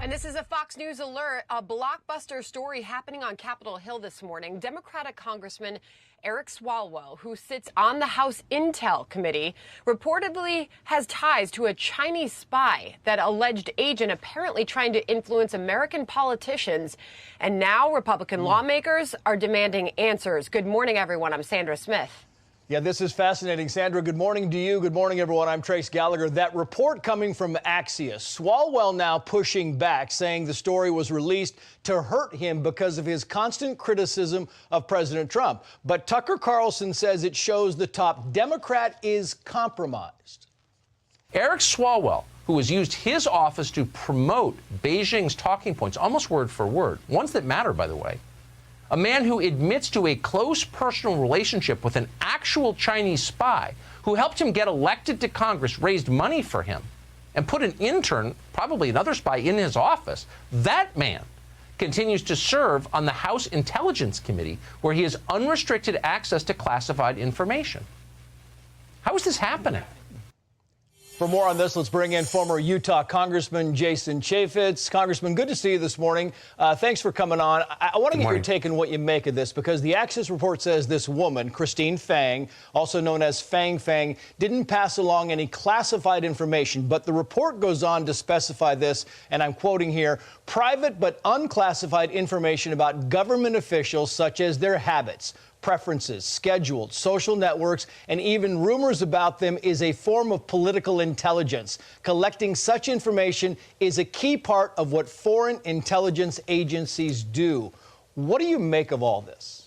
And this is a Fox News alert, a blockbuster story happening on Capitol Hill this morning. Democratic Congressman Eric Swalwell, who sits on the House Intel Committee, reportedly has ties to a Chinese spy, that alleged agent apparently trying to influence American politicians. And now Republican lawmakers are demanding answers. Good morning, everyone. I'm Sandra Smith. Yeah, this is fascinating. Sandra, good morning to you. Good morning, everyone. I'm Trace Gallagher. That report coming from Axios, Swalwell now pushing back, saying the story was released to hurt him because of his constant criticism of President Trump. But Tucker Carlson says it shows the top Democrat is compromised. Eric Swalwell, who has used his office to promote Beijing's talking points, almost word for word, ones that matter, by the way, a man who admits to a close personal relationship with an actual Chinese spy who helped him get elected to Congress, raised money for him, and put an intern, probably another spy, in his office. That man continues to serve on the House Intelligence Committee, where he has unrestricted access to classified information. How is this happening? For more on this, let's bring in former Utah Congressman Jason Chaffetz. Congressman, good to see you this morning. Thanks for coming on. I want to get your take on what you make of this, because the Axios report says this woman, Christine Fang, also known as Fang Fang, didn't pass along any classified information. But the report goes on to specify this, and I'm quoting here, private but unclassified information about government officials, such as their habits, preferences, schedules, social networks, and even rumors about them is a form of political intelligence. Collecting such information is a key part of what foreign intelligence agencies do. What do you make of all this?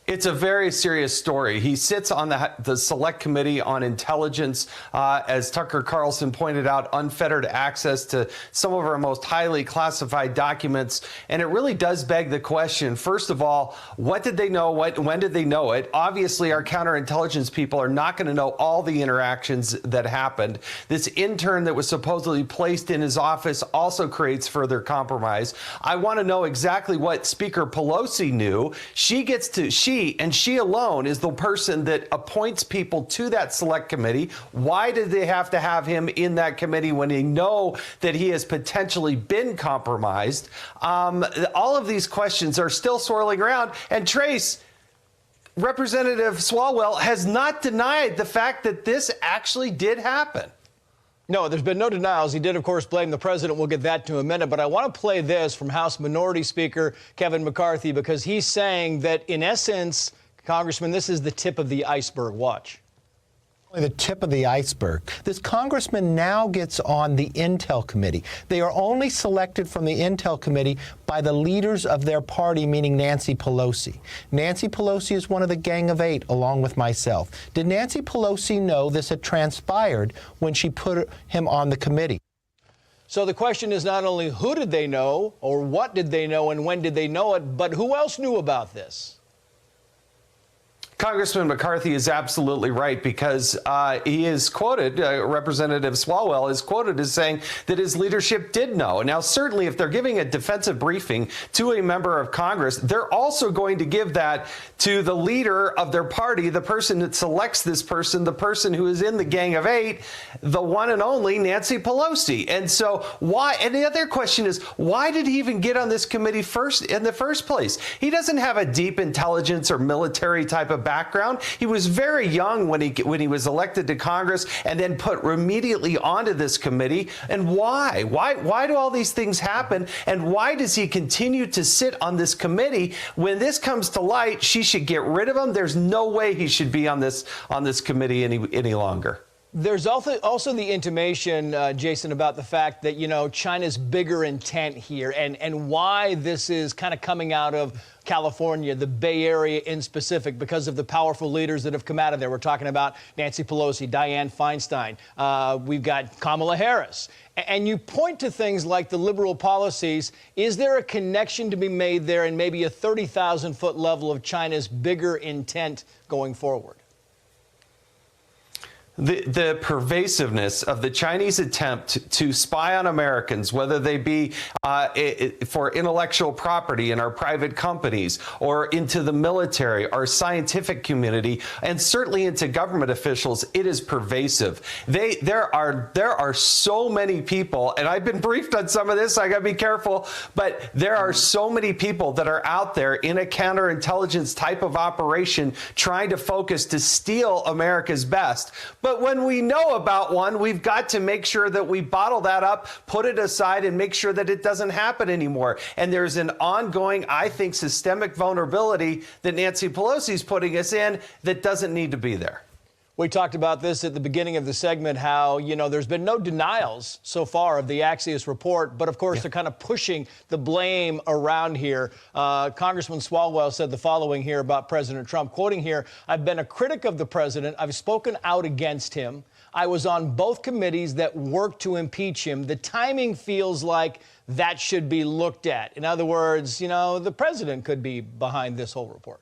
It's a very serious story. He sits on the Select Committee on Intelligence, as Tucker Carlson pointed out, unfettered access to some of our most highly classified documents. And it really does beg the question, first of all, what did they know? When did they know it? Obviously, our counterintelligence people are not going to know all the interactions that happened. This intern that was supposedly placed in his office also creates further compromise. I want to know exactly what Speaker Pelosi knew. She alone is the person that appoints people to that Select Committee. Why did they have to have him in that committee when they know that he has potentially been compromised? All of these questions are still swirling around. And Trace, Representative Swalwell has not denied the fact that this actually did happen. No, there's been no denials. He did, of course, blame the president. We'll get that to in a minute. But I want to play this from House Minority Speaker Kevin McCarthy, because he's saying that, in essence, Congressman, this is the tip of the iceberg. Watch. The tip of the iceberg. This congressman now gets on the Intel Committee. They are only selected from the Intel Committee by the leaders of their party, meaning Nancy Pelosi. Nancy Pelosi is one of the Gang of Eight, along with myself. Did Nancy Pelosi know this had transpired when she put him on the committee? So the question is not only who did they know, or what did they know, and when did they know it, but who else knew about this? Congressman McCarthy is absolutely right, because he is quoted, Representative Swalwell is quoted as saying that his leadership did know. Now, certainly, if they're giving a defensive briefing to a member of Congress, they're also going to give that to the leader of their party, the person that selects this person, the person who is in the Gang of Eight, the one and only Nancy Pelosi. And so why? And the other question is, why did he even get on this committee in the first place? He doesn't have a deep intelligence or military type of background. He was very young when he was elected to Congress, and then put immediately onto this committee. And why? Why do all these things happen? And why does he continue to sit on this committee? When this comes to light, she should get rid of him. There's no way he should be on this committee any longer. There's also the intimation, Jason, about the fact that, you know, China's bigger intent here, and why this is kind of coming out of California, the Bay Area in specific, because of the powerful leaders that have come out of there. We're talking about Nancy Pelosi, Dianne Feinstein. We've got Kamala Harris. And you point to things like the liberal policies. Is there a connection to be made there, and maybe a 30,000-foot level of China's bigger intent going forward? The pervasiveness of the Chinese attempt to spy on Americans, whether they be for intellectual property in our private companies or into the military, our scientific community, and certainly into government officials, it is pervasive. There are so many people, and I've been briefed on some of this, I gotta be careful, but there are so many people that are out there in a counterintelligence type of operation trying to focus to steal America's best. But when we know about one, we've got to make sure that we bottle that up, put it aside, and make sure that it doesn't happen anymore. And there's an ongoing, I think, systemic vulnerability that Nancy Pelosi's putting us in that doesn't need to be there. We talked about this at the beginning of the segment, how, there's been no denials so far of the Axios report, but of course they're kind of pushing the blame around here. Congressman Swalwell said the following here about President Trump, quoting here, "I've been a critic of the president. I've spoken out against him. I was on both committees that worked to impeach him. The timing feels like that should be looked at." In other words, the president could be behind this whole report.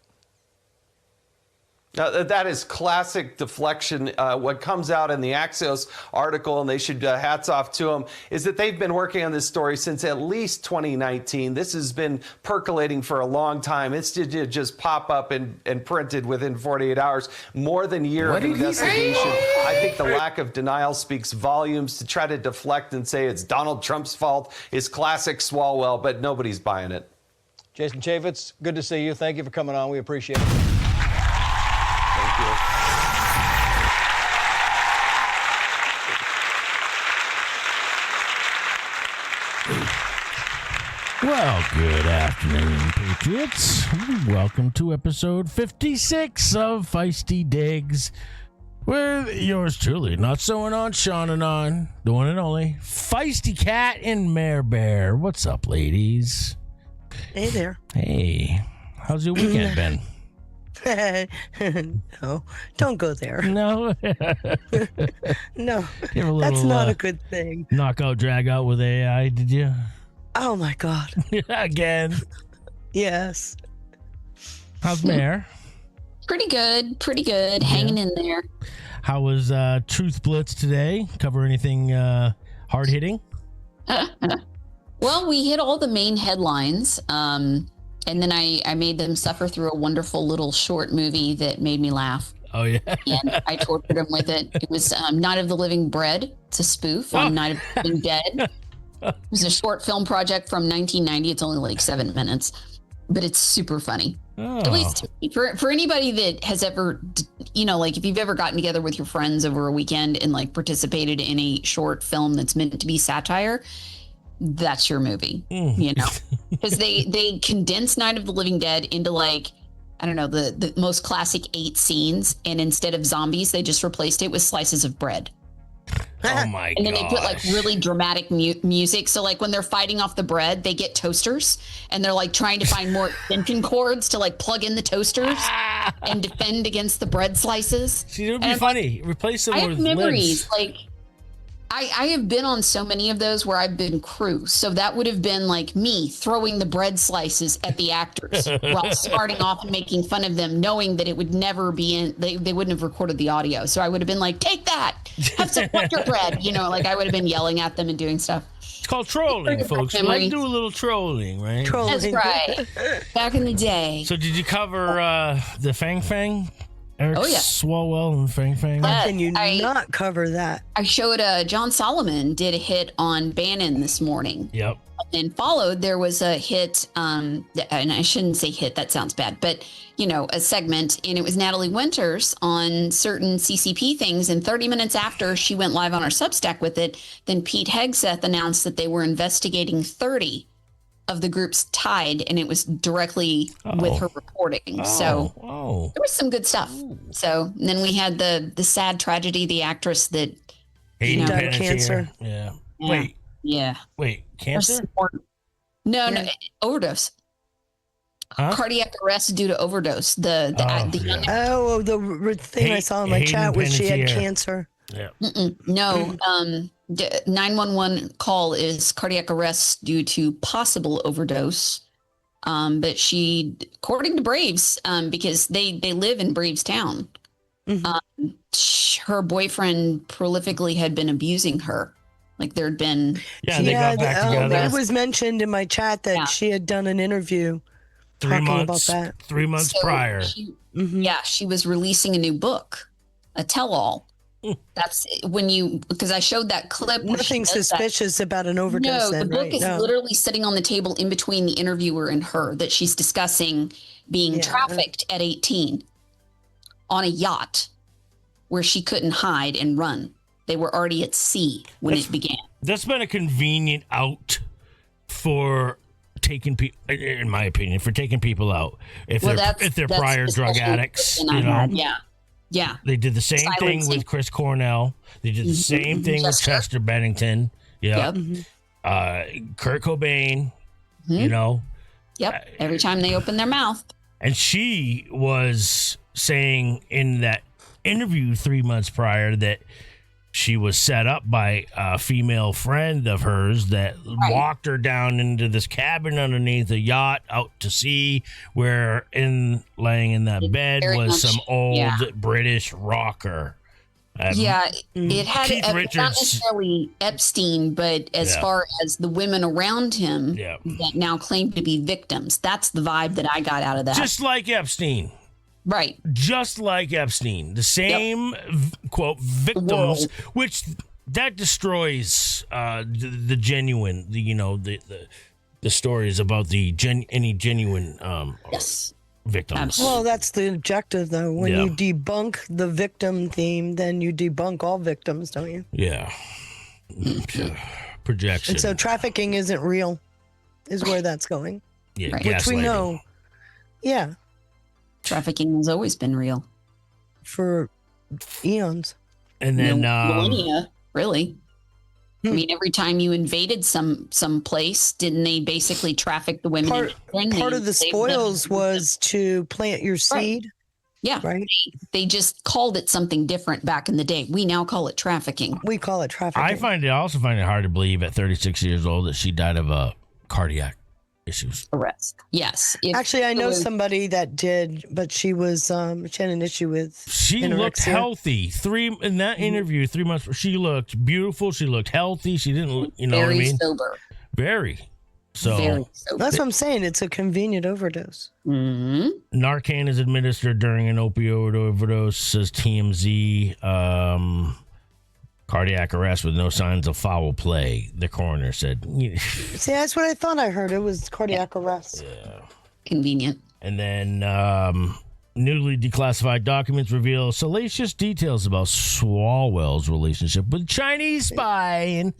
That is classic deflection. What comes out in the Axios article, and they should hats off to them, is that they've been working on this story since at least 2019. This has been percolating for a long time. It's just pop up and printed within 48 hours. More than a year of investigation. I think the lack of denial speaks volumes. To try to deflect and say it's Donald Trump's fault is classic Swalwell, but nobody's buying it. Jason Chaffetz, good to see you. Thank you for coming on. We appreciate it. Well, good afternoon, Patriots. Welcome to episode 56 of Feisty Diggs, with yours truly, not so and on, Sean and on, the one and only Feisty Cat and Mare Bear. What's up, ladies? Hey there. Hey, how's your weekend been? No, don't go there. No? No, You have a little, that's not a good thing. Knockout, drag out with AI, did you? Oh my God. Again. Yes. How's Mare? Pretty good. Hanging in there. How was Truth Blitz today? Cover anything hard hitting? Well, we hit all the main headlines. And then I made them suffer through a wonderful little short movie that made me laugh. Oh, yeah. And I tortured them with it. It was Night of the Living Bread. It's a spoof on Night of the Living Dead. It was a short film project from 1990. It's only like 7 minutes, but it's super funny. Oh. At least for anybody that has ever, like if you've ever gotten together with your friends over a weekend and like participated in a short film that's meant to be satire, that's your movie, because they condense Night of the Living Dead into like, I don't know, the most classic 8 scenes. And instead of zombies, they just replaced it with slices of bread. Oh my god! And then they put like really dramatic music. So like when they're fighting off the bread, they get toasters and they're like trying to find more extension cords to like plug in the toasters and defend against the bread slices. See, it would be funny. Replace them with I have memories lids. like I have been on so many of those where I've been crew. So that would have been like me throwing the bread slices at the actors while starting off and making fun of them, knowing that it would never be in, they wouldn't have recorded the audio. So I would have been like, take that, have some Wonder Bread. Like I would have been yelling at them and doing stuff. It's called trolling, folks. We like to do a little trolling, right? That's right. Back in the day. So did you cover the Fang Fang? Eric Swalwell and Fang Fang? How can you not cover that? I showed John Solomon did a hit on Bannon this morning. Yep. And followed, there was a hit, and I shouldn't say hit, that sounds bad, but, a segment, and it was Natalie Winters on certain CCP things, and 30 minutes after she went live on her Substack with it, then Pete Hegseth announced that they were investigating 30 of the groups tied, and it was directly with her reporting. So there was some good stuff. So and then we had the sad tragedy, the actress that died of cancer. Yeah. Wait, cancer? No, overdose. Huh? Cardiac arrest due to overdose. The thing I saw in my chat was she had cancer. Yeah. No, 911 call is cardiac arrest due to possible overdose. But she, according to Braves, because they live in Braves Town, Her boyfriend prolifically had been abusing her. Like there'd been. Yeah, they got back together. It was mentioned in my chat that she had done an interview talking about that. 3 months prior. Yeah, she was releasing a new book, a tell-all. That's when because I showed that clip. Nothing suspicious about an overdose. No, the book is literally sitting on the table in between the interviewer and her, that she's discussing being trafficked at 18 on a yacht where she couldn't hide and run. They were already at sea when it began. That's been a convenient out for taking people, in my opinion, for taking people out. If they're prior drug addicts, Yeah. They did the same thing with Chris Cornell. They did the same thing with Chester Bennington. Yeah. Kurt Cobain, Yep. Every time they open their mouth. And she was saying in that interview 3 months prior that she was set up by a female friend of hers that walked her down into this cabin underneath a yacht out to sea, where laying in that bed was some old British rocker. It had not necessarily Epstein, but as far as the women around him that now claim to be victims, that's the vibe that I got out of that. Just like Epstein. Right. Just like Epstein. The same, quote, victims, which that destroys the genuine, the stories about any genuine victims. Absolutely. Well, that's the objective, though. When you debunk the victim theme, then you debunk all victims, don't you? Yeah. Projection. And so trafficking isn't real, is where that's going. Yeah, which we know. Yeah. Trafficking has always been real. For eons. And then millennia, really. I mean, every time you invaded some place, didn't they basically traffic the women? Part of the spoils was to plant your seed. Yeah. Right. They just called it something different back in the day. We now call it trafficking. We call it trafficking. I also find it hard to believe at 36 years old that she died of cardiac issues. Arrest. Yes. Actually, I know somebody that did, but she was she had an issue with She looked healthy. In that interview 3 months, she looked beautiful. She looked healthy. She didn't, Very sober. Very. So Very sober. That's what I'm saying. It's a convenient overdose. Mm-hmm. Narcan is administered during an opioid overdose, says TMZ. Cardiac arrest with no signs of foul play, the coroner said. See, that's what I thought I heard. It was cardiac arrest. Yeah. Convenient. And then newly declassified documents reveal salacious details about Swalwell's relationship with Chinese spy. And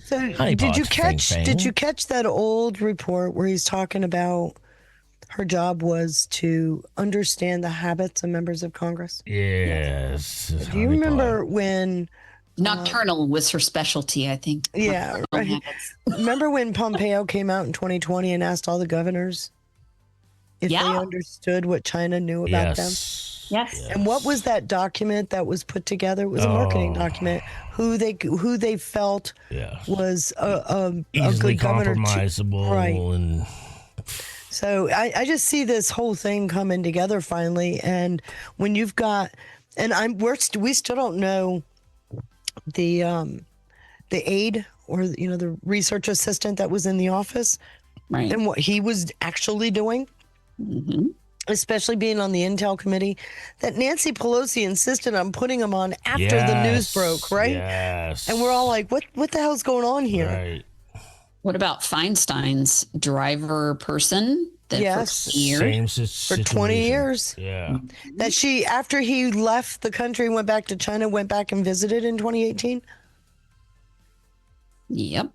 did you catch that old report where he's talking about her job was to understand the habits of members of Congress? Yes. Do you remember when... Nocturnal was her specialty, I think. Yeah, right. Remember when Pompeo came out in 2020 and asked all the governors if they understood what China knew about them? Yes. And what was that document that was put together? It was a marketing document. Who they felt was a easily good governor. Compromisable. Right. And... So I just see this whole thing coming together finally. And when you've got, and we still don't know the aide or the research assistant that was in the office, right, and what he was actually doing, especially being on the Intel committee, that Nancy Pelosi insisted on putting him on after the news broke, right? Yes. And we're all like, what the hell's going on here? Right. What about Feinstein's driver person? That For 20 years. Yeah. That she, after he left the country, went back to China, went back and visited in 2018. Yep.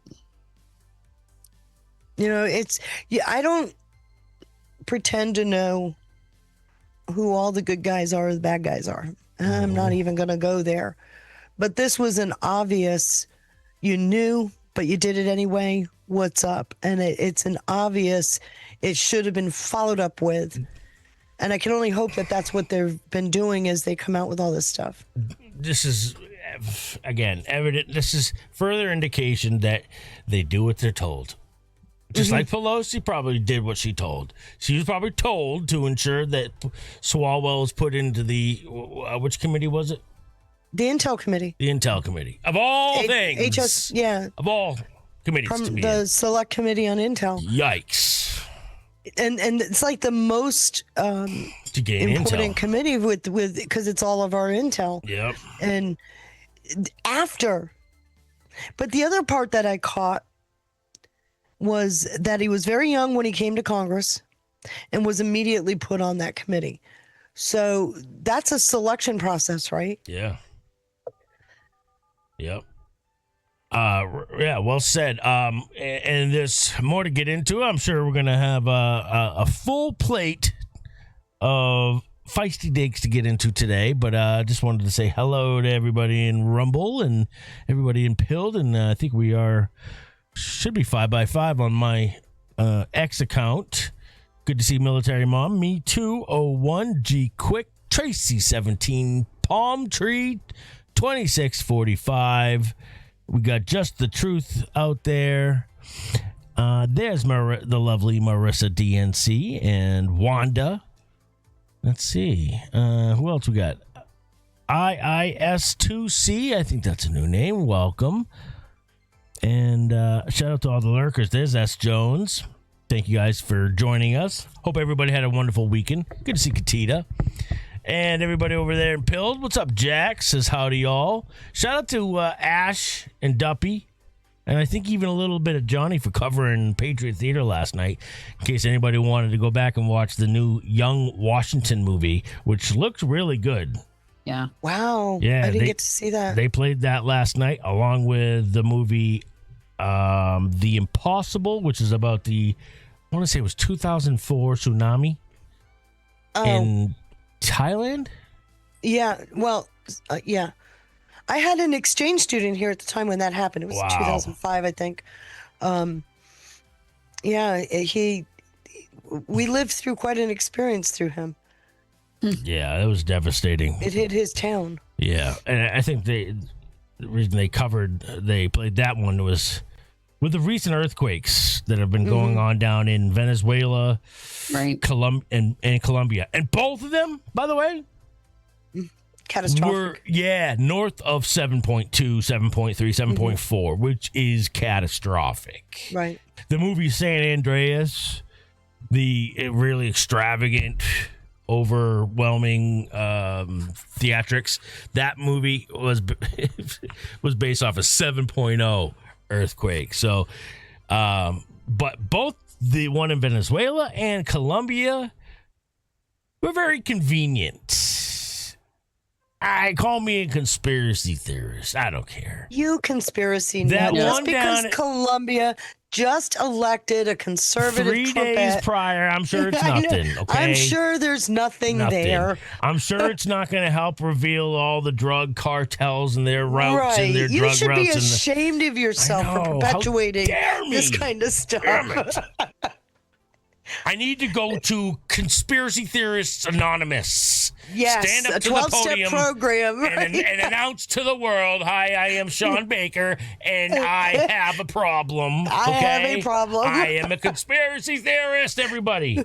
I don't pretend to know who all the good guys are or the bad guys are. I'm not even going to go there. But this was an obvious, you knew, but you did it anyway. What's up? And it's an obvious, it should have been followed up with. And I can only hope that that's what they've been doing as they come out with all this stuff. This is, again, evident. This is further indication that they do what they're told. Just like Pelosi probably did what she told. She was probably told to ensure that Swalwell was put into the, which committee was it? The Intel Committee. The Intel Committee. Of all things. Of all committees From to be the in. Select Committee on Intel. Yikes. And it's like the most To gain important intel. committee with because it's all of our intel. Yep. And but the other part that I caught was that he was very young when he came to Congress and was immediately put on that committee. So that's a selection process, right? Yeah. Yep. Yeah, well said. And there's more to get into. I'm sure we're going to have a full plate of Feisty Diggs to get into today, but I just wanted to say hello to everybody in Rumble and everybody in Pilled, and I think we should be 5x5 on my X account. Good to see Military Mom, Me Too, 01, G Quick, Tracy 17, Palm Tree 2645. We got Just the Truth out there. There's the lovely Marissa DNC and Wanda. Let's see. Who else we got? IIS2C. I think that's a new name. Welcome. And shout out to all the lurkers. There's S. Jones. Thank you guys for joining us. Hope everybody had a wonderful weekend. Good to see Katita. And everybody over there in Pilled. What's up, Jack? Says howdy, y'all. Shout out to Ash and Duppy. And I think even a little bit of Johnny for covering Patriot Theater last night, in case anybody wanted to go back and watch the new Young Washington movie, which looks really good. Yeah. Wow. Yeah, I didn't get to see that. They played that last night along with the movie The Impossible, which is about I want to say it was 2004 tsunami in Thailand. Yeah. Well, yeah. I had an exchange student here at the time when that happened. It was 2005, I think. We lived through quite an experience through him. Yeah, it was devastating. It hit his town. Yeah, and I think the reason they played that one was with the recent earthquakes that have been going on down in Venezuela, Right. and Colombia. And both of them, by the way, Catastrophic. north of 7.2, 7.3, 7.4, which is catastrophic. Right. The movie San Andreas, the really extravagant, overwhelming theatrics, that movie was based off a 7.0 earthquake. So, but both the one in Venezuela and Colombia were very convenient. Call me a conspiracy theorist. I don't care. You conspiracy That nut. one Just because down- Colombia just elected a conservative 3 trumpet. days prior, I'm sure it's I know. nothing. Okay, I'm sure there's nothing there. I'm sure it's not going to help reveal all the drug cartels and their routes Right. and their You drug should be routes. ashamed of yourself I for know. perpetuating How dare me? this kind of stuff. Damn it. I need to go to Conspiracy Theorists Anonymous. Yes, Stand up a to the 12-step podium program. and announce to the world, "Hi, I am Sean Baker, and I have a problem." I have a problem. I am a conspiracy theorist, everybody.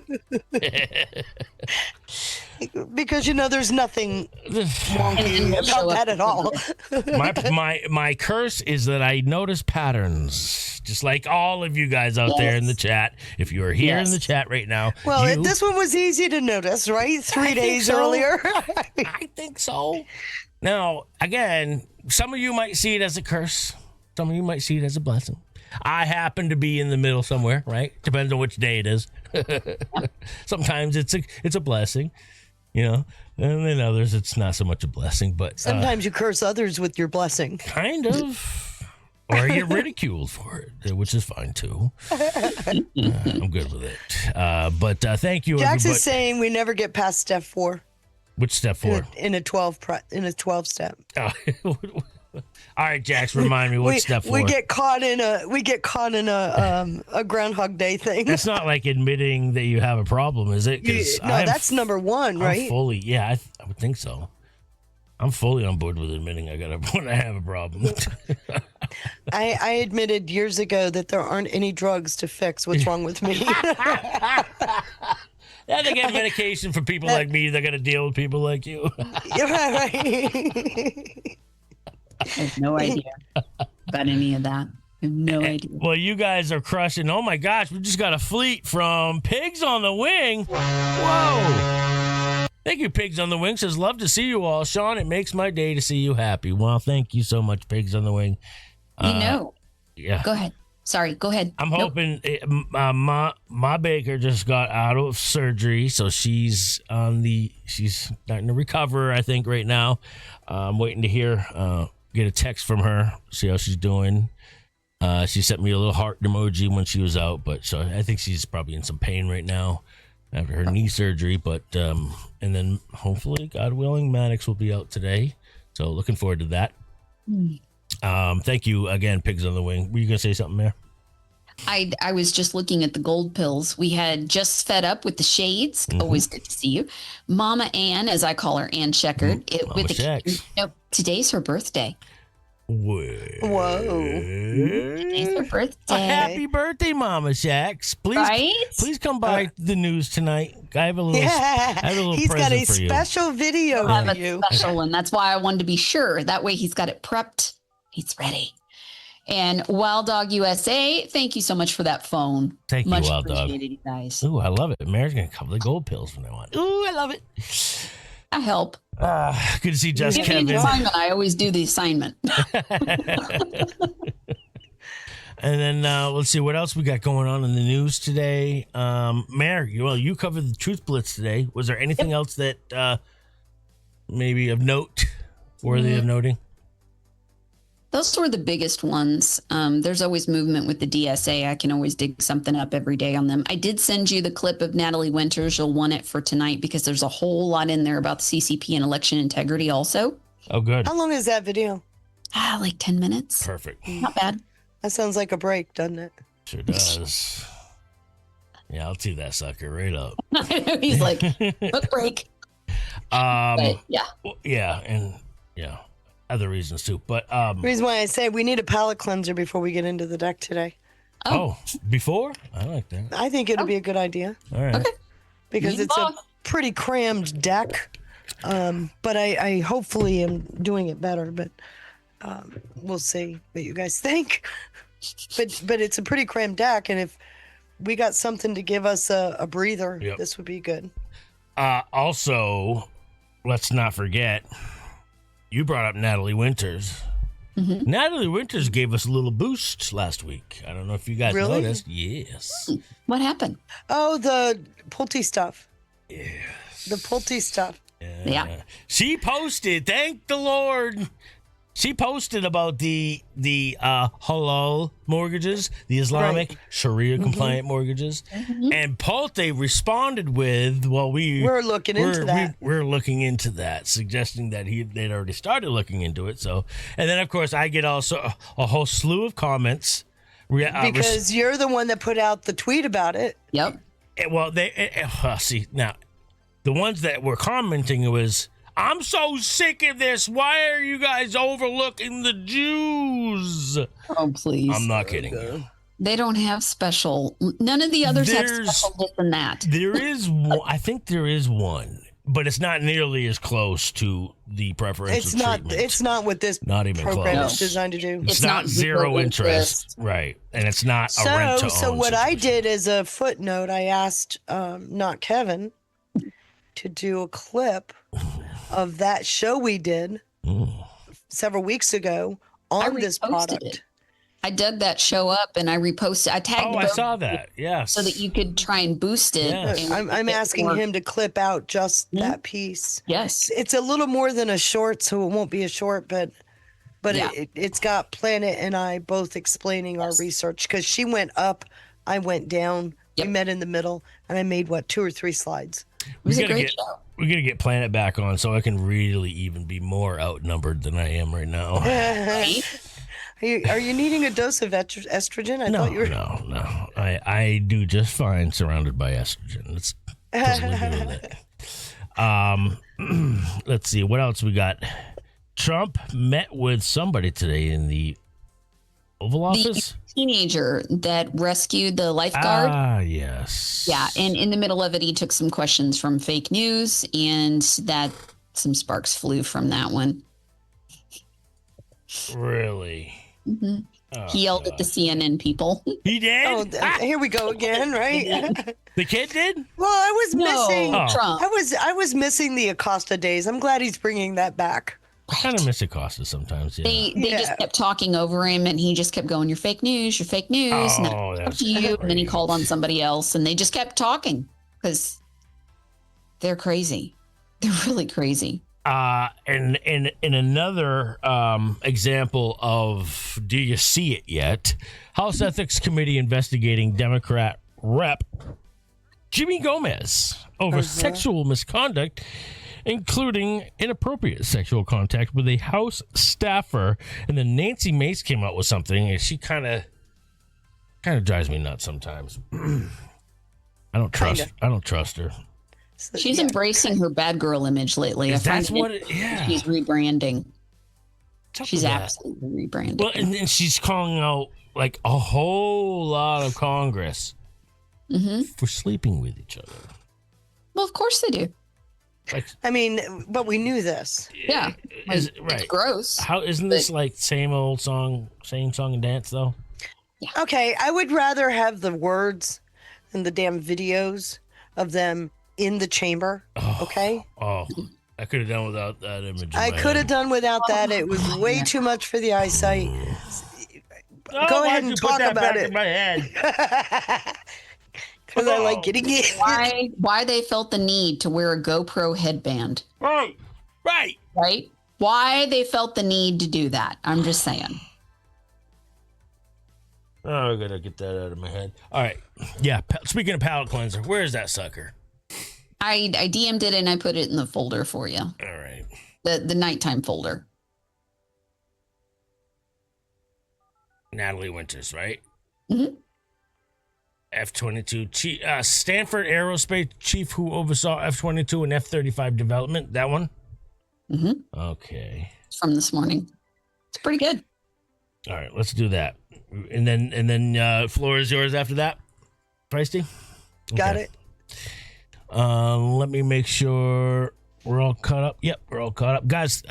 Because there's nothing wonky And we'll show about up that at all. My curse is that I notice patterns, just like all of you guys out there in the chat. If you are here in the chat right now, Well, this one was easy to notice, right? 3 days earlier. I think so. Now, again, some of you might see it as a curse. Some of you might see it as a blessing. I happen to be in the middle somewhere, right? Depends on which day it is. Sometimes it's a blessing, and then others it's not so much a blessing. But Sometimes you curse others with your blessing. kind of, or get ridiculed for it, which is fine too. I'm good with it. But thank you, Jax everybody. is saying we never get past step 4 Which step forward? in a 12 step. All right, Jax, remind me what step 4. We get caught in a Groundhog Day thing. That's not like admitting that you have a problem, is it? 'Cause No, that's number 1, right? I'm fully, I would think so. I'm fully on board with admitting when I have a problem. I admitted years ago that there aren't any drugs to fix what's wrong with me. Yeah, they get medication for people like me. They're gonna deal with people like you. You're right. I have no idea about any of that. I have no idea. Well, you guys are crushing. Oh my gosh, we just got a fleet from Pigs on the Wing. Whoa. Thank you, Pigs on the Wing. Says, love to see you all. Sean, it makes my day to see you happy. Well, thank you so much, Pigs on the Wing. Yeah. Go ahead. Sorry, go ahead. I'm hoping Ma Baker just got out of surgery, so she's starting to recover, I think, right now. I'm waiting to get a text from her, see how she's doing. She sent me a little heart emoji when she was out, but so I think she's probably in some pain right now after her knee surgery. But and then hopefully, God willing, Maddox will be out today. So looking forward to that. Thank you again, Pigs on the Wing. Were you gonna say something there? I was just looking at the gold pills. We had just fed up with the shades. Always good to see you. Mama Ann, as I call her, Ann Sheckard. Today's her birthday. Whoa. Today's her birthday. Happy birthday, Mama Shax. Please come by the news tonight. I have a little He's got a present for you. special video I have for a you. special one. That's why I wanted to be sure. That way he's got it prepped. He's ready. And Wild Dog USA, thank you so much for that phone. Thank you, much Wild Dog. appreciated, you guys. Ooh, I love it. Mary's going to cover the gold pills from now on. Ooh, I love it. I help. Good to see Just Give me an Kevin. assignment. I always do the assignment. And then let's see what else we got going on in the news today. Mary, well, you covered the Truth Blitz today. Was there anything else that maybe of note, worthy of noting? Those were the biggest ones. There's always movement with the DSA. I can always dig something up every day on them. I did send you the clip of Natalie Winters. You'll want it for tonight because there's a whole lot in there about the CCP and election integrity also. Oh, good. How long is that video? Like 10 minutes. Perfect. Not bad. That sounds like a break, doesn't it? Sure does. Yeah, I'll tee that sucker right up. He's like, book break. But, yeah. Yeah, and yeah, other reasons too. But The reason why I say we need a palate cleanser before we get into the deck today. Before? I like that. I think it'll be a good idea. All right. Okay. Because it's a pretty crammed deck. But I hopefully am doing it better, but we'll see what you guys think. But it's a pretty crammed deck, and if we got something to give us a breather, this would be good. Also, let's not forget, you brought up Natalie Winters. Mm-hmm. Natalie Winters gave us a little boost last week. I don't know if you guys noticed. Yes. What happened? Oh, the Pulte stuff. Yes. The Pulte stuff. Yeah. She posted, thank the Lord. She posted about the halal mortgages, the Islamic Sharia compliant mortgages, and Pulte responded with, "Well, we're looking into that. We're looking into that," suggesting that they'd already started looking into it. So, and then of course I get also a whole slew of comments because you're the one that put out the tweet about it. Yep. Well, see now, the ones that were commenting was, I'm so sick of this. Why are you guys overlooking the Jews? Oh, please. I'm not kidding you. They don't have special. None of the others have special this and that. There is one. I think there is one, but it's not nearly as close to the preferential treatment. It's not what this program is designed to do. It's not zero interest. Right. And it's not a rent to own. So what I did as a footnote, I asked not Kevin to do a clip of that show we did several weeks ago on this product. I dug that show up and I reposted. I tagged. I saw that. Yes. So that you could try and boost it. Yes. I'm asking him to clip out just that piece. Yes. It's a little more than a short, so it won't be a short, but it's got Planet and I both explaining our research because she went up, I went down. Yep. We met in the middle, and I made 2 or 3 slides. It was a great show. We're going to get Planet back on so I can really even be more outnumbered than I am right now. Are you needing a dose of estrogen? I thought you were. No. I do just fine surrounded by estrogen. Let's totally good with it. Let's see. What else we got? Trump met with somebody today in the Oval Office. The teenager that rescued the lifeguard. Ah, yes. Yeah, and in the middle of it, he took some questions from fake news, and that some sparks flew from that one. Really? Mm-hmm. Oh, he yelled at the CNN people. He did? Oh, here we go again, right? The kid did? Well, I was missing. Trump. I was missing the Acosta days. I'm glad he's bringing that back. I kind of miss Acosta sometimes, yeah. They just kept talking over him, and he just kept going, "You're fake news, you're fake news." Oh, and that's you. And then he called on somebody else, and they just kept talking because they're crazy. They're really crazy. And in another example of do you see it yet? House Ethics Committee investigating Democrat Rep Jimmy Gomez over sexual misconduct, including inappropriate sexual contact with a House staffer. And then Nancy Mace came out with something, and she kind of drives me nuts sometimes. I don't trust her. She's embracing her bad girl image lately. That's what she's rebranding. She's that? absolutely rebranding. Well, and then she's calling out like a whole lot of Congress for sleeping with each other. Well, of course they do. Like, I mean, but we knew this. Yeah, right. It's gross. How isn't this like same old song, same song and dance though? Yeah. Okay, I would rather have the words than the damn videos of them in the chamber. Okay. Oh, I could have done without that image. I could have done without that. It was way too much for the eyesight. Go ahead and talk about it. In my head. Because I like getting it. Why they felt the need to wear a GoPro headband? Right. Why they felt the need to do that? I'm just saying. Oh, I gotta get that out of my head. All right. Yeah. Speaking of palate cleanser, where's that sucker? I DM'd it and I put it in the folder for you. All right. The nighttime folder. Natalie Winters, right? Mm-hmm. F-22 chief, Stanford Aerospace chief who oversaw F-22 and F-35 development. That one? Mm-hmm. Okay. It's from this morning. It's pretty good. All right, let's do that. And then floor is yours after that. Feisty? Okay. Got it. Let me make sure we're all caught up. Yep, we're all caught up. Guys,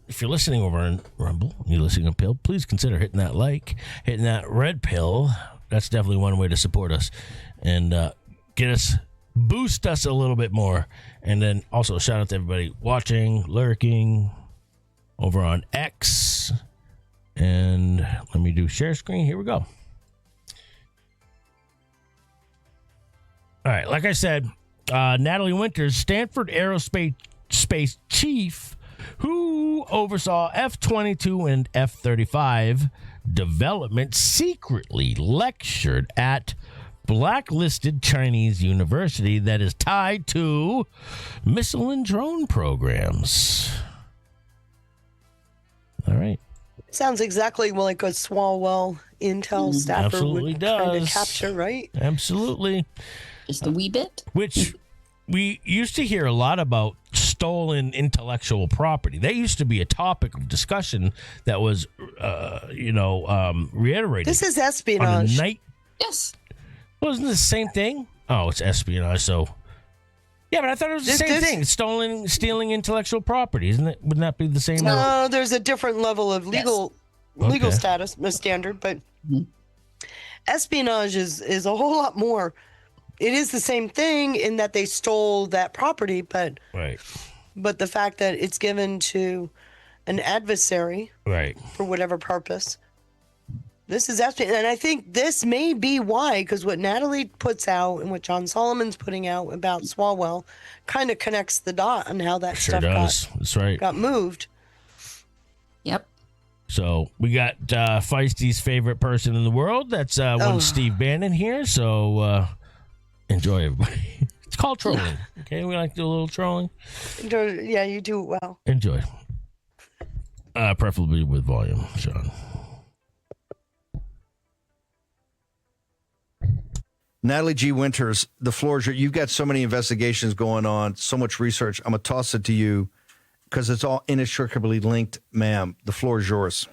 if you're listening over in Rumble, you're listening on Pill, please consider hitting that like, hitting that red pill. That's definitely one way to support us and boost us a little bit more. And then also shout out to everybody watching, lurking over on X. And let me do share screen. Here we go. All right, like I said, Natalie Winters, Stanford Aerospace chief, who oversaw F-22 and F-35 development, secretly lectured at blacklisted Chinese university that is tied to missile and drone programs. All right. Sounds exactly like a Swalwell Intel staffer would kind of capture, right? Absolutely. Just a wee bit. Which we used to hear a lot about stolen intellectual property. That used to be a topic of discussion that was, reiterated. This is espionage. Yes. Wasn't it the same thing? Oh, it's espionage. So, yeah, but I thought it was the same thing. Stealing intellectual property, isn't it? Wouldn't that be the same? No, there's a different level of legal status, standard, but espionage is a whole lot more. It is the same thing in that they stole that property, but the fact that it's given to an adversary, for whatever purpose, this is espionage. And I think this may be why, because what Natalie puts out and what John Solomon's putting out about Swalwell kind of connects the dot on how that stuff got moved. Yep. So we got Feisty's favorite person in the world. That's one Steve Bannon here. So enjoy, everybody. It's called trolling. Okay, we like to do a little trolling. Yeah, you do it well. Enjoy. Preferably with volume, Sean. Natalie G. Winters, the floor is yours. You've got so many investigations going on, so much research. I'm going to toss it to you because it's all inextricably linked, ma'am. The floor is yours.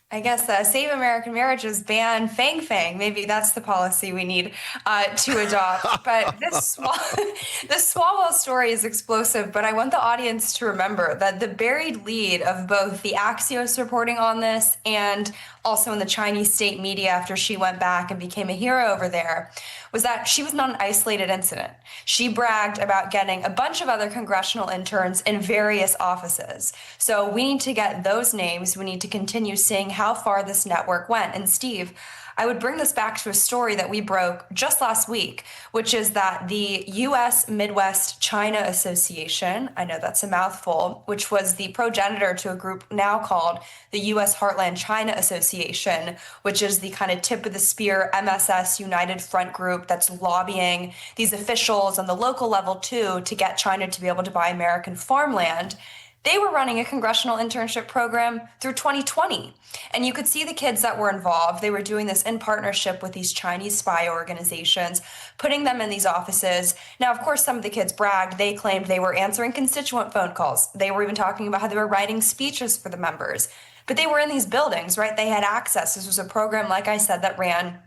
I guess Save American Marriages, ban Fang Fang. Maybe that's the policy we need to adopt. But this Swalwell story is explosive, but I want the audience to remember that the buried lead of both the Axios reporting on this and also in the Chinese state media after she went back and became a hero over there was that she was not an isolated incident. She bragged about getting a bunch of other congressional interns in various offices. So we need to get those names. We need to continue seeing how far this network went. And Steve, I would bring this back to a story that we broke just last week, which is that the U.S. Midwest China Association, I know that's a mouthful, which was the progenitor to a group now called the U.S. Heartland China Association, which is the kind of tip of the spear MSS United Front group that's lobbying these officials on the local level too to get China to be able to buy American farmland. They were running a congressional internship program through 2020. And you could see the kids that were involved. They were doing this in partnership with these Chinese spy organizations, putting them in these offices. Now, of course, some of the kids bragged. They claimed they were answering constituent phone calls. They were even talking about how they were writing speeches for the members. But they were in these buildings, right? They had access. This was a program, like I said, that ran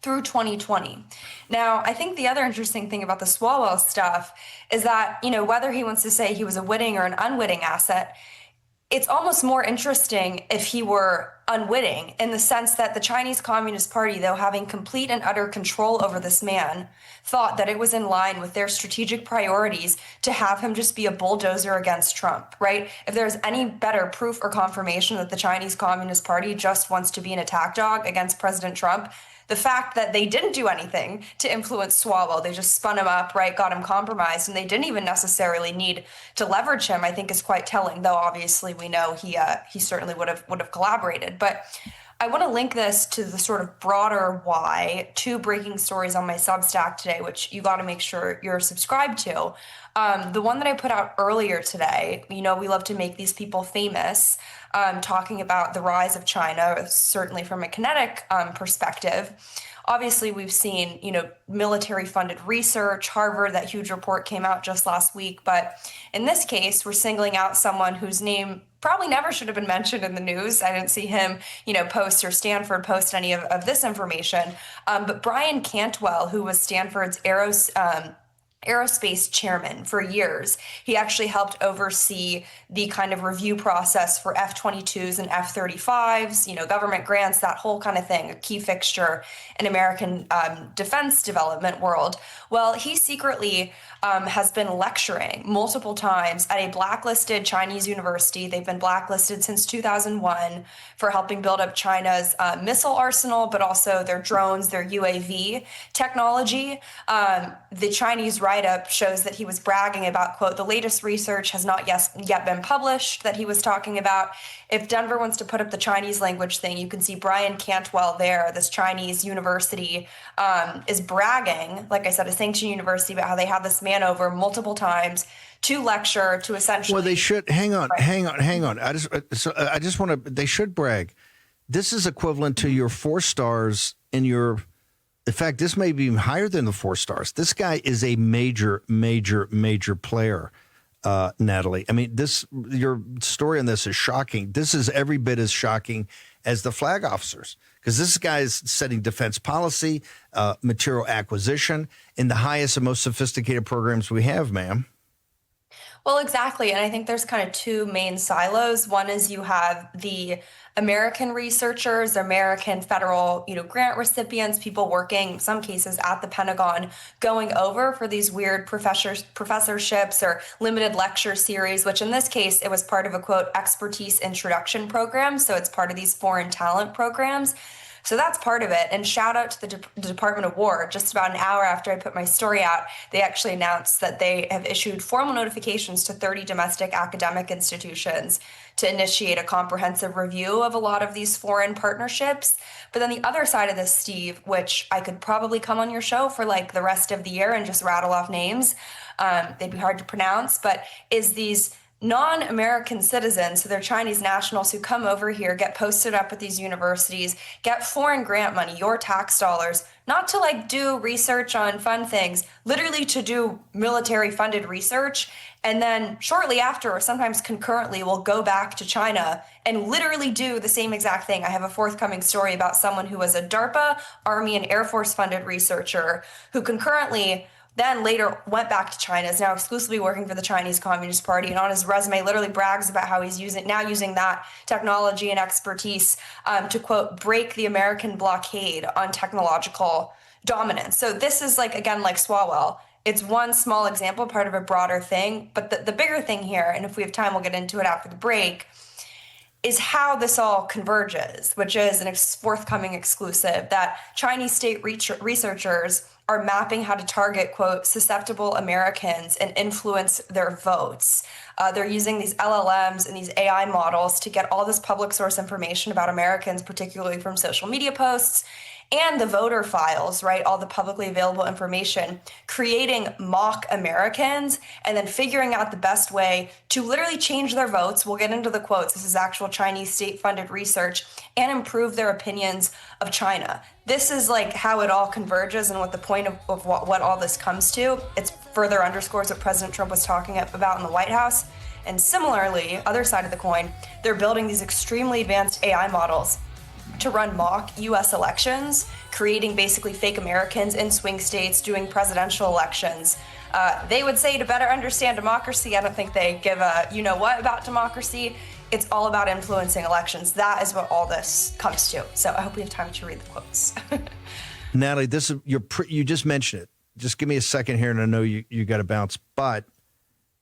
through 2020. Now, I think the other interesting thing about the Swalwell stuff is that, whether he wants to say he was a witting or an unwitting asset, it's almost more interesting if he were unwitting in the sense that the Chinese Communist Party, though having complete and utter control over this man, thought that it was in line with their strategic priorities to have him just be a bulldozer against Trump, right? If there's any better proof or confirmation that the Chinese Communist Party just wants to be an attack dog against President Trump, the fact that they didn't do anything to influence Swalwell, they just spun him up, right, got him compromised, and they didn't even necessarily need to leverage him, I think is quite telling, though obviously we know he certainly would have collaborated. But I want to link this to the sort of broader why, two breaking stories on my Substack today, which you got to make sure you're subscribed to. The one that I put out earlier today, we love to make these people famous, talking about the rise of China, certainly from a kinetic perspective. Obviously, we've seen, military-funded research, Harvard, that huge report came out just last week. But in this case, we're singling out someone whose name probably never should have been mentioned in the news. I didn't see him, post or Stanford post any of this information. But Brian Cantwell, who was Stanford's aerospace chairman for years. He actually helped oversee the kind of review process for F-22s and F-35s, government grants, that whole kind of thing, a key fixture in American defense development world. Well, he secretly has been lecturing multiple times at a blacklisted Chinese university. They've been blacklisted since 2001 for helping build up China's missile arsenal, but also their drones, their UAV technology. The Chinese write-up shows that he was bragging about, quote, the latest research has not yet been published that he was talking about. If Denver wants to put up the Chinese language thing, you can see Brian Cantwell there, this Chinese university, is bragging, like I said, a sanctioned university, about how they had this man over multiple times to lecture, to essentially... Well, they should, hang on. I just want to, they should brag. This is equivalent to your 4 stars in your... In fact, this may be even higher than the 4 stars. This guy is a major player, Natalie. I mean, your story on this is shocking. This is every bit as shocking as the flag officers, because this guy is setting defense policy, material acquisition in the highest and most sophisticated programs we have, ma'am. Well, exactly. And I think there's kind of 2 main silos. One is you have the American researchers, American federal, grant recipients, people working, in some cases at the Pentagon, going over for these weird professorships or limited lecture series, which in this case, it was part of a, quote, expertise introduction program. So it's part of these foreign talent programs. So that's part of it. And shout out to the Department of War. Just about an hour after I put my story out, they actually announced that they have issued formal notifications to 30 domestic academic institutions to initiate a comprehensive review of a lot of these foreign partnerships. But then the other side of this, Steve, which I could probably come on your show for like the rest of the year and just rattle off names, they'd be hard to pronounce, but is these non-American citizens, so they're Chinese nationals who come over here, get posted up at these universities, get foreign grant money, your tax dollars, not to like do research on fun things, literally to do military funded research. And then shortly after, or sometimes concurrently, will go back to China and literally do the same exact thing. I have a forthcoming story about someone who was a DARPA, Army, and Air Force funded researcher who concurrently then later went back to China, is now exclusively working for the Chinese Communist Party, and on his resume literally brags about how he's using that technology and expertise to, quote, break the American blockade on technological dominance. So this is like, again, like Swalwell. It's one small example, part of a broader thing. But the bigger thing here, and if we have time, we'll get into it after the break, is how this all converges, which is a forthcoming exclusive that Chinese state researchers are mapping how to target, quote, susceptible Americans and influence their votes. They're using these LLMs and these AI models to get all this public source information about Americans, particularly from social media posts and the voter files, right? All the publicly available information, creating mock Americans and then figuring out the best way to literally change their votes. We'll get into the quotes. This is actual Chinese state-funded research, and improve their opinions of China. This is like how it all converges and what the point of what all this comes to. It further underscores what President Trump was talking about in the White House. And similarly, other side of the coin, they're building these extremely advanced AI models to run mock U.S. elections, creating basically fake Americans in swing states, doing presidential elections. They would say to better understand democracy. I don't think they give a you-know-what about democracy. It's all about influencing elections. That is what all this comes to. So I hope we have time to read the quotes. Natalie, this is you just mentioned it. Just give me a second here, and I know you got to bounce. But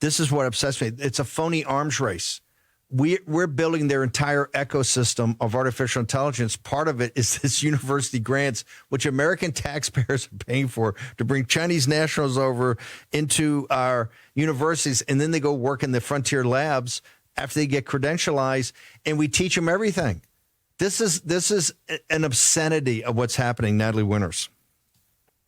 this is what upsets me. It's a phony arms race. We're building their entire ecosystem of artificial intelligence. Part of it is this university grants, which American taxpayers are paying for, to bring Chinese nationals over into our universities, and then they go work in the frontier labs after they get credentialized, and we teach them everything. This is an obscenity of what's happening, Natalie Winters.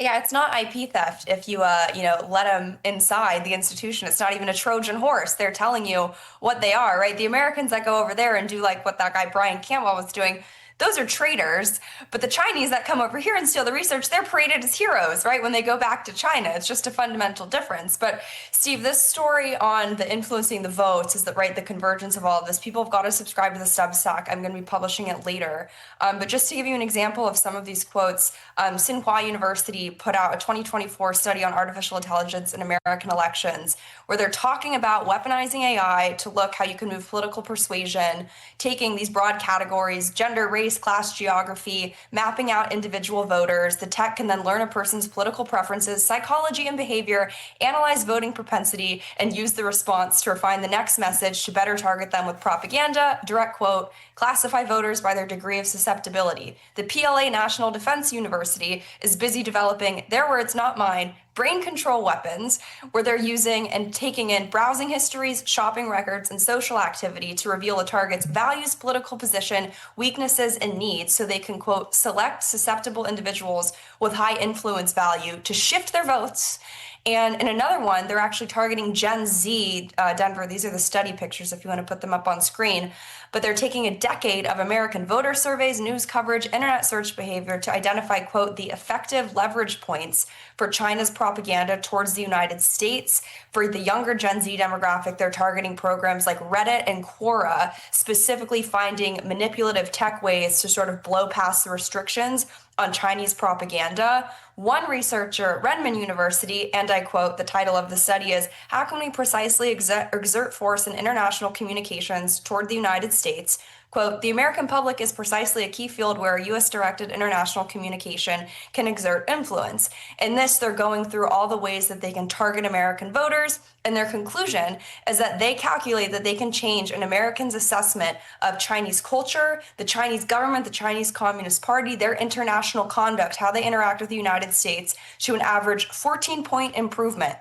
Yeah, it's not IP theft if you let them inside the institution. It's not even a Trojan horse. They're telling you what they are, right? The Americans that go over there and do like what that guy Brian Cantwell was doing, those are traitors. But the Chinese that come over here and steal the research, they're paraded as heroes, right? When they go back to China, it's just a fundamental difference. But Steve, this story on the influencing the votes is the convergence of all of this. People have got to subscribe to the Substack. I'm going to be publishing it later. But just to give you an example of some of these quotes, Tsinghua University put out a 2024 study on artificial intelligence in American elections, where they're talking about weaponizing AI to look how you can move political persuasion, taking these broad categories, gender, race, class, geography, mapping out individual voters. The tech can then learn a person's political preferences, psychology, and behavior, analyze voting propensity, and use the response to refine the next message to better target them with propaganda, direct quote, classify voters by their degree of susceptibility. The PLA National Defense University is busy developing, their words, not mine, brain control weapons, where they're using and taking in browsing histories, shopping records, and social activity to reveal a target's values, political position, weaknesses, and needs, so they can, quote, select susceptible individuals with high influence value to shift their votes. And in another one, they're actually targeting Gen Z, Denver. These are the study pictures if you want to put them up on screen. But they're taking a decade of American voter surveys, news coverage, internet search behavior to identify, quote, the effective leverage points for China's propaganda towards the United States. For the younger Gen Z demographic, they're targeting programs like Reddit and Quora, specifically finding manipulative tech ways to sort of blow past the restrictions on Chinese propaganda. One researcher at Renmin University, and I quote, the title of the study is, "How can we precisely exert force in international communications toward the United States?" Quote, "The American public is precisely a key field where U.S.-directed international communication can exert influence." In this, they're going through all the ways that they can target American voters, and their conclusion is that they calculate that they can change an American's assessment of Chinese culture, the Chinese government, the Chinese Communist Party, their international conduct, how they interact with the United States, to an average 14-point improvement.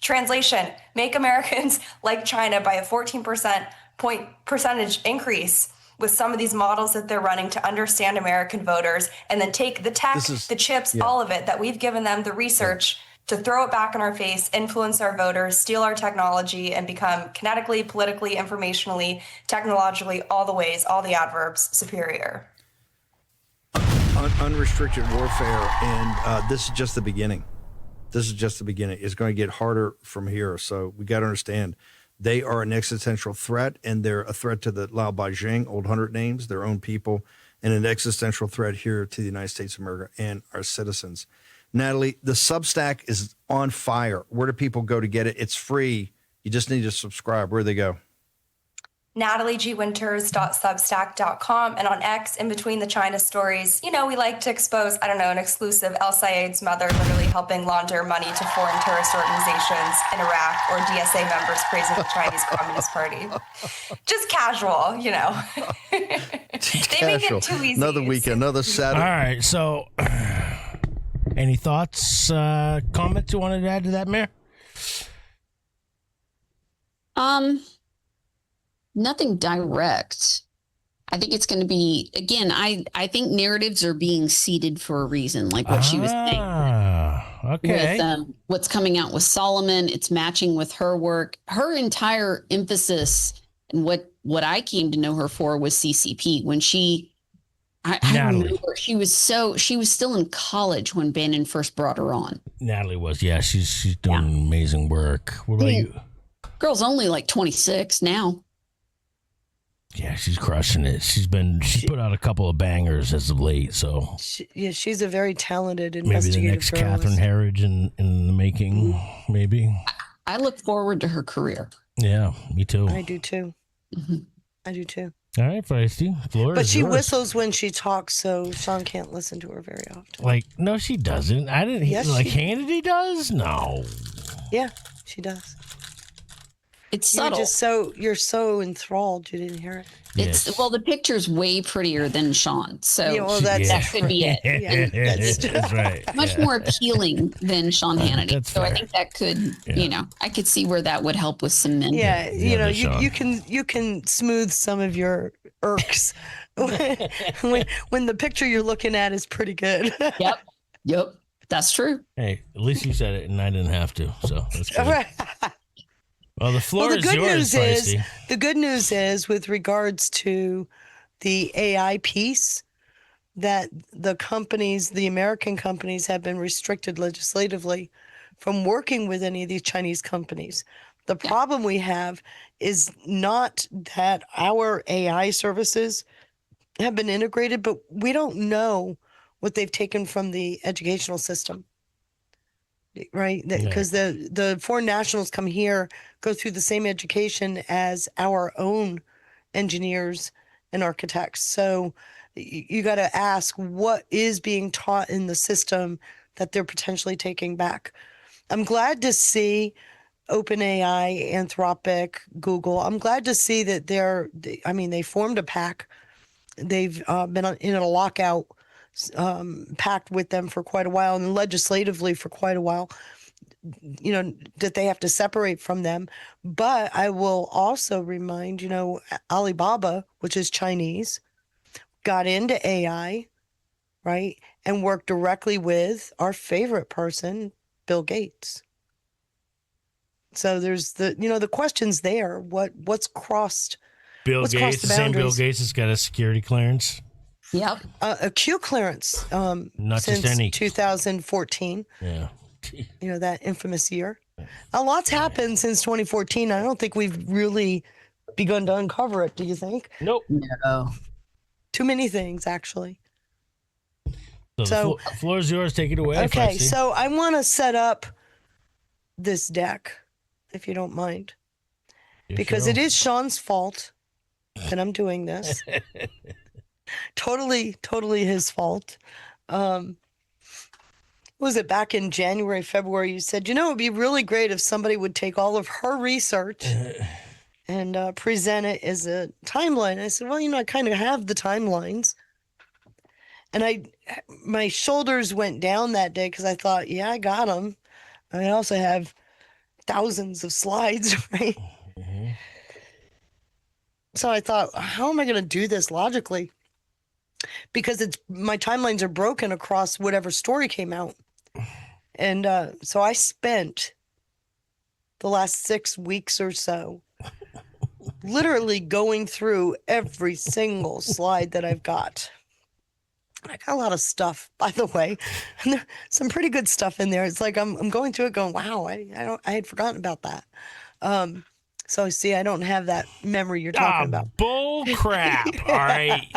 Translation, make Americans like China by a 14% increase with some of these models that they're running to understand American voters, and then take the tech, the chips, all of it that we've given them, the research, to throw it back in our face, influence our voters, steal our technology, and become kinetically, politically, informationally, technologically, all the ways, all the adverbs, superior. unrestricted warfare, and this is just the beginning. This is just the beginning. It's going to get harder from here. So we got to understand they are an existential threat, and they're a threat to the Lao Beijing, old 100 names, their own people, and an existential threat here to the United States of America and our citizens. Natalie, the Substack is on fire. Where do people go to get it? It's free. You just need to subscribe. Where do they go? nataliegwinters.substack.com, and on X, in between the China stories, we like to expose, an exclusive El Sayed's mother literally helping launder money to foreign terrorist organizations in Iraq, or DSA members praising the Chinese Communist Party. Just casual, They make it too easy. Another weekend, another Saturday. All right, so any thoughts, comments you wanted to add to that, Mayor? Nothing direct. I think it's going to be, again, I think narratives are being seeded for a reason, like what she was saying. Okay. With what's coming out with Solomon, it's matching with her work. Her entire emphasis and what I came to know her for was CCP. When I remember she was still in college when Bannon first brought her on. Natalie was, she's doing amazing work. What about you? Girl's only like 26 now. Yeah, she's crushing it. She's put out a couple of bangers as of late. So she's a very talented maybe investigative the next journalist. Catherine Herridge in the making. Maybe. I look forward to her career. Yeah, me too. I do too. Mm-hmm. I do too. All right, Feisty. But she whistles when she talks, so Sean can't listen to her very often. Like, no, she doesn't. I didn't. Yes, Hannity does. No. Yeah, she does. It's subtle. You're so enthralled you didn't hear it. Well, the picture's way prettier than Sean, so that could be it. That's right. Much more appealing than Sean Hannity. So I think that could, I could see where that would help with some men. Yeah, you can smooth some of your irks when the picture you're looking at is pretty good. Yep, that's true. Hey, at least you said it, and I didn't have to. So that's good. Right. Well, the floor is yours, Feisty. The good news is, with regards to the AI piece, that the American companies have been restricted legislatively from working with any of these Chinese companies. The problem we have is not that our AI services have been integrated, but we don't know what they've taken from the educational system. Right, because the foreign nationals come here, go through the same education as our own engineers and architects. So you got to ask what is being taught in the system that they're potentially taking back. I'm glad to see OpenAI, Anthropic, Google. I'm glad to see that they formed a pact. They've been in a lockout pact with them for quite a while, and legislatively for quite a while, that they have to separate from them. But I will also remind, Alibaba, which is Chinese, got into AI, right, and worked directly with our favorite person, Bill Gates. So there's the questions there. What's crossed? Bill Gates, the same Bill Gates has got a security clearance. Yep. A Q clearance Not since just any. 2014. Yeah. That infamous year. A lot's happened since 2014. I don't think we've really begun to uncover it. Do you think? Nope. No. Too many things, actually. So the floor is yours. Take it away. Okay, Feisty. so I want to set up this deck, if you don't mind. Because it is Sean's fault that I'm doing this. Totally his fault. Was it back in January, February? You said, it would be really great if somebody would take all of her research and present it as a timeline. I said, well, I kind of have the timelines. And my shoulders went down that day because I thought, I got them. I also have thousands of slides, right? Mm-hmm. So I thought, how am I going to do this logically? Because my timelines are broken across whatever story came out. And so I spent the last 6 weeks or so literally going through every single slide that I've got. I got a lot of stuff, by the way, and there's some pretty good stuff in there. It's like I'm going through it, going, "Wow, I had forgotten about that." So see, I don't have that memory you're talking about. Bull crap! All right,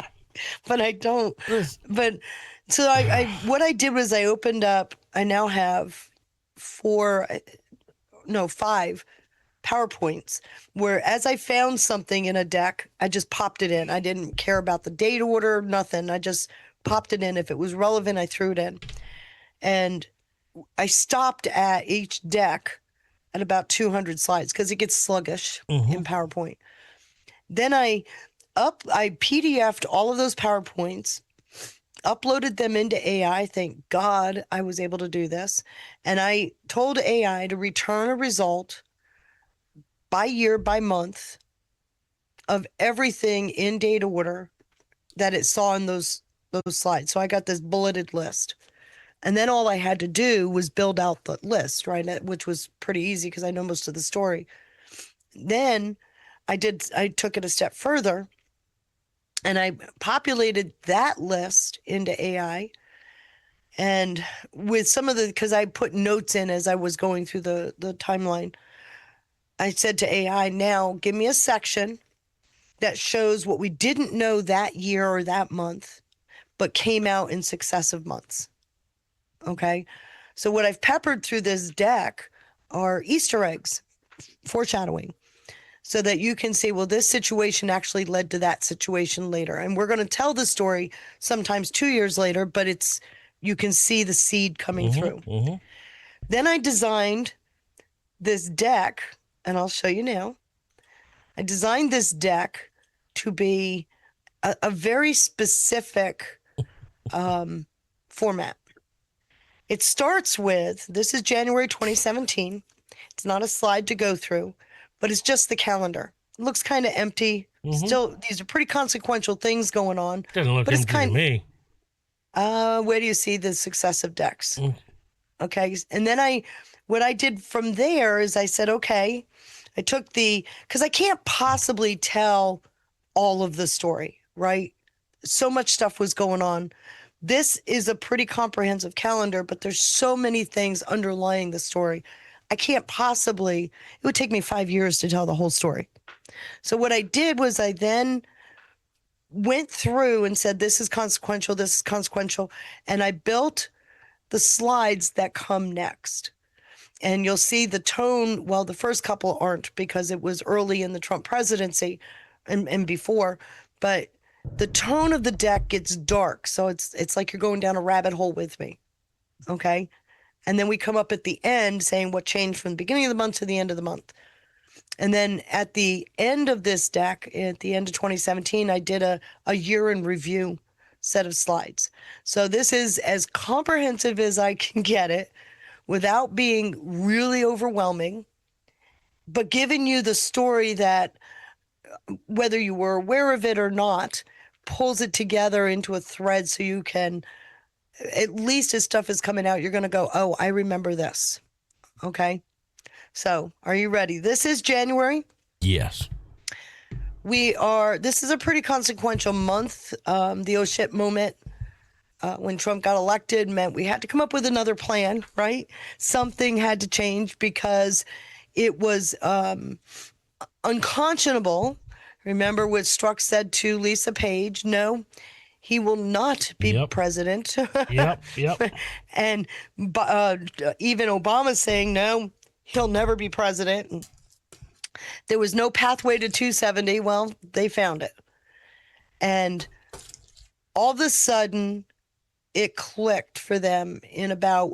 but I don't. But so what I did was I opened up. I now have 5 PowerPoints where, as I found something in a deck, I just popped it in. I didn't care about the date order, nothing. I just popped it in. If it was relevant, I threw it in. And I stopped at each deck at about 200 slides because it gets sluggish in PowerPoint. Then I PDF'd all of those PowerPoints, uploaded them into AI. Thank God I was able to do this. And I told AI to return a result by year, by month of everything in date order that it saw in those slides. So I got this bulleted list. And then all I had to do was build out the list, right? Which was pretty easy because I know most of the story. Then I took it a step further and I populated that list into AI. And with some of because I put notes in as I was going through the timeline, I said to AI, now give me a section that shows what we didn't know that year or that month, but came out in successive months. Okay. So what I've peppered through this deck are Easter eggs, foreshadowing, so that you can see, well, this situation actually led to that situation later. And we're going to tell the story sometimes 2 years later, but you can see the seed coming through. Then I designed this deck, and I'll show you now. I designed this deck to be a very specific format. It starts with, this is January 2017. It's not a slide to go through, but it's just the calendar. It looks kind of empty. Still, these are pretty consequential things going on. Doesn't look empty to me. Where do you see the successive decks? Okay. And then what I did from there is I said, okay, I took because I can't possibly tell all of the story, right? So much stuff was going on. This is a pretty comprehensive calendar, but there's so many things underlying the story. I can't possibly, it would take me 5 years to tell the whole story. So what I did was I then went through and said, this is consequential, and I built the slides that come next. And you'll see the tone, well, the first couple aren't because it was early in the Trump presidency and before, but the tone of the deck gets dark. So it's like you're going down a rabbit hole with me. Okay. And then we come up at the end saying what changed from the beginning of the month to the end of the month. And then at the end of this deck, at the end of 2017, I did a year in review set of slides. So this is as comprehensive as I can get it without being really overwhelming, but giving you the story that, whether you were aware of it or not, pulls it together into a thread so you can, at least as stuff is coming out, you're going to go, oh, I remember this. Okay. So are you ready? This is January. Yes. This is a pretty consequential month. The oh shit moment when Trump got elected meant we had to come up with another plan, right? Something had to change because it was unconscionable. Remember what Strzok said to Lisa Page? No, he will not be president. Yep. And even Obama saying, no, he'll never be president. There was no pathway to 270. Well, they found it. And all of a sudden, it clicked for them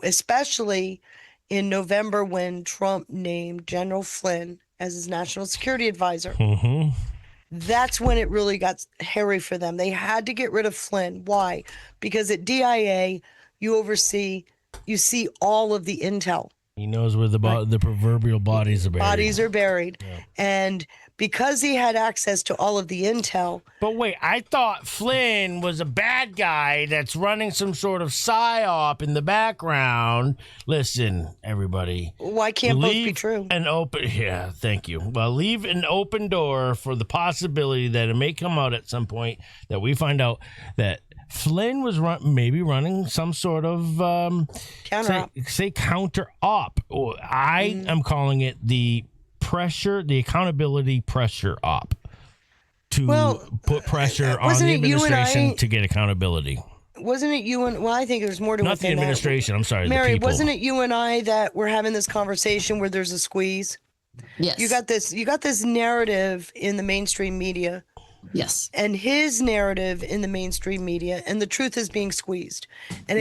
especially in November when Trump named General Flynn as his national security advisor. That's when it really got hairy for them. They had to get rid of Flynn. Why? Because at DIA, you see all of the intel. He knows where the proverbial bodies are buried. Yeah. And because he had access to all of the intel. But wait, I thought Flynn was a bad guy that's running some sort of psyop in the background. Listen, everybody. Why can't both be true? Thank you. Well, leave an open door for the possibility that it may come out at some point that we find out that Flynn was maybe running some sort of say counter op. I am calling it the accountability pressure op to put pressure on the administration to get accountability. Wasn't it you and, well, I think there's more to it than Not the administration, I'm sorry, Mary, the people. wasn't it you and I that were having this conversation where there's a squeeze? Yes. You got this narrative in the mainstream media. Yes. And his narrative in the mainstream media, and the truth is being squeezed. And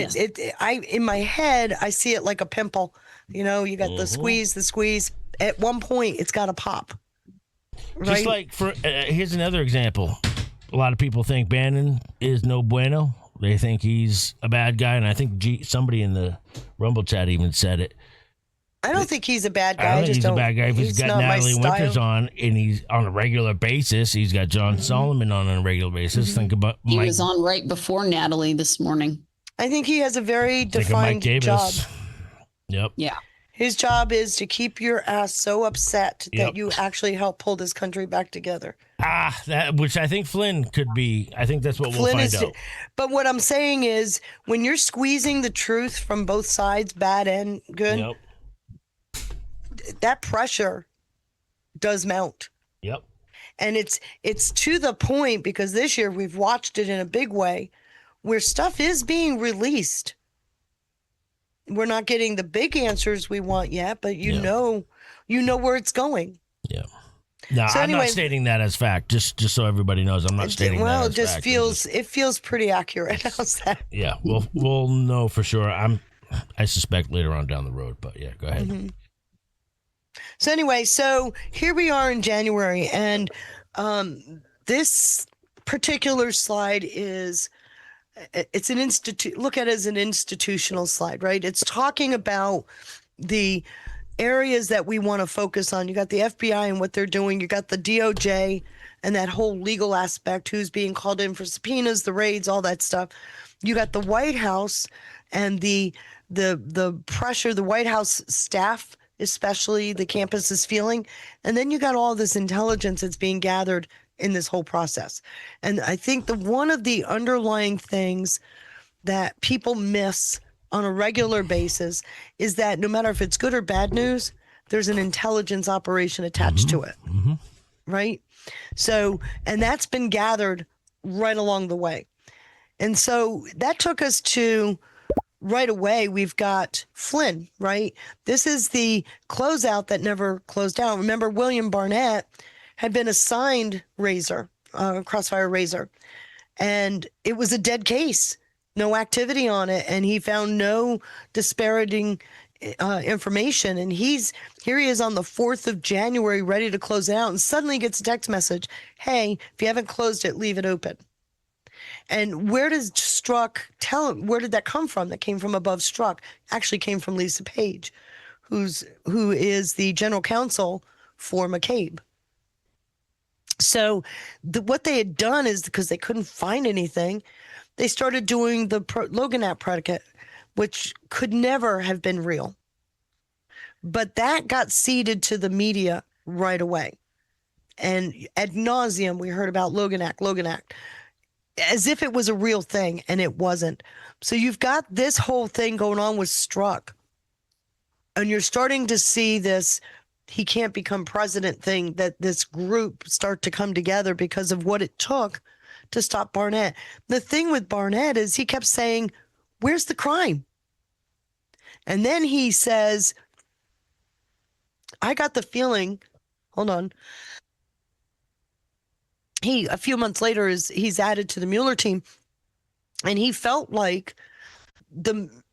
in my head, I see it like a pimple. You know, you got the squeeze. At one point, it's got to pop. Right? Just like, here's another example. A lot of people think Bannon is no bueno. They think he's a bad guy, and I think somebody in the Rumble chat even said it. I don't think he's a bad guy. I don't think he's a bad guy. If he's got Natalie Winters on, and he's on a regular basis, he's got John Solomon on a regular basis. Think about He was on right before Natalie this morning. I think he has a very defined job. Yep. Yeah. His job is to keep your ass so upset that you actually help pull this country back together. Which I think Flynn could be. I think that's what we'll find out. But what I'm saying is, when you're squeezing the truth from both sides, bad and good, that pressure does mount. Yep. And it's to the point, because this year we've watched it in a big way, where stuff is being released. We're not getting the big answers we want yet, but you know where it's going. Yeah. No, so I'm not stating that as fact. Just so everybody knows, I'm not stating that as fact. Well, it feels pretty accurate. How's that? Yeah, we'll know for sure. I suspect later on down the road, but yeah, go ahead. Mm-hmm. So anyway, here we are in January, and this particular slide is. It's an look at it as an institutional slide, right? It's talking about the areas that we want to focus on. You got the FBI and what they're doing. You got the DOJ and that whole legal aspect, who's being called in for subpoenas, the raids, all that stuff. You got the White House and the pressure the White House staff, especially the campus, is feeling. And then you got all this intelligence that's being gathered in this whole process. And I think one of the underlying things that people miss on a regular basis is that no matter if it's good or bad news, there's an intelligence operation attached to it. Mm-hmm. Right? So, and that's been gathered right along the way. And so that took us to right away, we've got Flynn, right? This is the closeout that never closed out. Remember, William Barnett had been assigned Crossfire Razor, and it was a dead case, no activity on it, and he found no disparaging information. And here he is on the 4th of January, ready to close it out, and suddenly gets a text message, hey, if you haven't closed it, leave it open. And where did that come from? That came from above Strzok. Actually came from Lisa Page, who is the general counsel for McCabe. So what they had done is, because they couldn't find anything, they started doing the Logan Act predicate, which could never have been real. But that got seeded to the media right away. And ad nauseum, we heard about Logan Act, as if it was a real thing, and it wasn't. So you've got this whole thing going on with Strzok, and you're starting to see this he can't become president thing, that this group start to come together because of what it took to stop Barnett. The thing with Barnett is he kept saying, where's the crime? And then he says, I got the feeling, hold on. A few months later, he's added to the Mueller team, and he felt like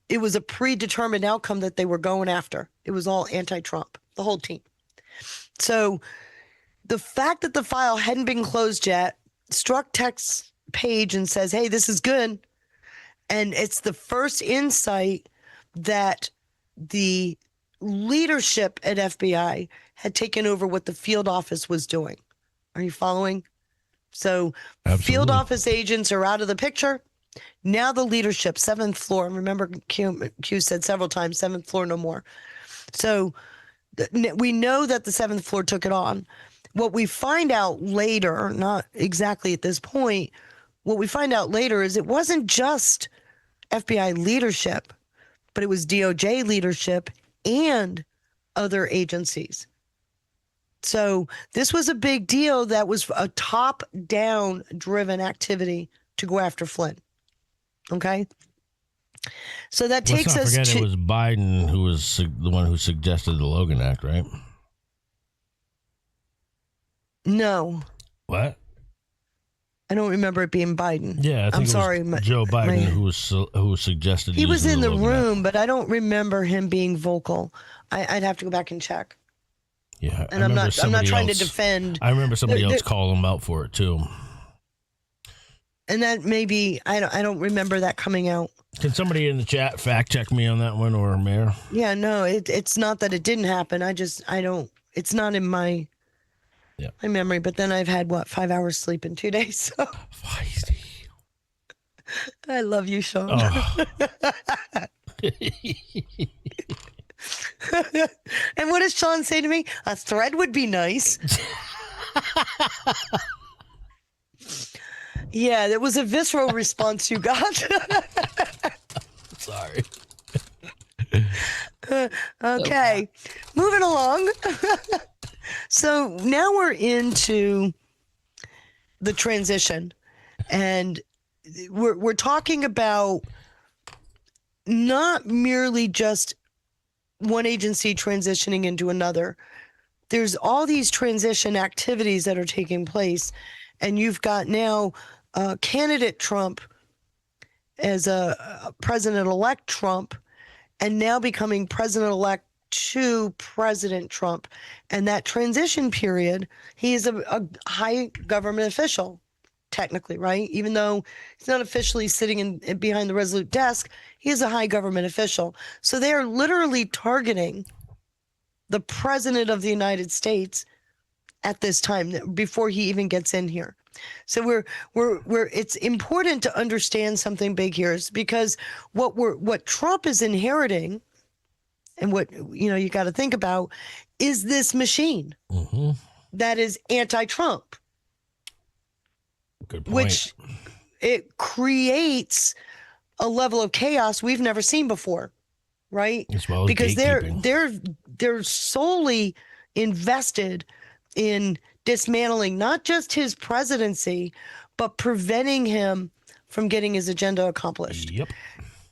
it was a predetermined outcome that they were going after. It was all anti-Trump, the whole team. So the fact that the file hadn't been closed yet, Strzok texts Page and says, hey, this is good. And it's the first insight that the leadership at FBI had taken over what the field office was doing. Are you following? So Absolutely. Field office agents are out of the picture. Now the leadership, 7th floor. Remember, Q said several times, 7th floor, no more. So we know that the 7th floor took it on. What we find out later, not exactly at this point, what we find out later is it wasn't just FBI leadership, but it was DOJ leadership and other agencies. So this was a big deal. That was a top-down driven activity to go after Flynn. Okay? So that takes us to... Let's not forget it was Biden who was the one who suggested the Logan Act, right? No. What? I don't remember it being Biden. Yeah, I think I'm sorry. Joe Biden who suggested. He was in the room, Act. but I don't remember him being vocal. I'd have to go back and check. Yeah, and I'm not trying to defend. I remember somebody else calling him out for it too. And that maybe I don't remember that coming out. Can somebody in the chat fact check me on that one, or Mayor? Yeah, no, it's not that it didn't happen. I don't. It's not in my memory. But then I've had 5 hours sleep in 2 days. So Feisty. I love you, Sean. Oh. And what does Sean say to me? A thread would be nice. Yeah, there was a visceral response you got. Sorry. Okay, moving along. So now we're into the transition, and we're talking about not merely just one agency transitioning into another. There's all these transition activities that are taking place, and you've got now candidate Trump as a President-elect Trump, and now becoming President-elect to President Trump. And that transition period, he is a high government official, technically, right? Even though he's not officially sitting behind the Resolute desk, he is a high government official. So they are literally targeting the President of the United States at this time, before he even gets in here. So we're it's important to understand something big here, is because what Trump is inheriting, and what you got to think about, is this machine that is anti-Trump. Good point. Which it creates a level of chaos we've never seen before, right? As well as because gatekeeping. they're solely invested in dismantling not just his presidency, but preventing him from getting his agenda accomplished. Yep.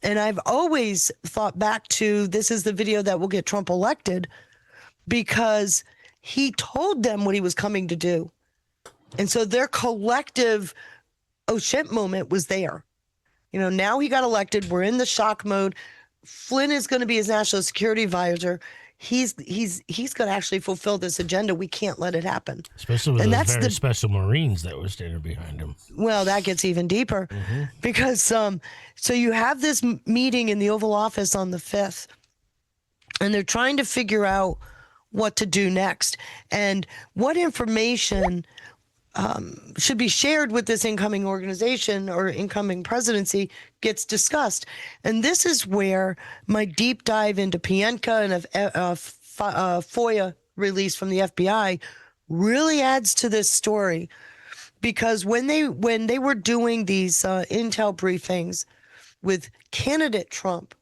And I've always thought back to, this is the video that will get Trump elected, because he told them what he was coming to do. And so their collective oh shit moment was there. Now he got elected. We're in the shock mode. Flynn is going to be his national security advisor. He's going to actually fulfill this agenda. We can't let it happen. Especially with those very special Marines that were standing behind him. Well, that gets even deeper, because so you have this meeting in the Oval Office on the 5th, and they're trying to figure out what to do next and what information should be shared with this incoming organization or incoming presidency gets discussed. And this is where my deep dive into Pienka and a FOIA release from the FBI really adds to this story. Because when they were doing these intel briefings with candidate Trump,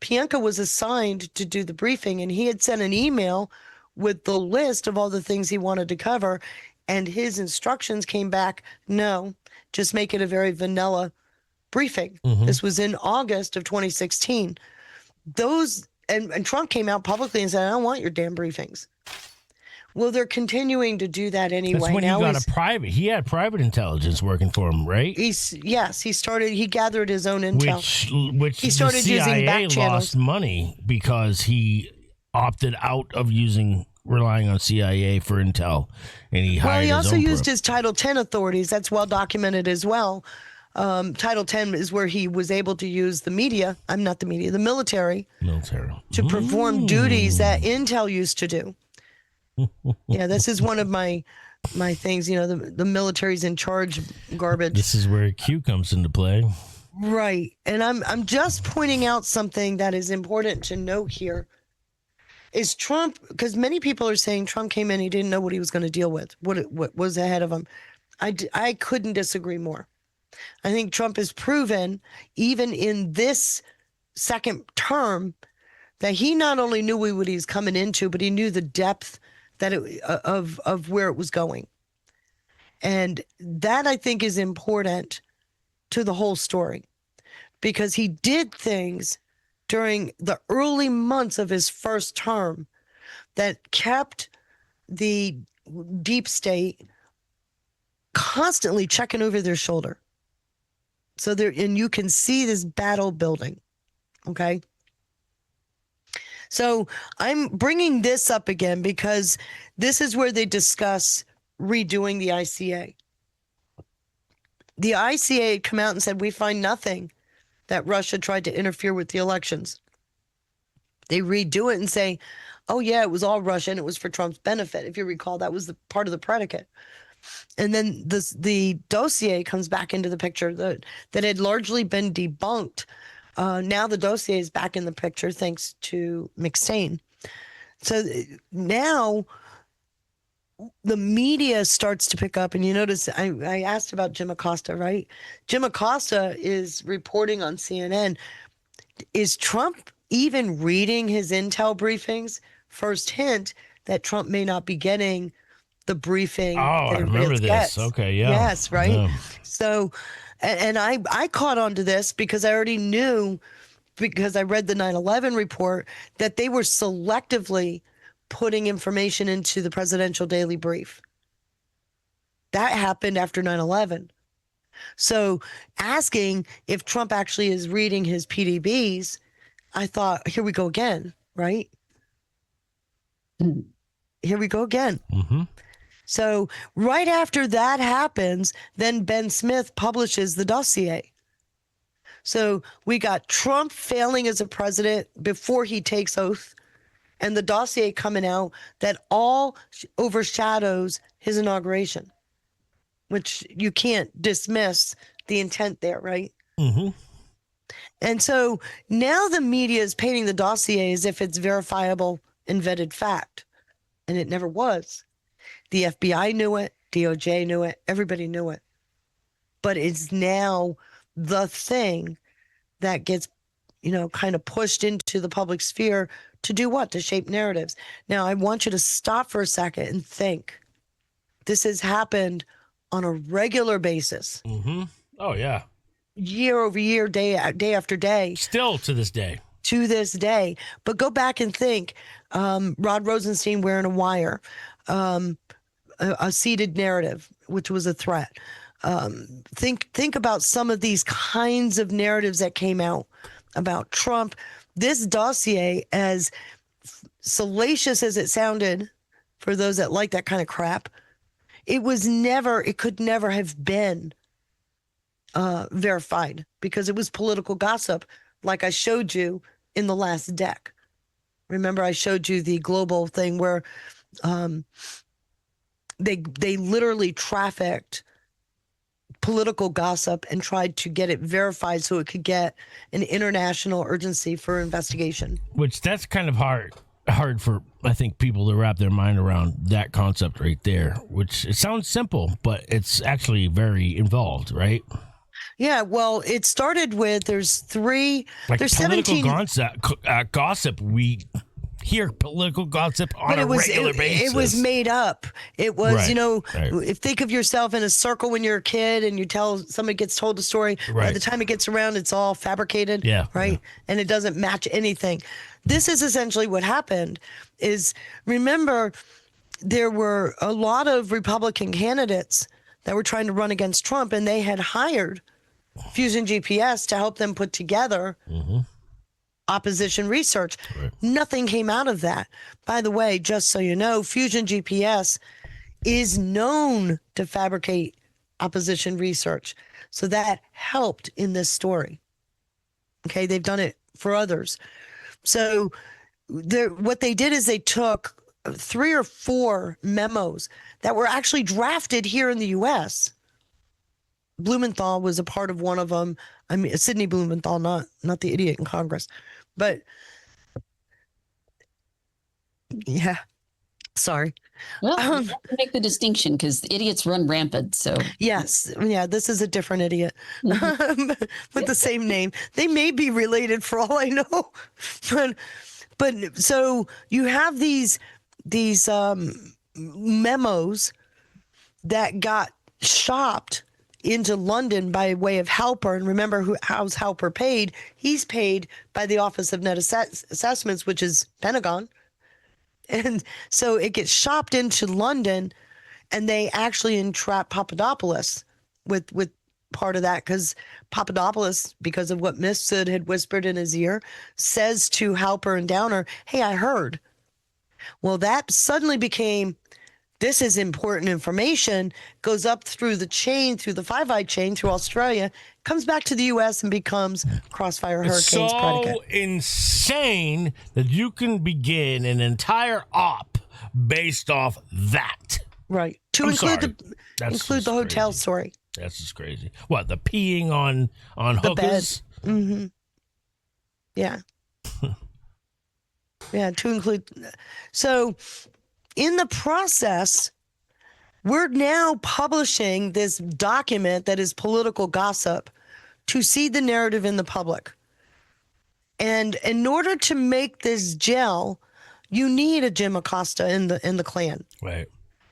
Pienka was assigned to do the briefing, and he had sent an email with the list of all the things he wanted to cover. And his instructions came back, no, just make it a very vanilla briefing. This was in August of 2016. And Trump came out publicly and said, I don't want your damn briefings. Well, they're continuing to do that anyway. That's when he got he had private intelligence working for him, right? He gathered his own intel. Which he started the CIA using back channels. Lost money because he opted out of relying on CIA for intel, and he hired he also his own used his Title 10 authorities. That's well documented as well. Title 10 is where he was able to use the military to perform duties that intel used to do. Yeah, this is one of my things. The military's in charge garbage. This is where Q comes into play. Right, and I'm just pointing out something that is important to note here. Is Trump, because many people are saying Trump came in, he didn't know what he was going to deal with, what was ahead of him. I couldn't disagree more. I think Trump has proven, even in this second term, that he not only knew what he's coming into, but he knew the depth of where it was going. And that, I think, is important to the whole story, because he did things during the early months of his first term that kept the deep state constantly checking over their shoulder. So there, and you can see this battle building. Okay. So I'm bringing this up again because this is where they discuss redoing the ICA. The ICA had come out and said, we find nothing that Russia tried to interfere with the elections. They redo it and say, oh yeah, it was all Russia and it was for Trump's benefit. If you recall, that was the part of the predicate. And then the dossier comes back into the picture that had largely been debunked. Now the dossier is back in the picture thanks to McStain. So now the media starts to pick up, and you notice I asked about Jim Acosta, right? Jim Acosta is reporting on CNN. Is Trump even reading his intel briefings? First hint that Trump may not be getting the briefing. Oh, I remember this. Gets. Okay, yeah. Yes, right? Yeah. So, and I caught on to this because I already knew, because I read the 9/11 report, that they were selectively putting information into the presidential daily brief. That happened after 9/11. So asking if Trump actually is reading his PDBs, I thought, here we go again, right? Here we go again. Mm-hmm. So right after that happens, then Ben Smith publishes the dossier. So we got Trump failing as a president before he takes oath, and the dossier coming out that all overshadows his inauguration, which you can't dismiss the intent there, right? Mm-hmm. And so now the media is painting the dossier as if it's verifiable and vetted fact, and it never was. The FBI knew it, DOJ knew it, everybody knew it. But it's now the thing that gets, kind of pushed into the public sphere to do what? To shape narratives. Now, I want you to stop for a second and think. This has happened on a regular basis. Mm-hmm. Oh, yeah. Year over year, day after day. Still to this day. To this day. But go back and think. Rod Rosenstein wearing a wire. A seeded narrative, which was a threat. Think about some of these kinds of narratives that came out about Trump. This dossier, as salacious as it sounded for those that like that kind of crap, it could never have been verified because it was political gossip, like I showed you in the last deck. Remember, I showed you the global thing where they literally trafficked political gossip and tried to get it verified so it could get an international urgency for investigation. Which that's kind of hard for, I think, people to wrap their mind around that concept right there, which it sounds simple, but it's actually very involved, right? Yeah, well, it started with, there's 17 gossip. We hear political gossip on a regular basis. It was made up. It was, right. Think of yourself in a circle when you're a kid and somebody gets told a story. Right. By the time it gets around, it's all fabricated. Yeah. Right. Yeah. And it doesn't match anything. This is essentially what happened is, remember, there were a lot of Republican candidates that were trying to run against Trump, and they had hired Fusion GPS to help them put together opposition research. Right. Nothing came out of that. By the way, just so you know, Fusion GPS is known to fabricate opposition research. So that helped in this story. Okay, they've done it for others. So what they did is they took 3 or 4 memos that were actually drafted here in the U.S. Blumenthal was a part of one of them. I mean, Sidney Blumenthal, not the idiot in Congress. But yeah, Sorry. Well, you have to make the distinction because idiots run rampant. So Yes. Yeah, this is a different idiot with the same name. They may be related for all I know. But so you have these memos that got shopped into London by way of Halper. And remember how's Halper paid? He's paid by the Office of Net Assessments, which is Pentagon. And so it gets shopped into London, and they actually entrap Papadopoulos with part of that, because Papadopoulos, because of what Mifsud had whispered in his ear, says to Halper and Downer, hey, I heard. Well, that suddenly became, this is important information, goes up through the chain, through the Five Eye chain, through Australia, comes back to the U.S. and becomes Crossfire Hurricane's predicate. So insane that you can begin an entire op based off that. Right. To include the hotel story. That's just crazy. What, the peeing on hookers? Bed. Mm-hmm. Yeah. Yeah, to include. So in the process, we're now publishing this document that is political gossip to seed the narrative in the public. And in order to make this gel, you need a Jim Acosta in the Klan. Right.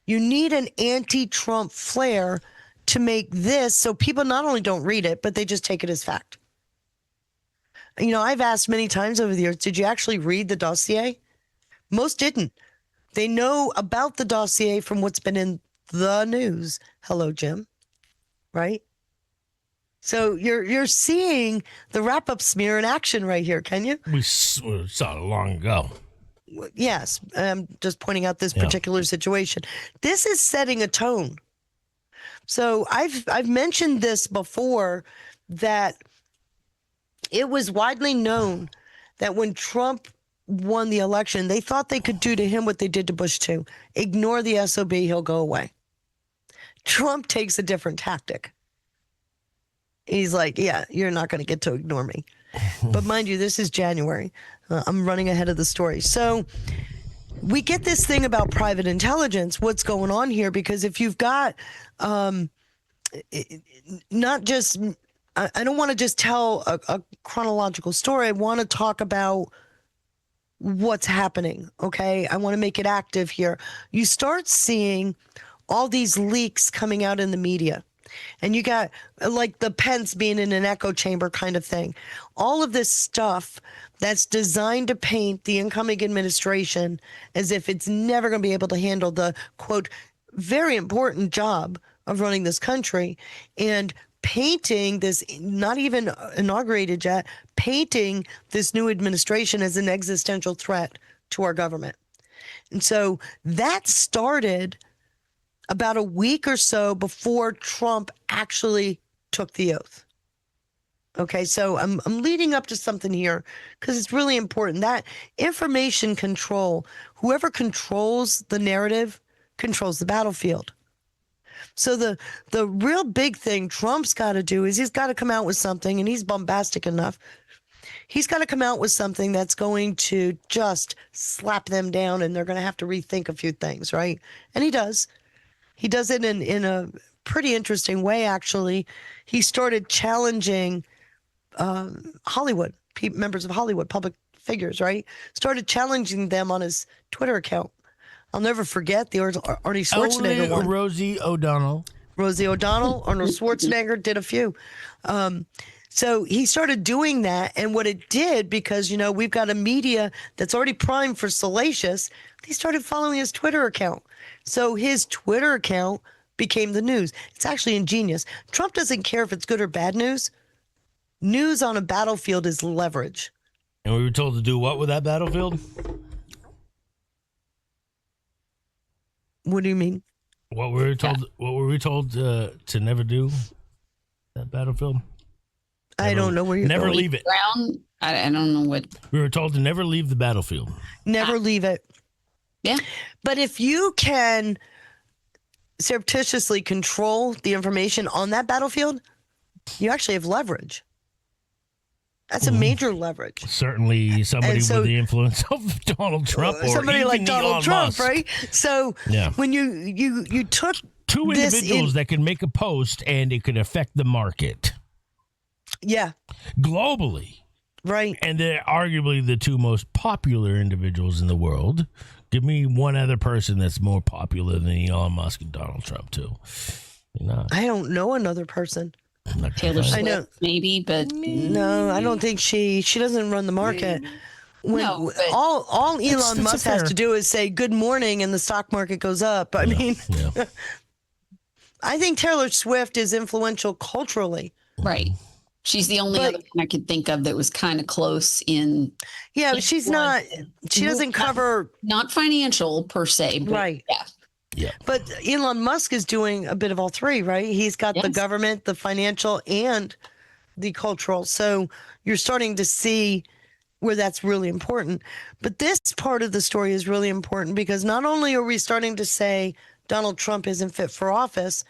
You need an anti-Trump flair to make this so people not only don't read it, but they just take it as fact. You know, I've asked many times over the years, did you actually read the dossier? Most didn't. They know about the dossier from what's been in the news. Hello, Jim. Right? So you're seeing the wrap-up smear in action right here, can you? We saw it long ago. Yes. I'm just pointing out this particular situation. This is setting a tone. So I've mentioned this before, that it was widely known that when Trump won the election, they thought they could do to him what they did to Bush too. Ignore the SOB, he'll go away. Trump takes a different tactic. He's like, yeah, you're not going to get to ignore me. But mind you, this is January. I'm running ahead of the story. So we get this thing about private intelligence, what's going on here, because if you've got not just, I don't want to just tell a chronological story. I want to talk about what's happening, okay? I want to make it active here. You start seeing all these leaks coming out in the media. And you got like the Pence being in an echo chamber kind of thing. All of this stuff that's designed to paint the incoming administration as if it's never going to be able to handle the, quote, very important job of running this country, and painting this, not even inaugurated yet, painting this new administration as an existential threat to our government. And so that started about a week or so before Trump actually took the oath. Okay, so I'm leading up to something here because it's really important. That information control, whoever controls the narrative controls the battlefield. So the real big thing Trump's got to do is he's got to come out with something, and he's bombastic enough. He's got to come out with something that's going to just slap them down, and they're going to have to rethink a few things, right? And he does. He does it in a pretty interesting way, actually. He started challenging Hollywood, members of Hollywood, public figures, right? Started challenging them on his Twitter account. I'll never forget the Arnie Schwarzenegger one. Rosie O'Donnell, Arnold Schwarzenegger did a few. So he started doing that, and what it did, because, you know, we've got a media that's already primed for salacious, they started following his Twitter account. So his Twitter account became the news. It's actually ingenious. Trump doesn't care if it's good or bad news. News on a battlefield is leverage. And we were told to do what with that battlefield? What do you mean? What were we told to never do that battlefield? I don't know where you're never going. Leave it. Brown, I don't know what. We were told to never leave the battlefield. Never leave it. Yeah. But if you can surreptitiously control the information on that battlefield, you actually have leverage. That's a major leverage. Certainly somebody with the influence of Donald Trump or somebody even like Donald Elon Trump, Musk. right? So when you took two individuals that can make a post and it could affect the market. Yeah. Globally. Right. And they're arguably the two most popular individuals in the world. Give me one other person that's more popular than Elon Musk and Donald Trump, too. I don't know another person. Taylor Swift, maybe, but no, I don't think she doesn't run the market. All Elon Musk has to do is say good morning and the stock market goes up. I mean, I think Taylor Swift is influential culturally. Right. She's the only other one I could think of that was kind of close in. Yeah, but she's not. She doesn't cover. Not financial per se. But right. Yeah. Yeah. But Elon Musk is doing a bit of all three, right? He's got the government, the financial, and the cultural. So you're starting to see where that's really important. But this part of the story is really important because not only are we starting to say Donald Trump isn't fit for office,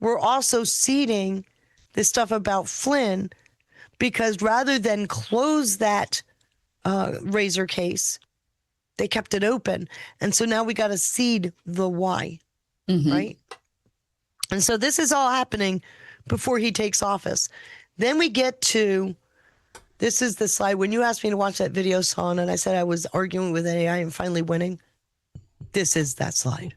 we're also seeding this stuff about Flynn because rather than close that razor case, they kept it open. And so now we got to seed the why, right? And so this is all happening before he takes office. Then we get to, this is the slide. When you asked me to watch that video, Sean, and I said I was arguing with AI and finally winning, this is that slide.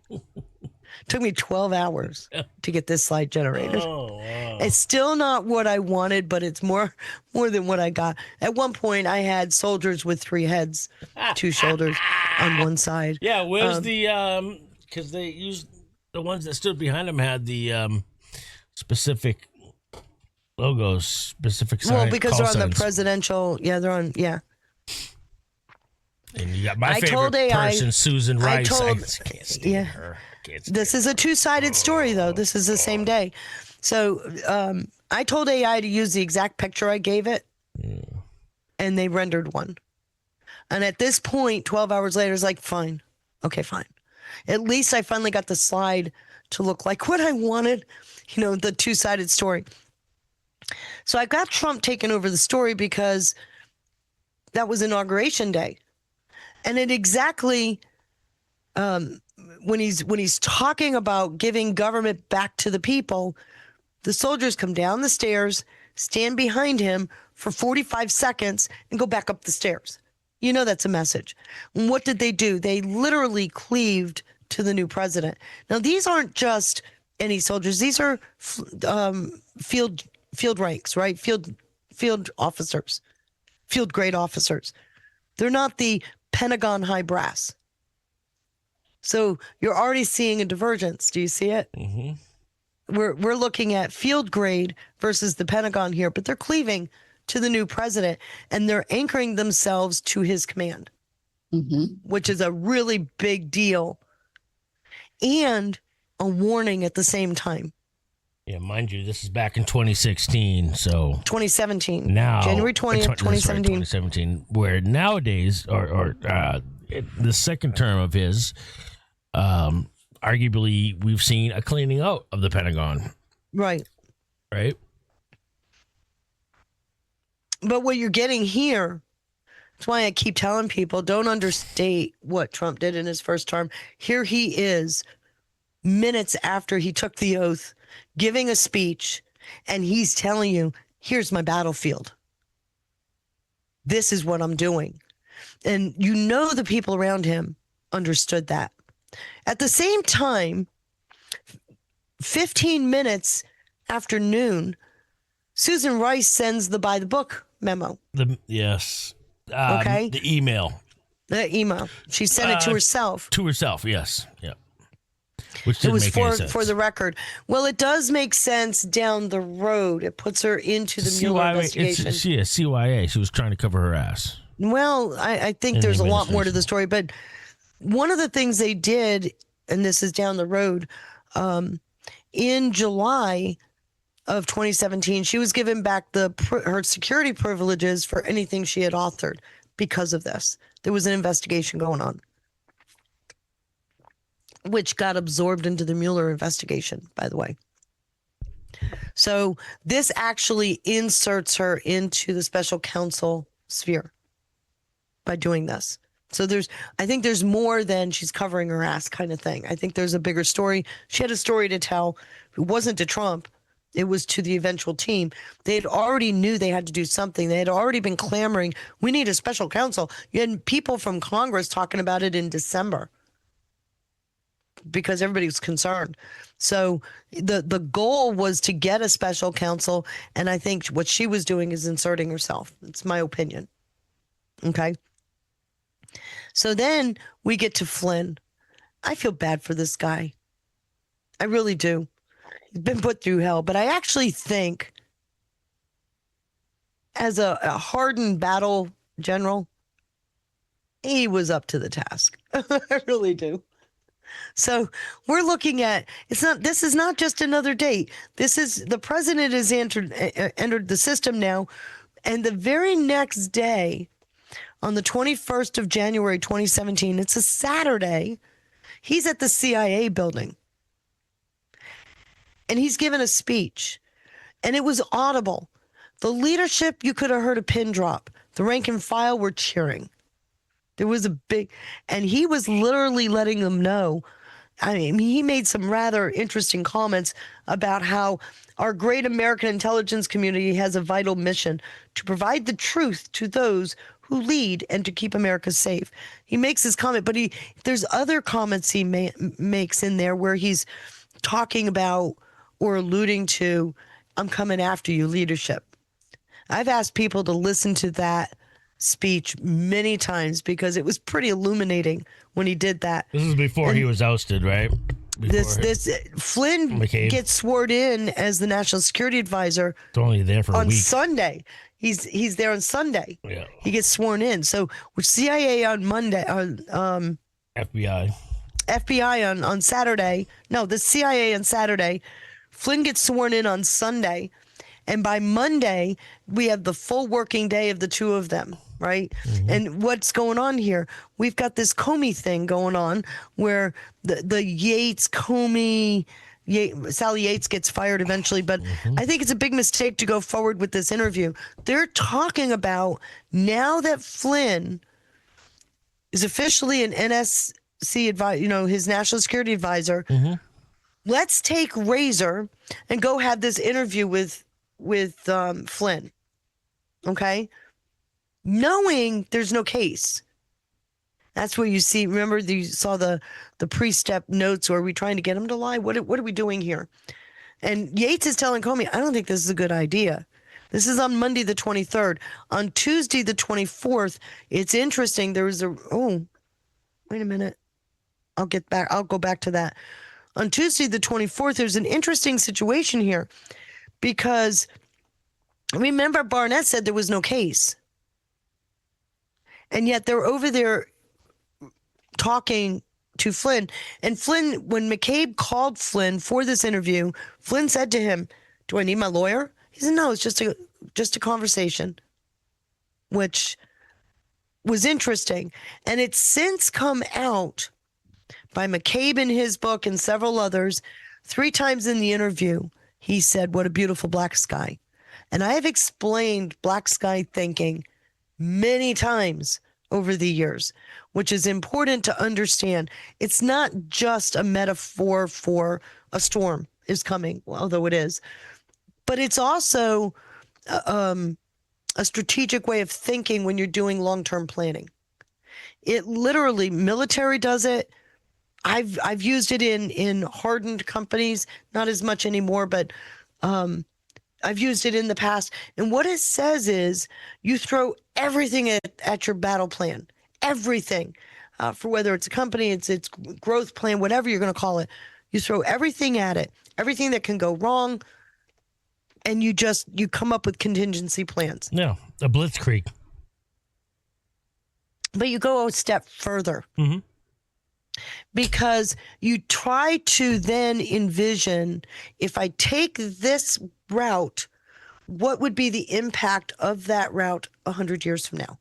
Took me 12 hours to get this slide generated. Oh, wow. It's still not what I wanted, but it's more than what I got. At one point, I had soldiers with 3 heads, 2 shoulders on one side. Yeah, where's the because they used the ones that stood behind them had the specific logos, specific signs. Well, because they're on the presidential. Yeah, they're on. Yeah. And you got my favorite person, Susan Rice. I can't stand her. This is a 2-sided story, though. This is the same day. So I told AI to use the exact picture I gave it, and they rendered one. And at this point, 12 hours later, it's like, fine. Okay, fine. At least I finally got the slide to look like what I wanted, the 2-sided story. So I got Trump taking over the story because that was Inauguration Day. And it exactly... when he's talking about giving government back to the people, the soldiers come down the stairs, stand behind him for 45 seconds, and go back up the stairs. That's a message. And what did they do? They literally cleaved to the new president. Now, these aren't just any soldiers. These are field ranks, right? Field officers, field grade officers. They're not the Pentagon high brass. So you're already seeing a divergence. Do you see it? Mm-hmm. We're looking at field grade versus the Pentagon here, but they're cleaving to the new president and they're anchoring themselves to his command, which is a really big deal and a warning at the same time. Yeah, mind you, this is back in 2016, so 2017. Now, January 20th, 2017. Right, 2017, where nowadays, or the second term of his, arguably, we've seen a cleaning out of the Pentagon. Right. Right. But what you're getting here, that's why I keep telling people, don't understate what Trump did in his first term. Here he is, minutes after he took the oath, giving a speech, and he's telling you, here's my battlefield. This is what I'm doing. And the people around him understood that. At the same time, 15 minutes after noon, Susan Rice sends the by the book memo. Yes. Okay. The email. She sent it to herself. To herself, yes. Yeah. Which didn't make any sense. For the record. Well, it does make sense down the road. It puts her into the Mueller investigation. CYA. She was trying to cover her ass. Well, I think there's a lot more to the story, but one of the things they did, and this is down the road, in July of 2017, she was given back her security privileges for anything she had authored because of this. There was an investigation going on, which got absorbed into the Mueller investigation, by the way. So this actually inserts her into the special counsel sphere by doing this. So I think there's more than she's covering her ass kind of thing. I think there's a bigger story. She had a story to tell. It wasn't to Trump. It was to the eventual team. They had already knew they had to do something. They had already been clamoring, we need a special counsel. You had people from Congress talking about it in December because everybody was concerned. So the goal was to get a special counsel, and I think what she was doing is inserting herself. It's my opinion. Okay? So then we get to Flynn. I feel bad for this guy. I really do. He's been put through hell, but I actually think as a hardened battle general, he was up to the task. I really do. So we're looking at, this is not just another date. This is, the president has entered the system now. And the very next day, on the 21st of January, 2017, it's a Saturday, he's at the CIA building. And he's given a speech. And it was audible. The leadership, you could have heard a pin drop. The rank and file were cheering. There was a big, and he was literally letting them know. I mean, he made some rather interesting comments about how our great American intelligence community has a vital mission to provide the truth to those who lead and to keep America safe. He makes his comment, but there's other comments he makes in there where he's talking about or alluding to, I'm coming after you leadership. I've asked people to listen to that speech many times because it was pretty illuminating when he did that. This is before he was ousted, right? Flynn McCabe gets sworn in as the National Security Advisor. It's only there for a week. Sunday. He's there on Sunday. Yeah. He gets sworn in. So with CIA on Monday, FBI on Saturday. No, the CIA on Saturday. Flynn gets sworn in on Sunday. And by Monday, we have the full working day of the two of them, right? Mm-hmm. And what's going on here? We've got this Comey thing going on where the Comey, Sally Yates gets fired eventually, but I think it's a big mistake to go forward with this interview. They're talking about now that Flynn is officially an NSC advisor, his national security advisor. Mm-hmm. Let's take Razor and go have this interview with Flynn, okay? Knowing there's no case. That's what you see. Remember, you saw the pre-step notes. Are we trying to get him to lie? What are we doing here? And Yates is telling Comey, I don't think this is a good idea. This is on Monday the 23rd. On Tuesday the 24th, it's interesting. There was wait a minute. I'll go back to that. On Tuesday the 24th, there's an interesting situation here. Because remember, Barnett said there was no case. And yet they're over there talking to Flynn. And Flynn, when McCabe called Flynn for this interview, Flynn said to him, do I need my lawyer? He said, no, it's just a conversation, which was interesting. And it's since come out by McCabe in his book and several others, 3 times in the interview, he said, what a beautiful black sky. And I have explained black sky thinking many times over the years, which is important to understand. It's not just a metaphor for a storm is coming, although it is, but it's also a strategic way of thinking when you're doing long-term planning. It literally, military does it. I've used it in hardened companies, not as much anymore, but I've used it in the past. And what it says is you throw everything at your battle plan, everything, for whether it's a company, it's growth plan, whatever you're going to call it. You throw everything at it, everything that can go wrong, and you come up with contingency plans. Yeah, a blitzkrieg. But you go a step further. Mm-hmm. Because you try to then envision, if I take this route, what would be the impact of that route 100 years from now?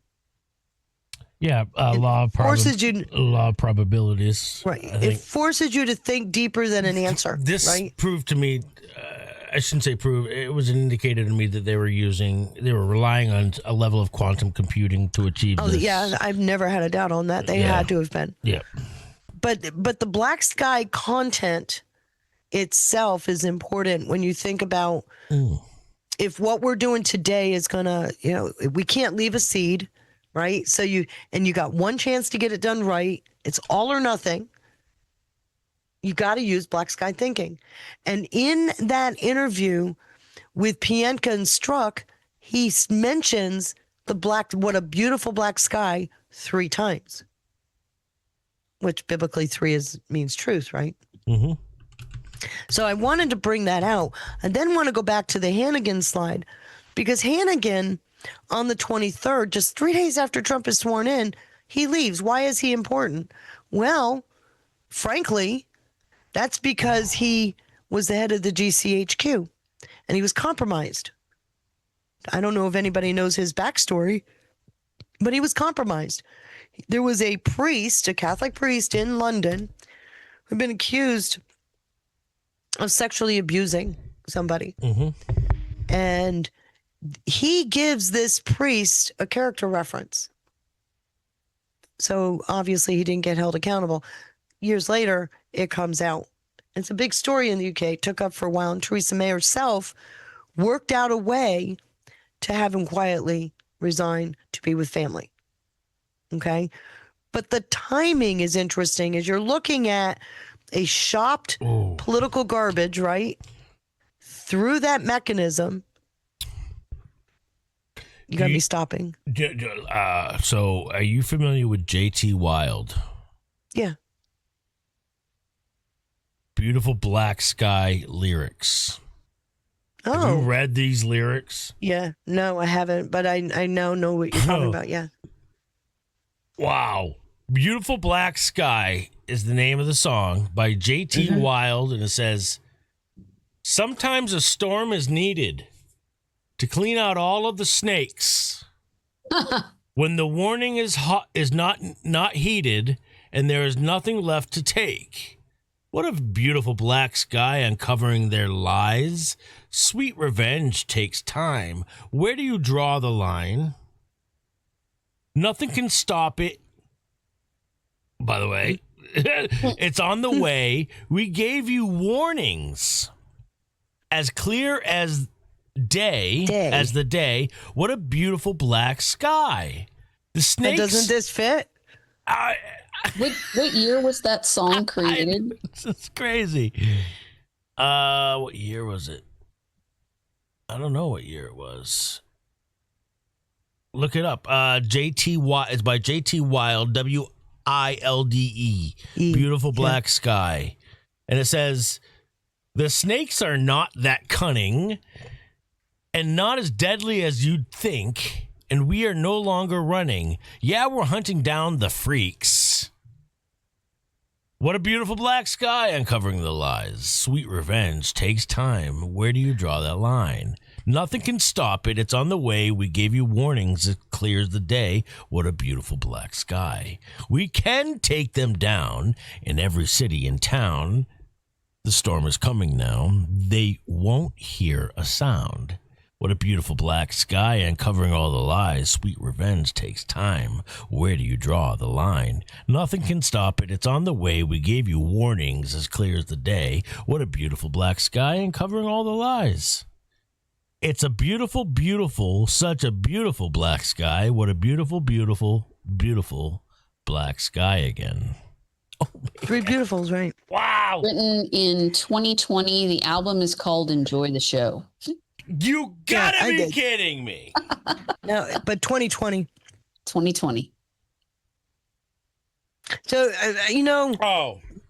Yeah, law of probabilities. Right. It forces you to think deeper than an answer. This right? proved to me, I shouldn't say prove. It was indicated to me that they were relying on a level of quantum computing to achieve this. Yeah, I've never had a doubt on that. They had to have been. Yeah. But the black sky content itself is important when you think about if what we're doing today is gonna, we can't leave a seed, right? So you got one chance to get it done right. It's all or nothing. You got to use black sky thinking. And in that interview with Pienka and Strzok, he mentions what a beautiful black sky 3 times, which biblically 3 means truth, right? Mm-hmm. So I wanted to bring that out. I then want to go back to the Hannigan slide, because Hannigan on the 23rd, just 3 days after Trump is sworn in, he leaves. Why is he important? Well, frankly, that's because he was the head of the GCHQ and he was compromised. I don't know if anybody knows his backstory, but he was compromised. There was a priest, a Catholic priest in London, who'd been accused of sexually abusing somebody. Mm-hmm. And he gives this priest a character reference. So obviously he didn't get held accountable. Years later, it comes out. It's a big story in the UK. It took up for a while, and Theresa May herself worked out a way to have him quietly resign to be with family. Okay? But the timing is interesting as you're looking at a shopped political garbage, right? Through that mechanism, you got to be stopping. So are you familiar with J.T. Wild? Yeah. Beautiful Black Sky lyrics. Oh. Have you read these lyrics? Yeah. No, I haven't, but I now know what you're talking about. Yeah. Wow. Beautiful Black Sky is the name of the song by J.T. Wild, and it says, sometimes a storm is needed to clean out all of the snakes. When the warning is not heeded and there is nothing left to take. What a beautiful black sky uncovering their lies. Sweet revenge takes time. Where do you draw the line? Nothing can stop it. By the way, it's on the way. We gave you warnings. As clear as as the day. What a beautiful black sky. The snakes. But doesn't this fit? What year was that song created? It's crazy. What year was it? I don't know what year it was. Look it up. JT. It's by J.T. Wild. WILDE. Beautiful Black Sky. And it says, the snakes are not that cunning and not as deadly as you'd think. And we are no longer running. Yeah, we're hunting down the freaks. What a beautiful black sky uncovering the lies. Sweet revenge takes time. Where do you draw that line? Nothing can stop it. It's on the way. We gave you warnings. It clears the day. What a beautiful black sky. We can take them down in every city and town. The storm is coming now. They won't hear a sound. What a beautiful black sky uncovering all the lies. Sweet revenge takes time. Where do you draw the line? Nothing can stop it. It's on the way. We gave you warnings as clear as the day. What a beautiful black sky uncovering all the lies. It's a beautiful, beautiful, such a beautiful black sky. What a beautiful, beautiful, beautiful black sky again. Oh, 3 beautifuls, right? Wow. Written in 2020. The album is called Enjoy the Show. You gotta be kidding me. No, but 2020. 2020. So,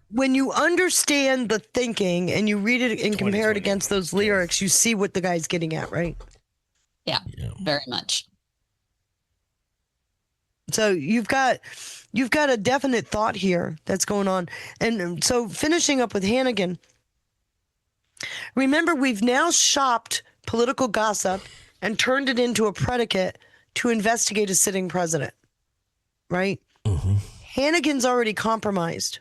when you understand the thinking and you read it and compare it against those lyrics, you see what the guy's getting at, right? Yeah, very much. So you've got a definite thought here that's going on. And so finishing up with Hannigan, remember, we've now shopped political gossip and turned it into a predicate to investigate a sitting president, right? Mm-hmm. Hannigan's already compromised.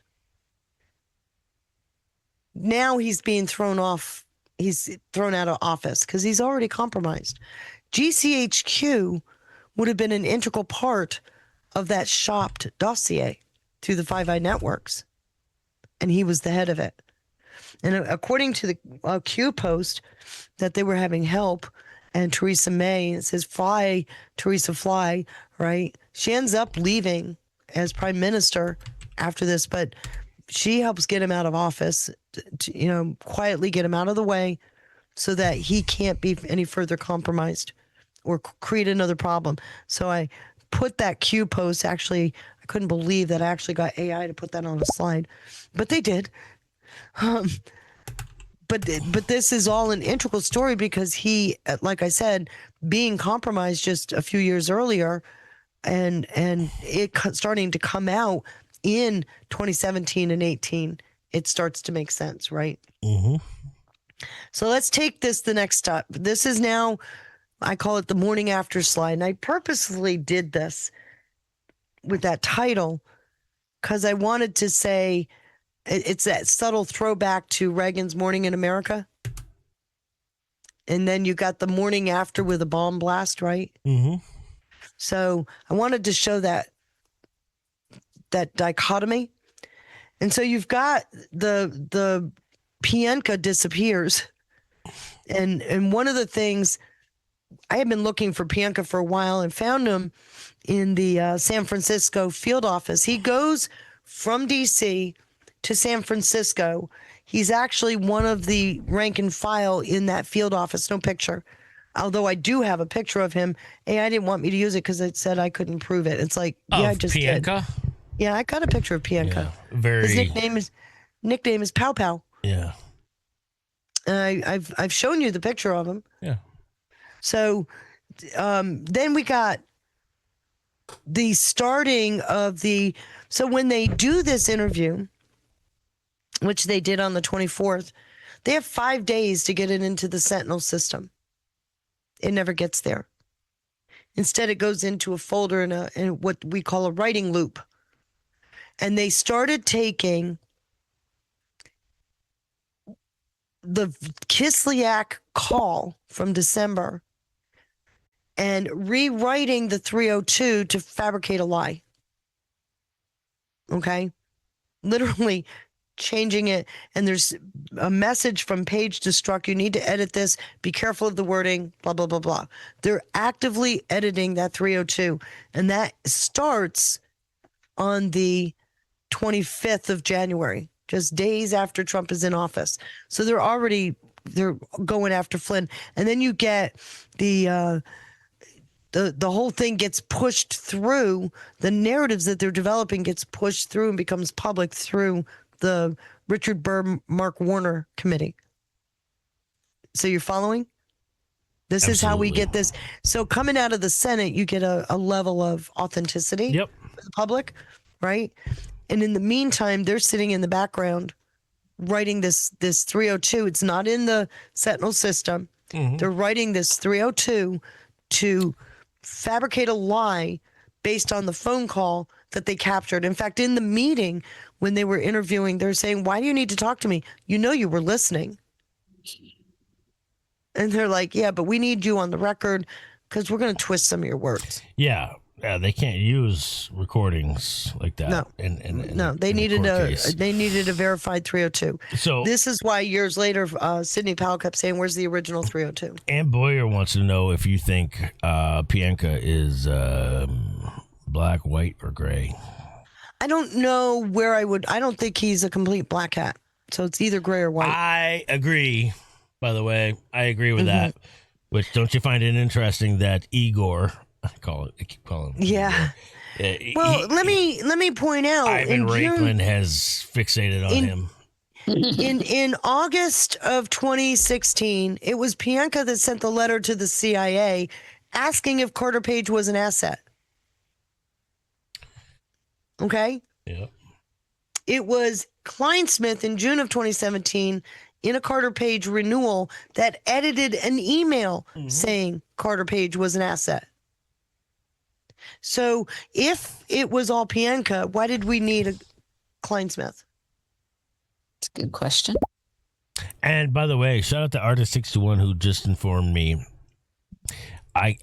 Now he's being thrown off he's thrown out of office because he's already compromised. GCHQ would have been an integral part of that shopped dossier through the Five Eye networks, and he was the head of it. And according to the Q post that they were having help, and Theresa May, it says fly, Theresa fly, right? She ends up leaving as prime minister after this, but she helps get him out of office, quietly get him out of the way so that he can't be any further compromised or create another problem. So I put that Q post, actually, I couldn't believe that I actually got AI to put that on a slide, but they did. But this is all an integral story because he, like I said, being compromised just a few years earlier, and it starting to come out in 2017 and 18, it starts to make sense, right? Mm-hmm. So let's take this the next step. This is now, I call it the morning after slide, and I purposely did this with that title because I wanted to say, it's that subtle throwback to Reagan's Morning in America. And then you got the morning after with a bomb blast, right? Mm-hmm. So I wanted to show that dichotomy. And so you've got the Pienka disappears. And one of the things, I had been looking for Pienka for a while and found him in the San Francisco field office. He goes from D.C. to San Francisco. He's actually one of the rank and file in that field office. No picture. Although I do have a picture of him. AI didn't want me to use it because it said I couldn't prove it. It's like, yeah, I just Pienka? did. Yeah, I got a picture of Pienka. Yeah, His nickname is Pow Pow. Yeah. I've shown you the picture of him. Yeah. So then we got the starting of so when they do this interview, which they did on the 24th, they have 5 days to get it into the Sentinel system. It never gets there. Instead, it goes into a folder in what we call a writing loop. And they started taking the Kislyak call from December and rewriting the 302 to fabricate a lie. Okay? Literally changing it, and there's a message from Page to Strzok, you need to edit this, be careful of the wording, blah, blah, blah, blah. They're actively editing that 302, and that starts on the 25th of January, just days after Trump is in office. So they're going after Flynn. And then you get the whole thing gets pushed through, the narratives that they're developing gets pushed through and becomes public through the Richard Burr, Mark Warner committee. So you're following? This Absolutely. is how we get this. So coming out of the Senate, you get a level of authenticity for the public, right? And in the meantime, they're sitting in the background writing this 302. It's not in the Sentinel system. Mm-hmm. They're writing this 302 to fabricate a lie based on the phone call that they captured. In fact, in the meeting, when they were interviewing, they're saying, why do you need to talk to me? You know you were listening. And they're like, yeah, but we need you on the record because we're going to twist some of your words. Yeah. They can't use recordings like that. No, they needed a verified 302. So this is why years later, Sidney Powell kept saying, "Where's the original 302?" Ann Boyer wants to know if you think Pienka is black, white, or gray. I don't know where I don't think he's a complete black hat. So it's either gray or white. I agree. By the way, I agree with that. Which, don't you find it interesting that Igor? I keep calling him. Yeah. Well, let me point out. Ivan Raikman has fixated on him. In August of 2016, it was Pienka that sent the letter to the CIA asking if Carter Page was an asset. Okay? Yeah. It was Kleinsmith in June of 2017 in a Carter Page renewal that edited an email saying Carter Page was an asset. So if it was all Pienka, why did we need a Kleinsmith? It's a good question. And by the way, shout out to Artist61 who just informed me. I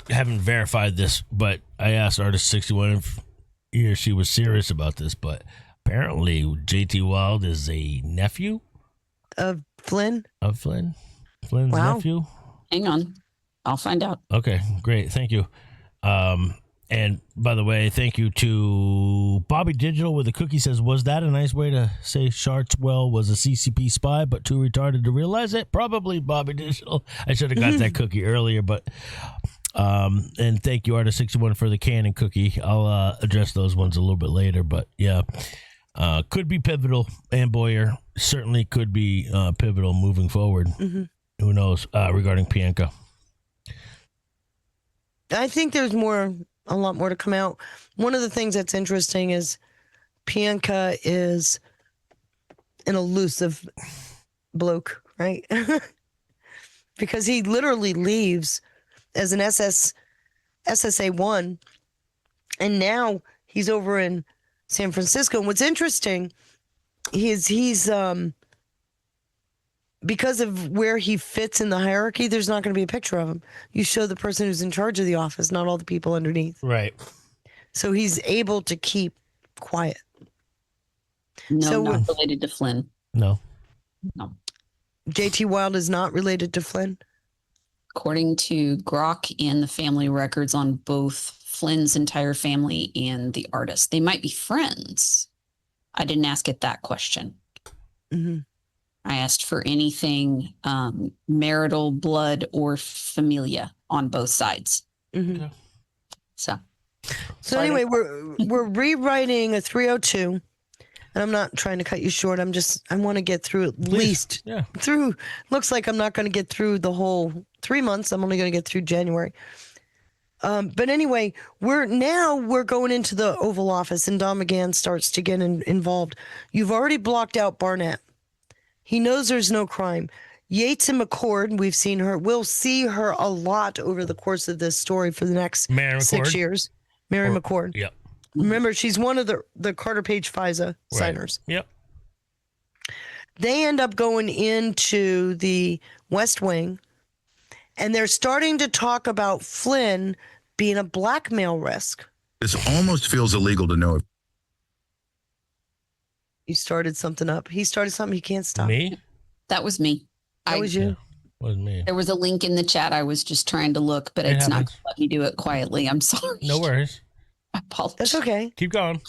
haven't verified this, but I asked Artist61 if he or she was serious about this, but apparently JT Wild is a nephew Of Flynn? of Flynn. Flynn's Wow. nephew. Hang on. I'll find out. Okay, great. Thank you. And by the way, thank you to Bobby Digital with a cookie says, was that a nice way to say Chartwell was a CCP spy, but too retarded to realize it? Probably, Bobby Digital. I should have got that cookie earlier, but and thank you, Artist61, for the cannon cookie. I'll address those ones a little bit later, but yeah. Could be pivotal, and Boyer certainly could be pivotal moving forward. Mm-hmm. Who knows regarding Pienka? I think there's a lot more to come out. One of the things that's interesting is Pienka is an elusive bloke, right? Because he literally leaves as an SSA1, and now he's over in San Francisco. And what's interesting is he's because of where he fits in the hierarchy, there's not going to be a picture of him. You show the person who's in charge of the office, not all the people underneath. Right. So he's able to keep quiet. No, So not related to Flynn. No. No. JT Wild is not related to Flynn. According to Grok and the family records on both Flynn's entire family and the artist, they might be friends. I didn't ask it that question. Mm-hmm. I asked for anything marital, blood, or familia on both sides. Mm-hmm. Okay. So Anyway, we're rewriting a 302, and I'm not trying to cut you short. I want to get through at least through. Looks like I'm not going to get through the whole 3 months. I'm only going to get through January. But anyway, we're going into the Oval Office, and Don McGahn starts to get involved. You've already blocked out Barnett. He knows there's no crime. Yates and McCord, we've seen her. We'll see her a lot over the course of this story for the next 6 years. Mary McCord. Yep. Remember, she's one of the Carter Page FISA signers. Yep. They end up going into the West Wing, and they're starting to talk about Flynn being a blackmail risk. This almost feels illegal to know if You started something up. He started something he can't stop. Me? that was me. That was you. Was me. There was a link in the chat. I was just trying to look, but It it's not happens. going to let me do it quietly. I'm sorry. No worries. I apologize. That's okay. Keep going.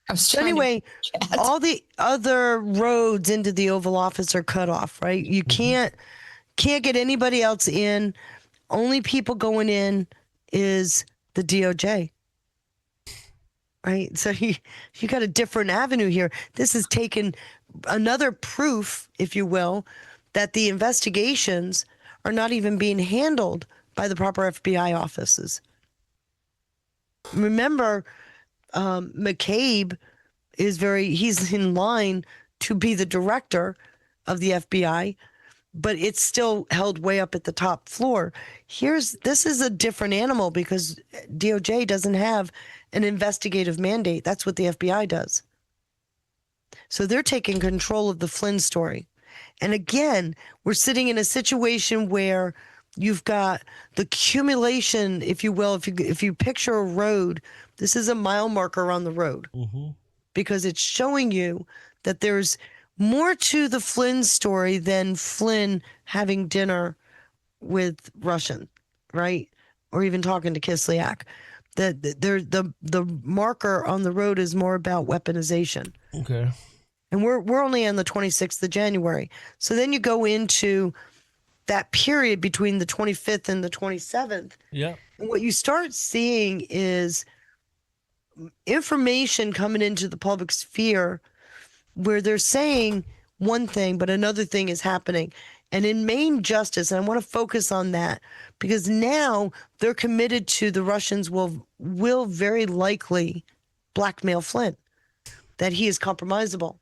I was So trying anyway, to all the other roads into the Oval Office are cut off, right? You can't get anybody else in. Only people going in is the DOJ. Right? So you got a different avenue here. This has taken another proof, if you will, that the investigations are not even being handled by the proper FBI offices. Remember, McCabe he's in line to be the director of the FBI, but it's still held way up at the top floor. This is a different animal because DOJ doesn't have an investigative mandate. That's what the FBI does. So they're taking control of the Flynn story. And again, we're sitting in a situation where you've got the accumulation, if you will, if you picture a road, this is a mile marker on the road because it's showing you that there's more to the Flynn story than Flynn having dinner with Russian, right? Or even talking to Kislyak. The marker on the road is more about weaponization. Okay. And we're only on the 26th of January. So then you go into that period between the 25th and the 27th. Yeah. And what you start seeing is information coming into the public sphere where they're saying one thing, but another thing is happening. And in Maine justice, and I want to focus on that because now they're committed to the Russians will very likely blackmail Flynn, that he is compromisable,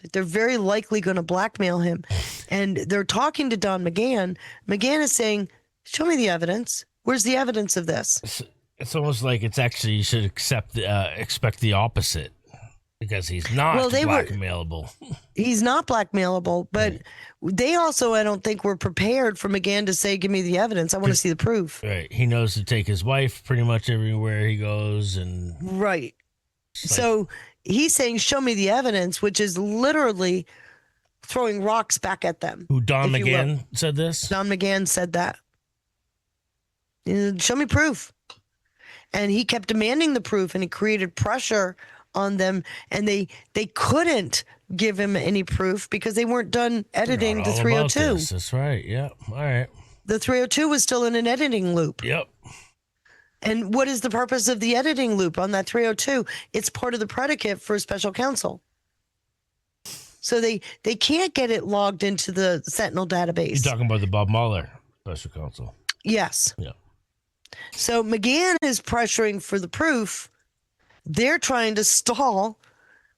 that they're very likely going to blackmail him. And they're talking to Don McGahn. McGahn is saying, show me the evidence. Where's the evidence of this? It's almost like it's actually you should expect the opposite. Because he's not blackmailable. He's not blackmailable, but they also, I don't think, were prepared for McGahn to say, give me the evidence. I want to see the proof. Right. He knows to take his wife pretty much everywhere he goes. And right. So he's saying, show me the evidence, which is literally throwing rocks back at them. Who, Don McGahn said this? Don McGahn said that. Show me proof. And he kept demanding the proof, and he created pressure on them, and they couldn't give him any proof because they weren't done editing the 302. That's right. Yeah. All right. The 302 was still in an editing loop. Yep. And what is the purpose of the editing loop on that 302? It's part of the predicate for a special counsel. So they can't get it logged into the Sentinel database. You're talking about the Bob Mueller special counsel. Yes. Yeah. So McGahn is pressuring for the proof. They're trying to stall.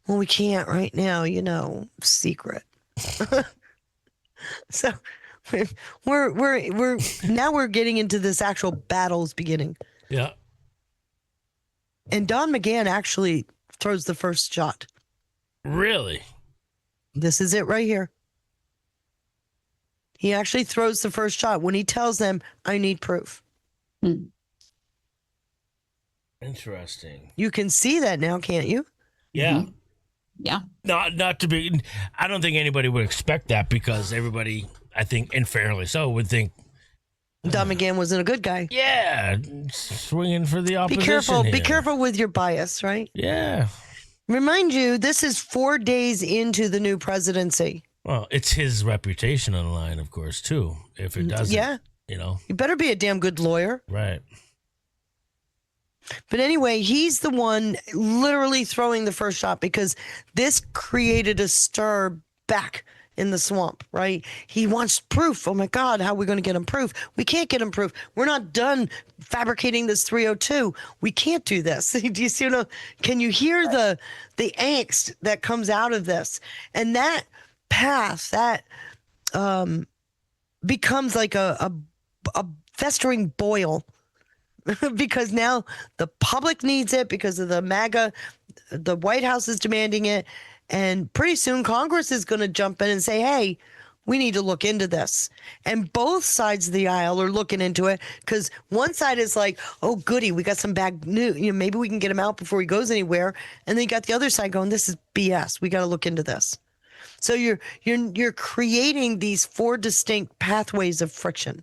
Well, we can't right now, secret. So we're getting into this actual battle's beginning. Yeah. And Don McGahn actually throws the first shot. Really? This is it right here. He actually throws the first shot when he tells them, I need proof. Interesting. You can see that now, can't you? Yeah. Mm-hmm. Yeah. Not to be, I don't think anybody would expect that because everybody, I think, and fairly so, would think Don McGahn wasn't a good guy. Yeah. Swinging for the opposition. Be careful with your bias, right? Yeah. Remind you, this is 4 days into the new presidency. Well, it's his reputation on the line, of course, too. If it doesn't, You better be a damn good lawyer. Right. But anyway, he's the one literally throwing the first shot because this created a stir back in the swamp, right? He wants proof. Oh my God, how are we going to get him proof? We can't get him proof. We're not done fabricating this 302. We can't do this. Do you see can you hear the angst that comes out of this? And that path, that becomes like a festering boil because now the public needs it because of the MAGA, the White House is demanding it. And pretty soon Congress is going to jump in and say, hey, we need to look into this. And both sides of the aisle are looking into it because one side is like, oh, goody, we got some bad news. Maybe we can get him out before he goes anywhere. And then you got the other side going, this is BS. We got to look into this. So you're creating these 4 distinct pathways of friction,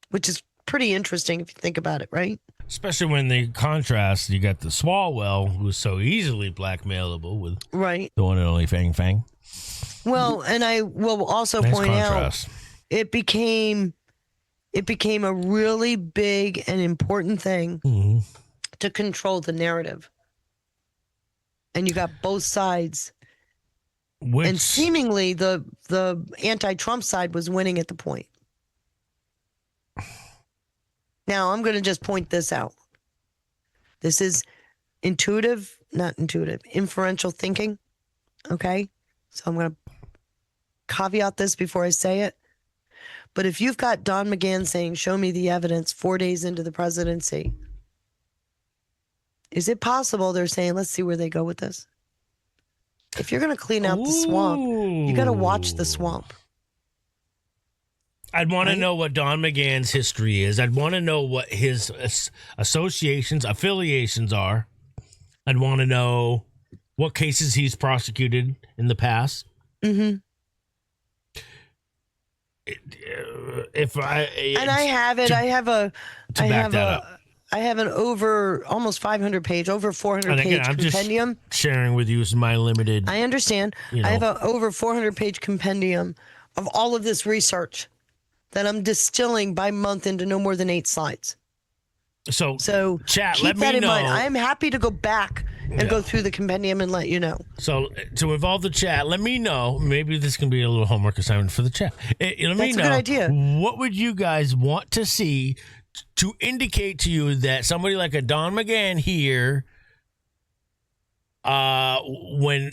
which is pretty interesting if you think about it, right? Especially when the contrast, you got the Swalwell, who's so easily blackmailable with the one and only Fang Fang. Well, and I will also point out it became a really big and important thing to control the narrative. And you got both sides. And seemingly the anti-Trump side was winning at the point. Now, I'm going to just point this out. This is inferential thinking, okay? So I'm going to caveat this before I say it. But if you've got Don McGahn saying, show me the evidence 4 days into the presidency, is it possible they're saying, let's see where they go with this? If you're going to clean out the swamp, you got to watch the swamp. I'd want to know what Don McGahn's history is. I'd want to know what his affiliations are. I'd want to know what cases he's prosecuted in the past. Mm-hmm. I have it. I have an almost 500 page, over 400 page compendium. Just sharing with you is my limited. I understand. I have an over 400 page compendium of all of this research that I'm distilling by month into no more than 8 slides. So chat, keep let that me in know. mind. I'm happy to go back and go through the compendium and let you know. So to involve the chat, let me know. Maybe this can be a little homework assignment for the chat. Let me know. That's a good idea. What would you guys want to see to indicate to you that somebody like a Don McGahn here, when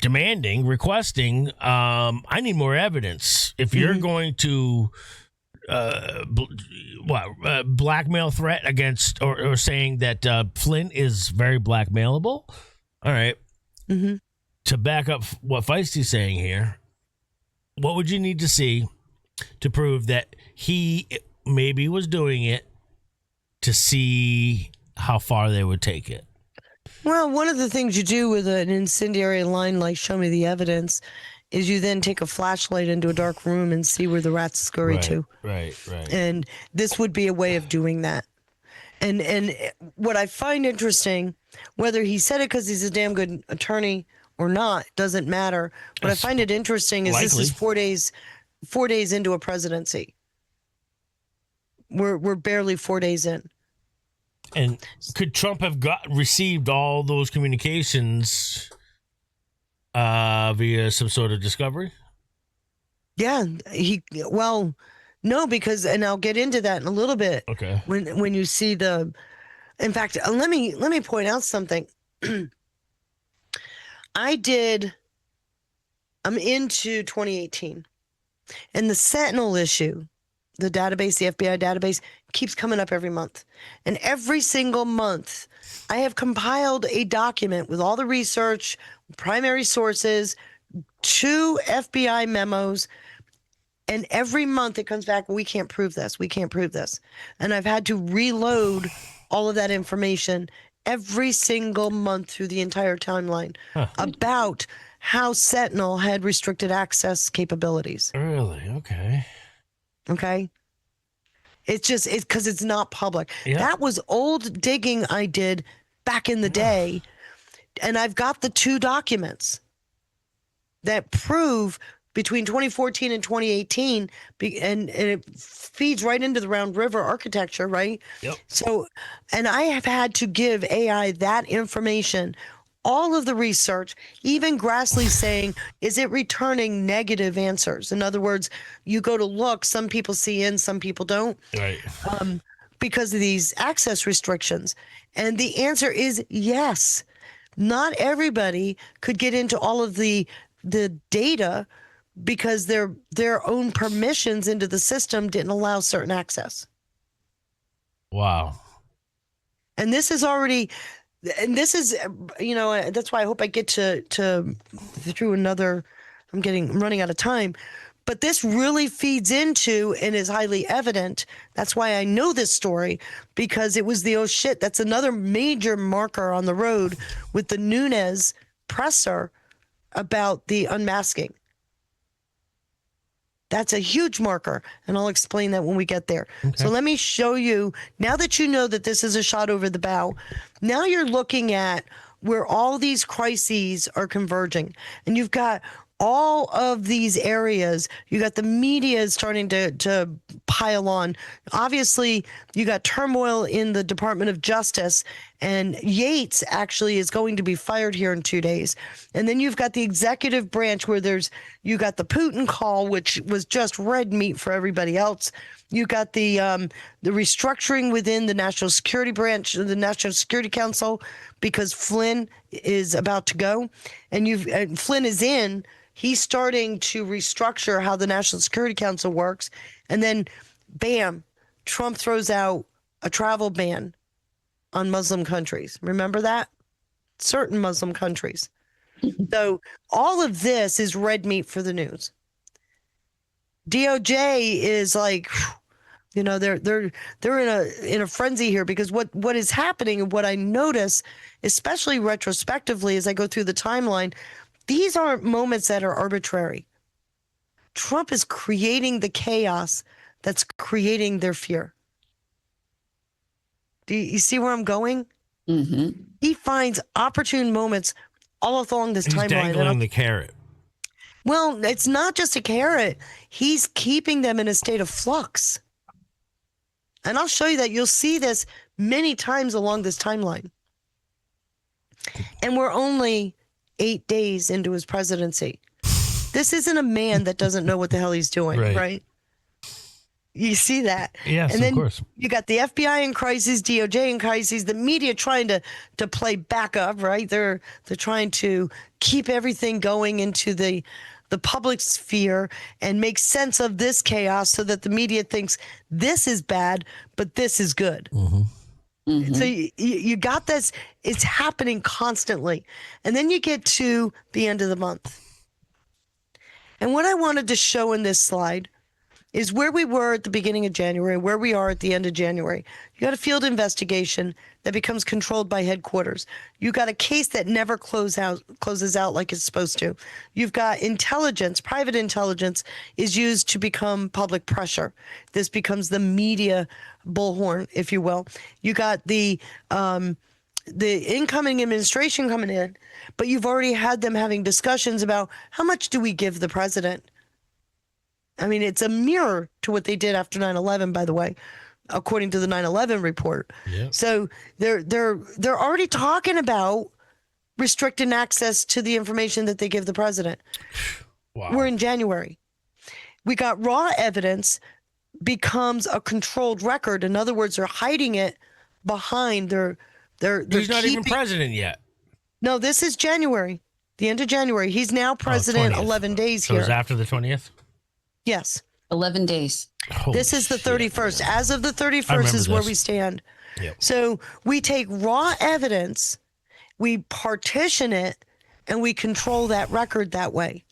demanding, requesting, I need more evidence. If you're going to blackmail threat against or saying that Flynn is very blackmailable, All right. Mm-hmm. To back up what Feisty's saying here, what would you need to see to prove that he maybe was doing it to see how far they would take it? Well, one of the things you do with an incendiary line like show me the evidence is you then take a flashlight into a dark room and see where the rats scurry to. Right. And this would be a way of doing that. And what I find interesting, whether he said it because he's a damn good attorney or not, doesn't matter. What I find it interesting is this is 4 days into a presidency. We're barely 4 days in. And could Trump have received all those communications via some sort of discovery? Yeah, no, because, and I'll get into that in a little bit. Okay. When you see in fact, let me point out something. I'm into 2018, and the Sentinel issue, the database, the FBI database, keeps coming up every month. And every single month, I have compiled a document with all the research, primary sources, 2 FBI memos, and every month it comes back, we can't prove this, we can't prove this. And I've had to reload all of that information every single month through the entire timeline about how Sentinel had restricted access capabilities. Really? Okay. Okay. It's because it's not public. Yeah. That was old digging I did back in the day. And I've got the 2 documents that prove between 2014 and 2018, and it feeds right into the Round River architecture, right? Yep. So, and I have had to give AI that information, all of the research, even Grassley saying, is it returning negative answers? In other words, you go to look, some people see in, some people don't. Right. Because of these access restrictions. And the answer is yes. Not everybody could get into all of the data because their own permissions into the system didn't allow certain access. Wow. And this is already, and this is, that's why I hope I get to through another, I'm running out of time. But this really feeds into and is highly evident. That's why I know this story, because it was oh shit, that's another major marker on the road with the Nunes presser about the unmasking. That's a huge marker, and I'll explain that when we get there. Okay. So let me show you, now that you know that this is a shot over the bow, now you're looking at where all these crises are converging. And you've got all of these areas. You got the media starting to pile on. Obviously, you got turmoil in the Department of Justice, and Yates actually is going to be fired here in 2 days. And then you've got the executive branch where you got the Putin call, which was just red meat for everybody else. You got the restructuring within the National Security Branch, the National Security Council, because Flynn is about to go, and Flynn is in. He's starting to restructure how the National Security Council works. And then, bam, Trump throws out a travel ban on Muslim countries. Remember that? Certain Muslim countries. So all of this is red meat for the news. DOJ is like, they're in a frenzy here, because what is happening, and what I notice, especially retrospectively as I go through the timeline, these aren't moments that are arbitrary. Trump is creating the chaos that's creating their fear. Do you see where I'm going? Mm-hmm. He finds opportune moments all along this timeline. He's dangling the carrot. Well, it's not just a carrot. He's keeping them in a state of flux. And I'll show you that. You'll see this many times along this timeline. And we're only 8 days into his presidency. This isn't a man that doesn't know what the hell he's doing, right? You see that? Yes, and then of course. You got the FBI in crisis, DOJ in crisis, the media trying to play backup, right? They're trying to keep everything going into the public sphere and make sense of this chaos so that the media thinks this is bad, but this is good. Mm-hmm. So you got this. It's happening constantly. And then you get to the end of the month. And what I wanted to show in this slide is where we were at the beginning of January, where we are at the end of January. You got a field investigation that becomes controlled by headquarters. You got a case that never closes out like it's supposed to. You've got intelligence, private intelligence is used to become public pressure. This becomes the media bullhorn, if you will. You got the incoming administration coming in, but you've already had them having discussions about how much do we give the president? I mean, it's a mirror to what they did after 9/11, by the way, according to the 9/11 report. Yep. So they're already talking about restricting access to the information that they give the president. Wow. We're in January. We got raw evidence becomes a controlled record. In other words, they're hiding it behind their He's not even president yet. No, this is January, the end of January. He's now president 11 days here. So it was after the 20th? Yes. 11 days. This is the 31st. As of the 31st is where we stand. Yep. So we take raw evidence, we partition it, and we control that record that way.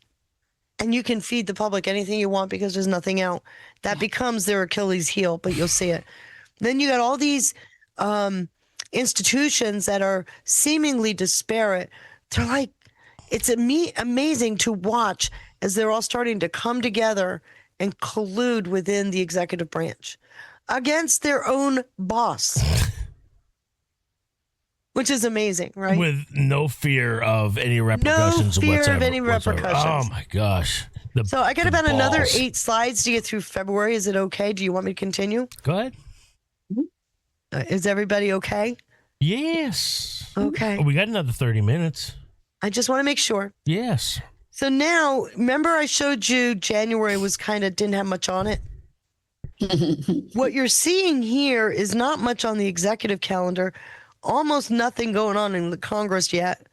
And you can feed the public anything you want because there's nothing out. That becomes their Achilles heel, but you'll see it. Then you got all these institutions that are seemingly disparate. They're like, it's amazing to watch as they're all starting to come together and collude within the executive branch against their own boss, which is amazing, right? With no fear of any repercussions whatsoever. No fear of any repercussions. Oh, my gosh. So I got about another 8 slides to get through February. Is it okay? Do you want me to continue? Go ahead. Is everybody okay? Yes. Okay. We got another 30 minutes. I just want to make sure. Yes. So now, remember I showed you January was didn't have much on it? What you're seeing here is not much on the executive calendar, almost nothing going on in the Congress yet.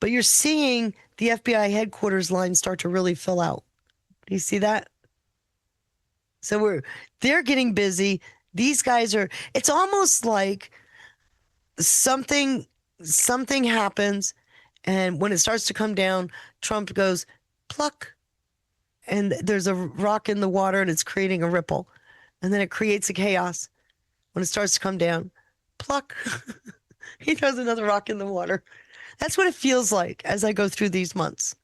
But you're seeing the FBI headquarters line start to really fill out. Do you see that? So they're getting busy. These guys it's almost like something happens, and when it starts to come down, Trump goes, pluck, and there's a rock in the water, and it's creating a ripple. And then it creates a chaos. When it starts to come down, pluck, he throws another rock in the water. That's what it feels like as I go through these months.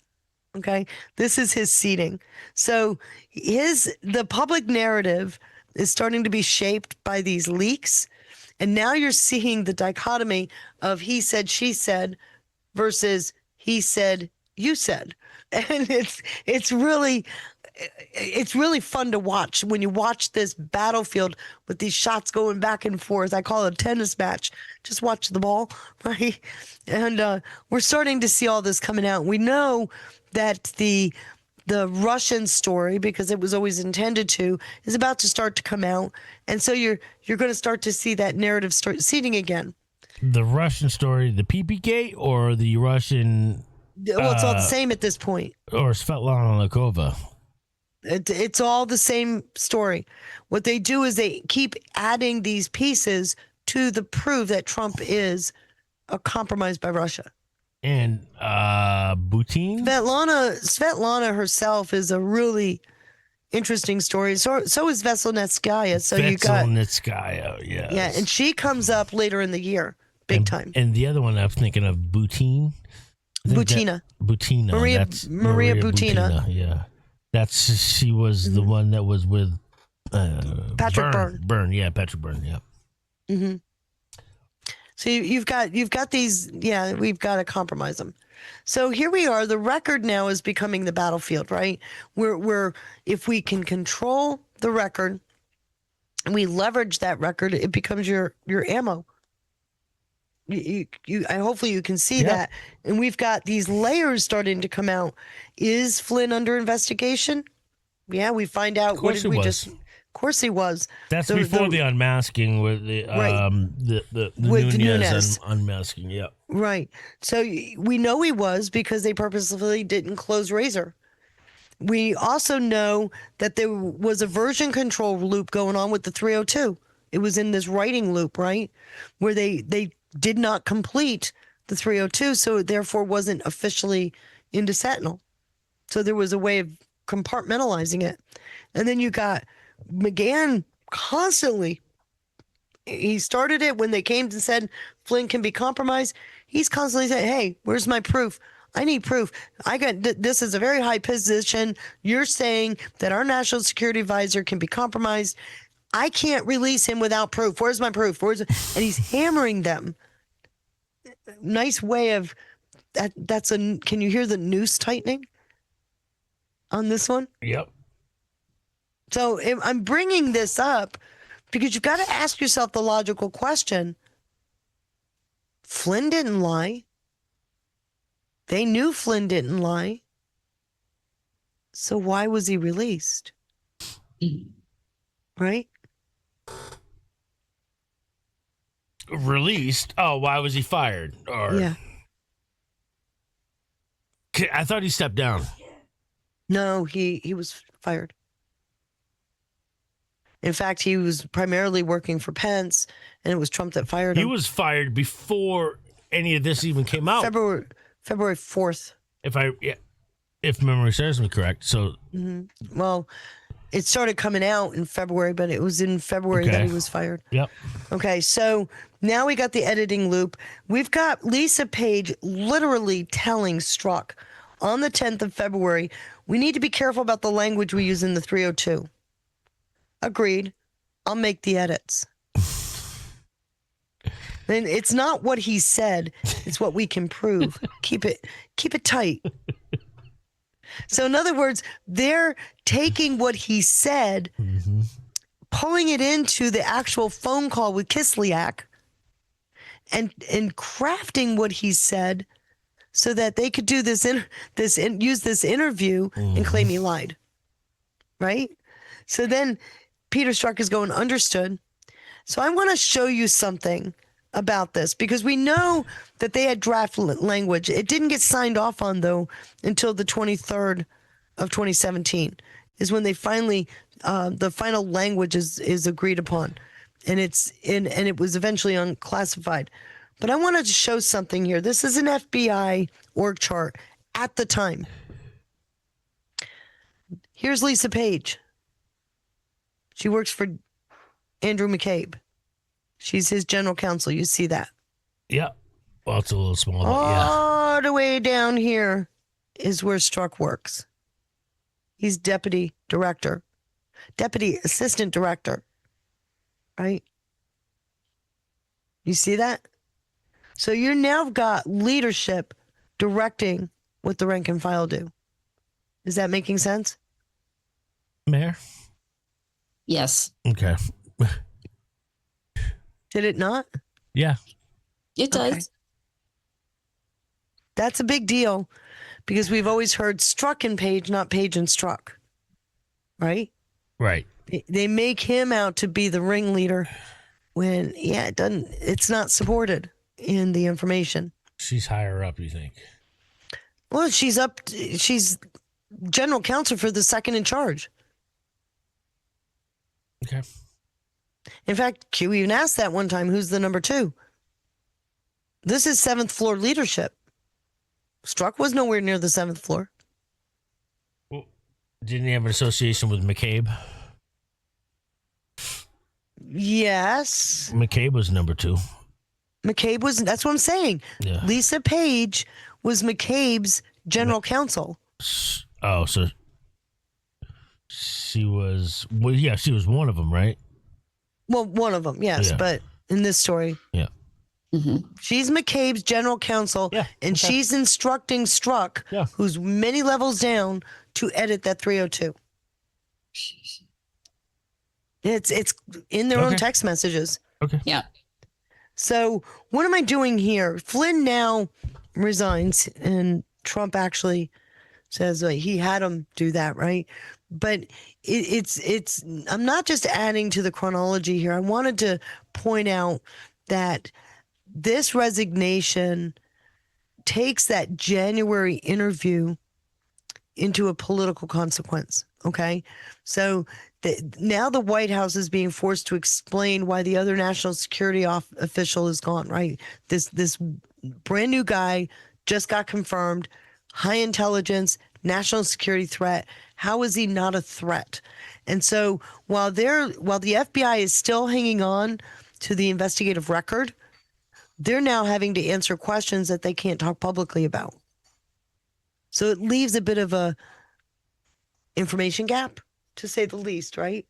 Okay? This is his seeding. So the public narrative is starting to be shaped by these leaks. And now you're seeing the dichotomy of he said, she said versus he said, you said. And it's really fun to watch when you watch this battlefield with these shots going back and forth. I call it a tennis match. Just watch the ball, right? And we're starting to see all this coming out. We know that the Russian story, because it was always intended to, is about to start to come out. And so you're going to start to see that narrative start seeding again. The Russian story, the PPK, or the Russian... Well, it's all the same at this point. Or Svetlana Lakova. It's all the same story. What they do is they keep adding these pieces to prove that Trump is compromised by Russia. And Putin? Svetlana herself is a really interesting story. So is Veselnitskaya. So you got Veselnitskaya, yes. Yeah, and she comes up later in the year, big time. And the other one I was thinking of, Putin. Butina. Maria Butina. Yeah. She was the one that was with Patrick Byrne. Patrick Byrne, yeah. Mm-hmm. So you've got these, we've got to compromise them. So here we are. The record now is becoming the battlefield, right? We're if we can control the record and we leverage that record, it becomes your ammo. Hopefully you can see that. And we've got these layers starting to come out. Is Flynn under investigation? Yeah, we find out. What did we just? Of course he was. That's before the unmasking with the Nunes unmasking. Yeah. Right. So we know he was because they purposefully didn't close Razor. We also know that there was a version control loop going on with the 302. It was in this writing loop, right? Where they did not complete the 302, so it therefore wasn't officially into Sentinel. So there was a way of compartmentalizing it. And then you got McGahn constantly. He started it when they came and said Flynn can be compromised. He's constantly saying, hey, where's my proof? I need proof. This is a very high position. You're saying that our national security advisor can be compromised. I can't release him without proof. Where's my proof? And he's hammering them. Nice way of that. Can you hear the noose tightening on this one? Yep. So I'm bringing this up because you've got to ask yourself the logical question. Flynn didn't lie. They knew Flynn didn't lie. So why was he released? Right? Released? Oh, why was he fired? Or Yeah. I thought he stepped down. No, he was fired. In fact, he was primarily working for Pence, and it was Trump that fired him. He was fired before any of this even came out. February 4th. If memory serves me correct. So, Well, it started coming out in February, but it was in February that he was fired. Yep. Okay, so now we got the editing loop. We've got Lisa Page literally telling Strzok on the 10th of February, we need to be careful about the language we use in the 302. Agreed. I'll make the edits. And it's not what he said, it's what we can prove. Keep it tight. So in other words, they're taking what he said, pulling it into the actual phone call with Kislyak and crafting what he said so that they could do use this interview and claim he lied. Right? So then Peter Strzok is going, understood. So I want to show you something about this because we know that they had draft language. It didn't get signed off on, though, until the 23rd of 2017 is when they finally, the final language is agreed upon. And it was eventually unclassified. But I wanted to show something here. This is an FBI org chart at the time. Here's Lisa Page. She works for Andrew McCabe. She's his general counsel. You see that? Yeah. Well, it's a little small. All the way down here is where Strzok works. He's deputy assistant director. Right? You see that? So you now got leadership directing what the rank and file do. Is that making sense? Mayor? Yes. Okay. Did it not? Yeah. It does. Okay. That's a big deal because we've always heard Strzok and Page, not Page and Strzok. Right? Right. They make him out to be the ringleader when, it's not supported in the information. She's higher up, you think? Well, she's general counsel for the second in charge. Okay. In fact, Q even asked that one time, who's the number 2? This is 7th floor leadership. Strzok was nowhere near the 7th floor. Well, didn't he have an association with McCabe? Yes. McCabe was number 2. McCabe was, that's what I'm saying. Yeah. Lisa Page was McCabe's general counsel. Oh, so she was, she was one of them, right? Well, one of them, yes, Yeah. but in this story, Yeah. she's McCabe's general counsel, and she's instructing Strzok, who's many levels down, to edit that 302. It's in their own text messages. Okay. Yeah. So what am I doing here? Flynn now resigns, and Trump actually says he had him do that, right? But it's I'm not just adding to the chronology here. I wanted to point out that this resignation takes that January interview into a political consequence. Okay. So now the White House is being forced to explain why the other national security official is gone, right? This brand new guy just got confirmed, high intelligence, national security threat. How is he not a threat? And so while the FBI is still hanging on to the investigative record, they're now having to answer questions that they can't talk publicly about. So it leaves a bit of a information gap, to say the least, right?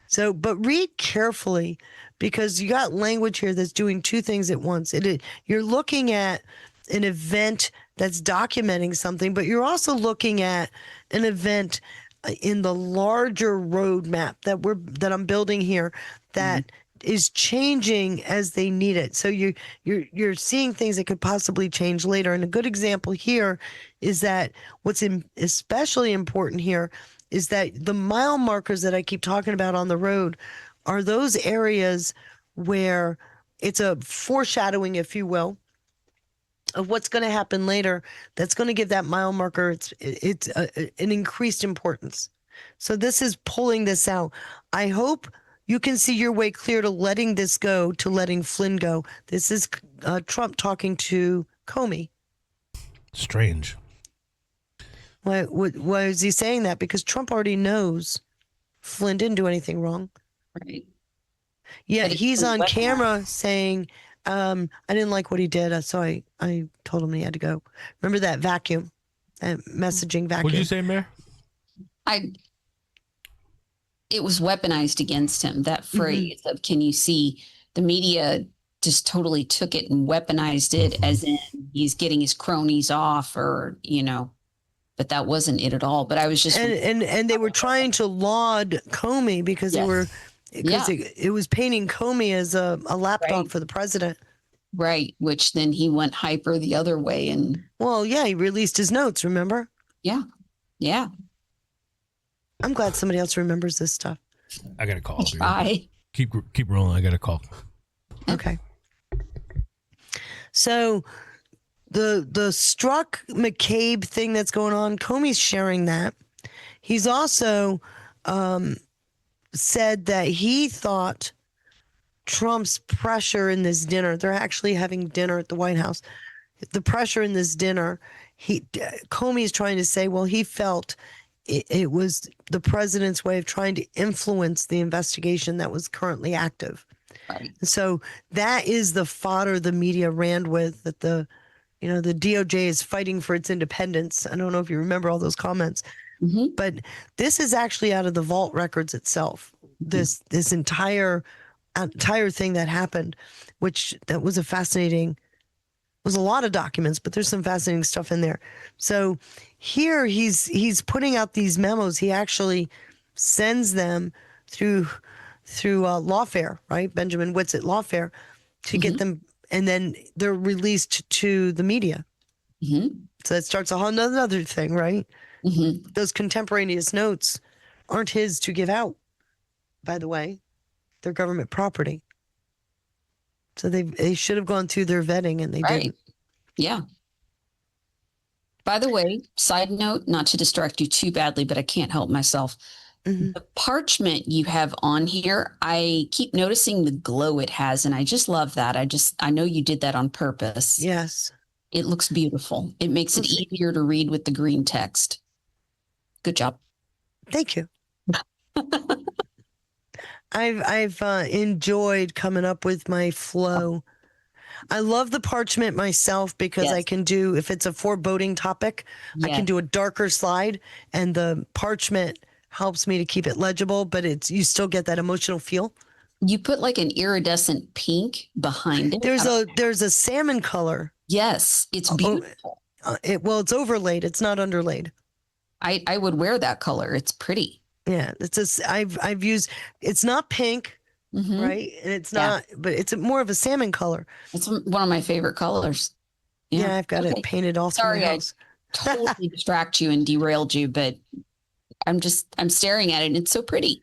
So, but read carefully, because you got language here that's doing two things at once. You're looking at an event that's documenting something, but you're also looking at an event in the larger roadmap that I'm building here that is changing as they need it. So you're seeing things that could possibly change later. And a good example here is that what's especially important here is that the mile markers that I keep talking about on the road are those areas where it's a foreshadowing, if you will, of what's going to happen later. That's going to give that mile marker an increased importance. So this is pulling this out. I hope you can see your way clear to letting this go, to letting Flynn go. This is Trump talking to Comey. Strange. Why is he saying that? Because Trump already knows Flynn didn't do anything wrong. Right. Yeah, he's on camera saying, I didn't like what he did, so I told him he had to go. Remember that vacuum, that messaging vacuum? What did you say, Mayor? It was weaponized against him, that phrase of, can you see? The media just totally took it and weaponized it as in he's getting his cronies off, or, but that wasn't it at all. But I was just. And they were trying to laud Comey because it was painting Comey as a lapdog for the president. Right. Which then he went hyper the other way. And well, yeah, he released his notes, remember? Yeah. Yeah. I'm glad somebody else remembers this stuff. I got a call. Try. Keep rolling. I got a call. Okay. So the Strzok McCabe thing that's going on, Comey's sharing that. He's also said that he thought Trump's pressure in this dinner, they're actually having dinner at the White House, the pressure in this dinner, Comey is trying to say, well, he felt it was the president's way of trying to influence the investigation that was currently active. Right. So that is the fodder the media ran with, that the DOJ is fighting for its independence. I don't know if you remember all those comments, but this is actually out of the vault records itself. This entire thing that happened, that was was a lot of documents, but there's some fascinating stuff in there. So here he's putting out these memos. He actually sends them through lawfare, right? Benjamin Witz at lawfare to get them, and then they're released to the media. So that starts a whole another thing, right? Those contemporaneous notes aren't his to give out, by the way. They're government property. So they should have gone through their vetting, and they didn't. Yeah. By the way, side note, not to distract you too badly, but I can't help myself. The parchment you have on here, I keep noticing the glow it has, and I just love that. I know you did that on purpose. Yes. It looks beautiful. It makes it easier to read with the green text. Good job. Thank you. I've enjoyed coming up with my flow. I love the parchment myself because I can do, if it's a foreboding topic, I can do a darker slide, and the parchment helps me to keep it legible, but you still get that emotional feel. You put like an iridescent pink behind it. There's a salmon color. Yes, it's beautiful. It's overlaid. It's not underlaid. I would wear that color. It's pretty. Yeah, I've used. It's not pink, right? And it's not, but it's more of a salmon color. It's one of my favorite colors. Yeah, I've got it painted all through my house. I totally distract you and derailed you, but I'm staring at it and it's so pretty.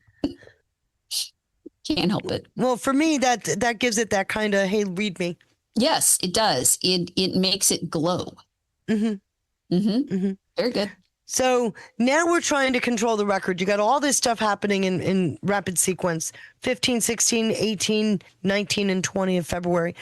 Can't help it. Well, for me, that gives it that kind of, hey, read me. Yes, it does. It makes it glow. Very good. So now we're trying to control the record. You got all this stuff happening in rapid sequence, 15, 16, 18, 19, and 20 of February.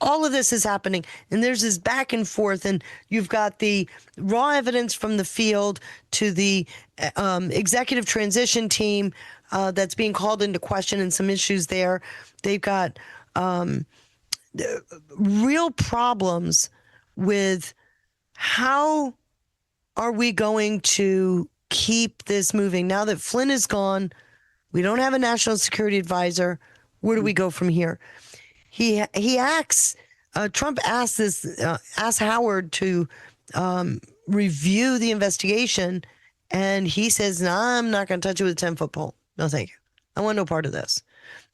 All of this is happening, and there's this back and forth, and you've got the raw evidence from the field to the executive transition team that's being called into question and some issues there. They've got real problems with how are we going to keep this moving? Now that Flynn is gone, we don't have a national security advisor. Where do we go from here? Trump asked Howard to review the investigation, and he says, nah, I'm not going to touch it with a 10-foot pole. No, thank you. I want no part of this.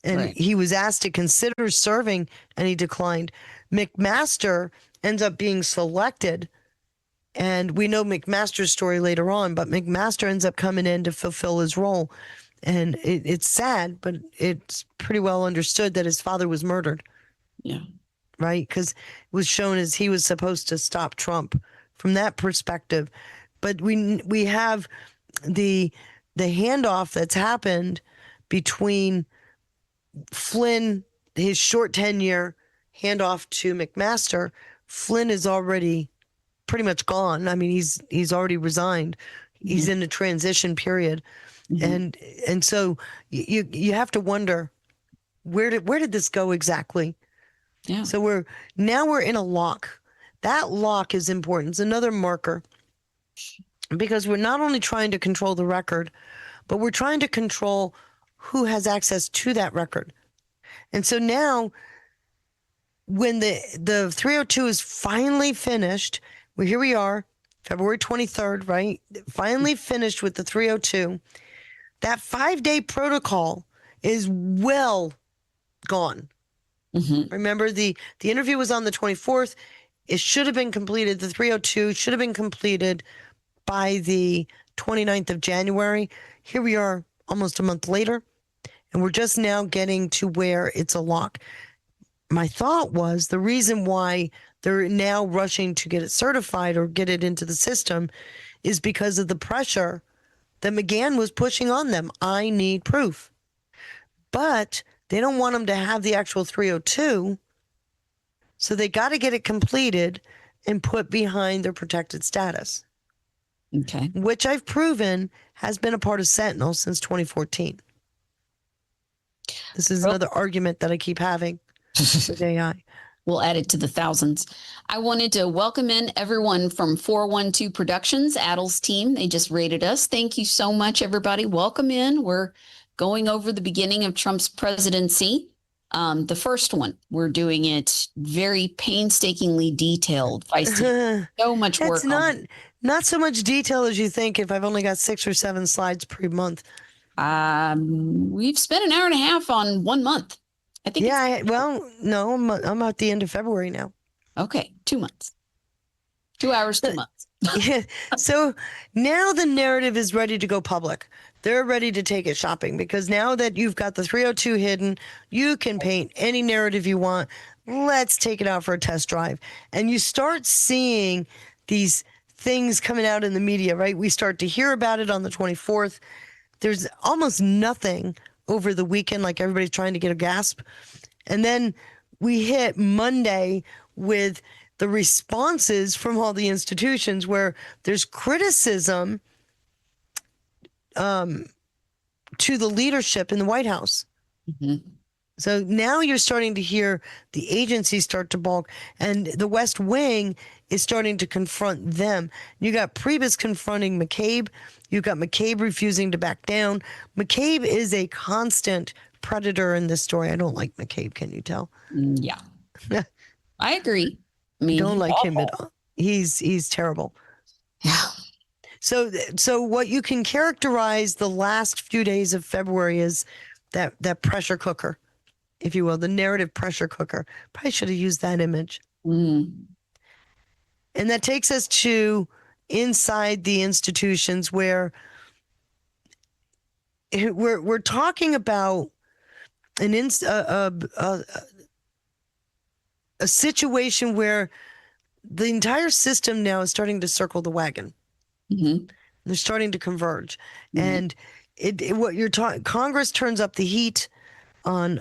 And he was asked to consider serving, and he declined. McMaster ends up being selected, and we know McMaster's story later on, but McMaster ends up coming in to fulfill his role. And it's sad, but it's pretty well understood that his father was murdered. Yeah. Right? Because it was shown as he was supposed to stop Trump from that perspective. But we have the handoff that's happened between Flynn, his short tenure, handoff to McMaster. Flynn is already pretty much gone. I mean, he's already resigned. He's in a transition period. And so you have to wonder, where did this go exactly? Yeah. So we're in a lock. That lock is important. It's another marker, because we're not only trying to control the record, but we're trying to control who has access to that record. And so now, when the 302 is finally finished, well, here we are, February 23rd, right? Finally finished with the 302. That 5-day protocol is well gone. Remember, the interview was on the 24th. It should have been completed. The 302 should have been completed by the 29th of January. Here we are almost a month later, and we're just now getting to where it's a lock. My thought was the reason why they're now rushing to get it certified or get it into the system is because of the pressure that McGahn was pushing on them. I need proof. But they don't want them to have the actual 302, so they got to get it completed and put behind their protected status. Okay. Which I've proven has been a part of Sentinel since 2014. This is another argument that I keep having with AI. We'll add it to the thousands. I wanted to welcome in everyone from 412 Productions, Adel's team. They just rated us. Thank you so much, everybody. Welcome in. We're going over the beginning of Trump's presidency. The first one, we're doing it very painstakingly detailed. Feisty. So much work. It's not so much detail as you think if I've only got 6 or 7 slides per month. We've spent an hour and a half on 1 month. I think. Yeah, no, I'm at the end of February now. Okay, 2 months. 2 hours, 2 months. Yeah. So now the narrative is ready to go public. They're ready to take it shopping, because now that you've got the 302 hidden, you can paint any narrative you want. Let's take it out for a test drive. And you start seeing these things coming out in the media, right? We start to hear about it on the 24th. There's almost nothing over the weekend, like everybody's trying to get a gasp. And then we hit Monday with the responses from all the institutions where there's criticism to the leadership in the White House. So now you're starting to hear the agencies start to balk, and the West Wing is starting to confront them. You got Priebus confronting McCabe. You got McCabe refusing to back down. McCabe is a constant predator in this story. I don't like McCabe. Can you tell? Yeah, I agree. I mean, don't like him at all. He's terrible. Yeah. So what you can characterize the last few days of February is that pressure cooker, if you will, the narrative pressure cooker. Probably should have used that image. And that takes us to inside the institutions where we're talking about a situation where the entire system now is starting to circle the wagon. They're starting to converge. And what you're talking, Congress turns up the heat on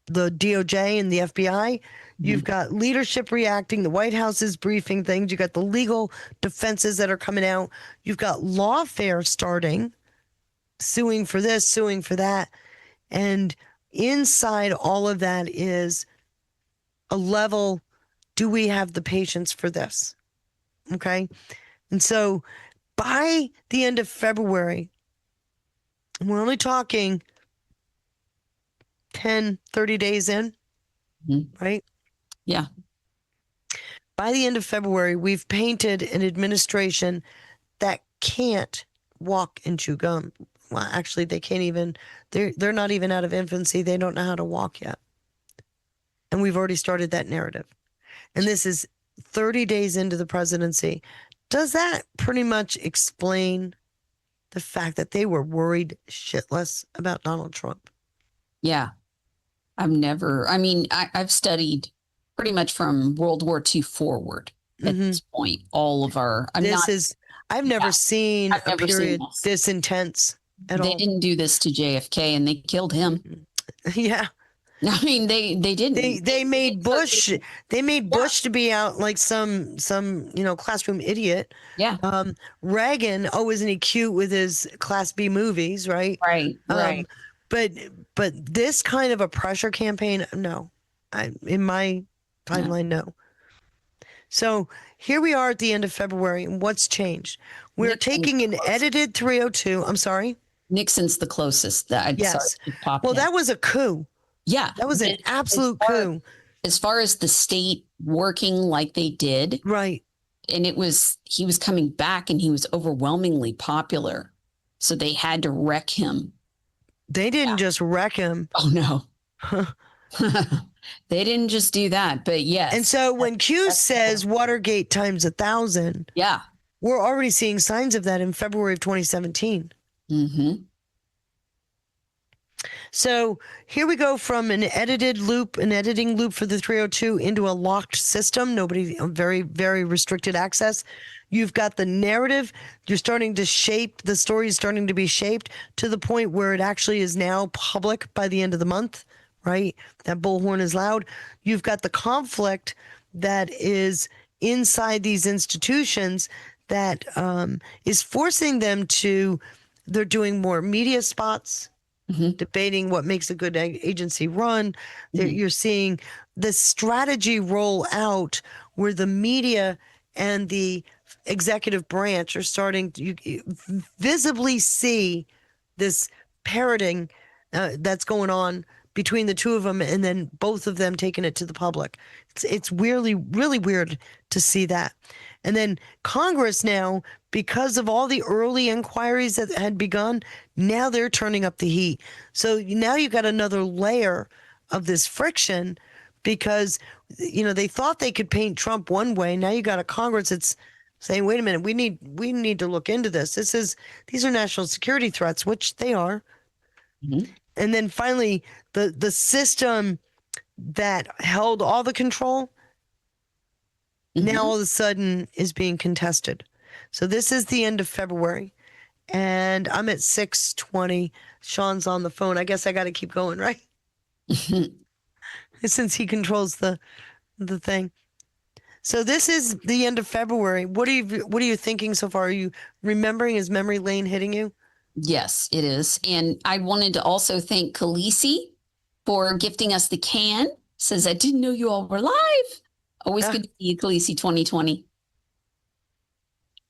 the DOJ and the FBI. You've got leadership reacting. The White House is briefing things. You've got the legal defenses that are coming out. You've got lawfare starting, suing for this, suing for that. And inside all of that is a level, do we have the patience for this? Okay. And so by the end of February, we're only talking 10, 30 days in, right? Yeah. By the end of February, we've painted an administration that can't walk and chew gum. Well, actually, they can't even, they're not even out of infancy. They don't know how to walk yet. And we've already started that narrative. And this is 30 days into the presidency. Does that pretty much explain the fact that they were worried shitless about Donald Trump? Yeah. I've studied pretty much from World War II forward at this point. All of our, I've never seen a period this intense at all. They didn't do this to JFK and they killed him. Yeah. I mean, they didn't. They made Bush. They made Bush to be out like some classroom idiot. Yeah. Reagan. Oh, isn't he cute with his Class B movies? Right. Right. Right. But this kind of a pressure campaign, no. In my timeline, no. So here we are at the end of February, and what's changed? We're taking an edited 302. I'm sorry. Nixon's the closest that I'd Well, that was a coup. Yeah. That was an absolute coup. As far as the state working like they did. Right. And he was coming back and he was overwhelmingly popular. So they had to wreck him. They didn't just wreck him. Oh, no. They didn't just do that, but yes. And so when Q says Watergate times 1,000. Yeah. We're already seeing signs of that in February of 2017. So here we go from an editing loop for the 302 into a locked system. Very, very restricted access. You've got the narrative. You're starting to shape, the story is starting to be shaped to the point where it actually is now public by the end of the month, right? That bullhorn is loud. You've got the conflict that is inside these institutions that is forcing them to, they're doing more media spots, debating what makes a good agency run. You're seeing the strategy roll out where the media and the executive branch are starting to visibly see this parroting that's going on between the two of them, and then both of them taking it to the public. It's really, really weird to see that. And then Congress now, because of all the early inquiries that had begun, now they're turning up the heat. So now you've got another layer of this friction because, they thought they could paint Trump one way. Now you got a Congress that's saying, wait a minute, we need to look into this. These are national security threats, which they are. And then finally, the system that held all the control now all of a sudden is being contested. So this is the end of February, and I'm at 6:20. Sean's on the phone. I guess I got to keep going, right? Since he controls the thing. So this is the end of February. What are you thinking so far? Are you remembering? Is memory lane hitting you? Yes, it is. And I wanted to also thank Khaleesi for gifting us the can. Says, I didn't know you all were live. Always good to see you, Khaleesi 2020.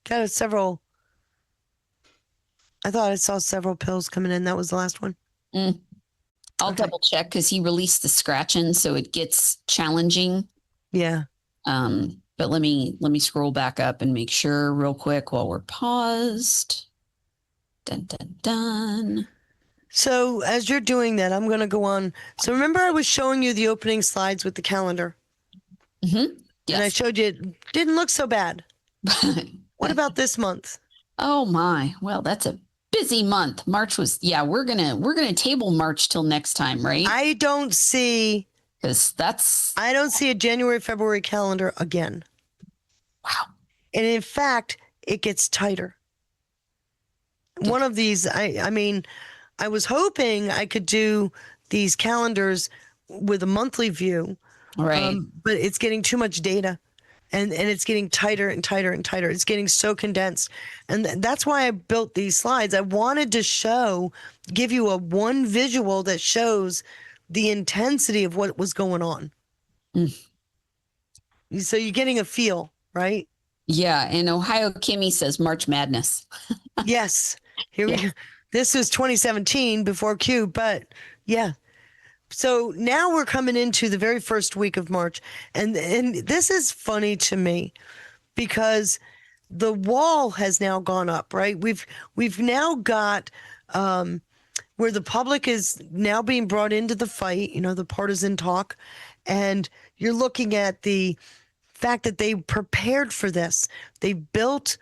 Got I thought I saw several pills coming in. That was the last one. I'll double check because he released the scratching, so it gets challenging. Yeah. But let me scroll back up and make sure real quick while we're paused. Dun, dun, dun. So as you're doing that, I'm going to go on. So remember I was showing you the opening slides with the calendar? Yes. And I showed you it didn't look so bad. What about this month? Oh my. Well, that's a busy month. March was, we're gonna table March till next time, right? I don't see a January, February calendar again. Wow. And in fact, it gets tighter. One of these, I mean, I was hoping I could do these calendars with a monthly view, Right. but it's getting too much data. And it's getting tighter and tighter and tighter. It's getting so condensed. And that's why I built these slides. I wanted to give you one visual that shows the intensity of what was going on. So you're getting a feel, right? Yeah. And Ohio Kimmy says March Madness. Yes. Here we go. This was 2017 before Q, but yeah. So now we're coming into the very first week of March. And this is funny to me because the wall has now gone up, right? We've now got where the public is now being brought into the fight, the partisan talk. And you're looking at the fact that they prepared for this. They built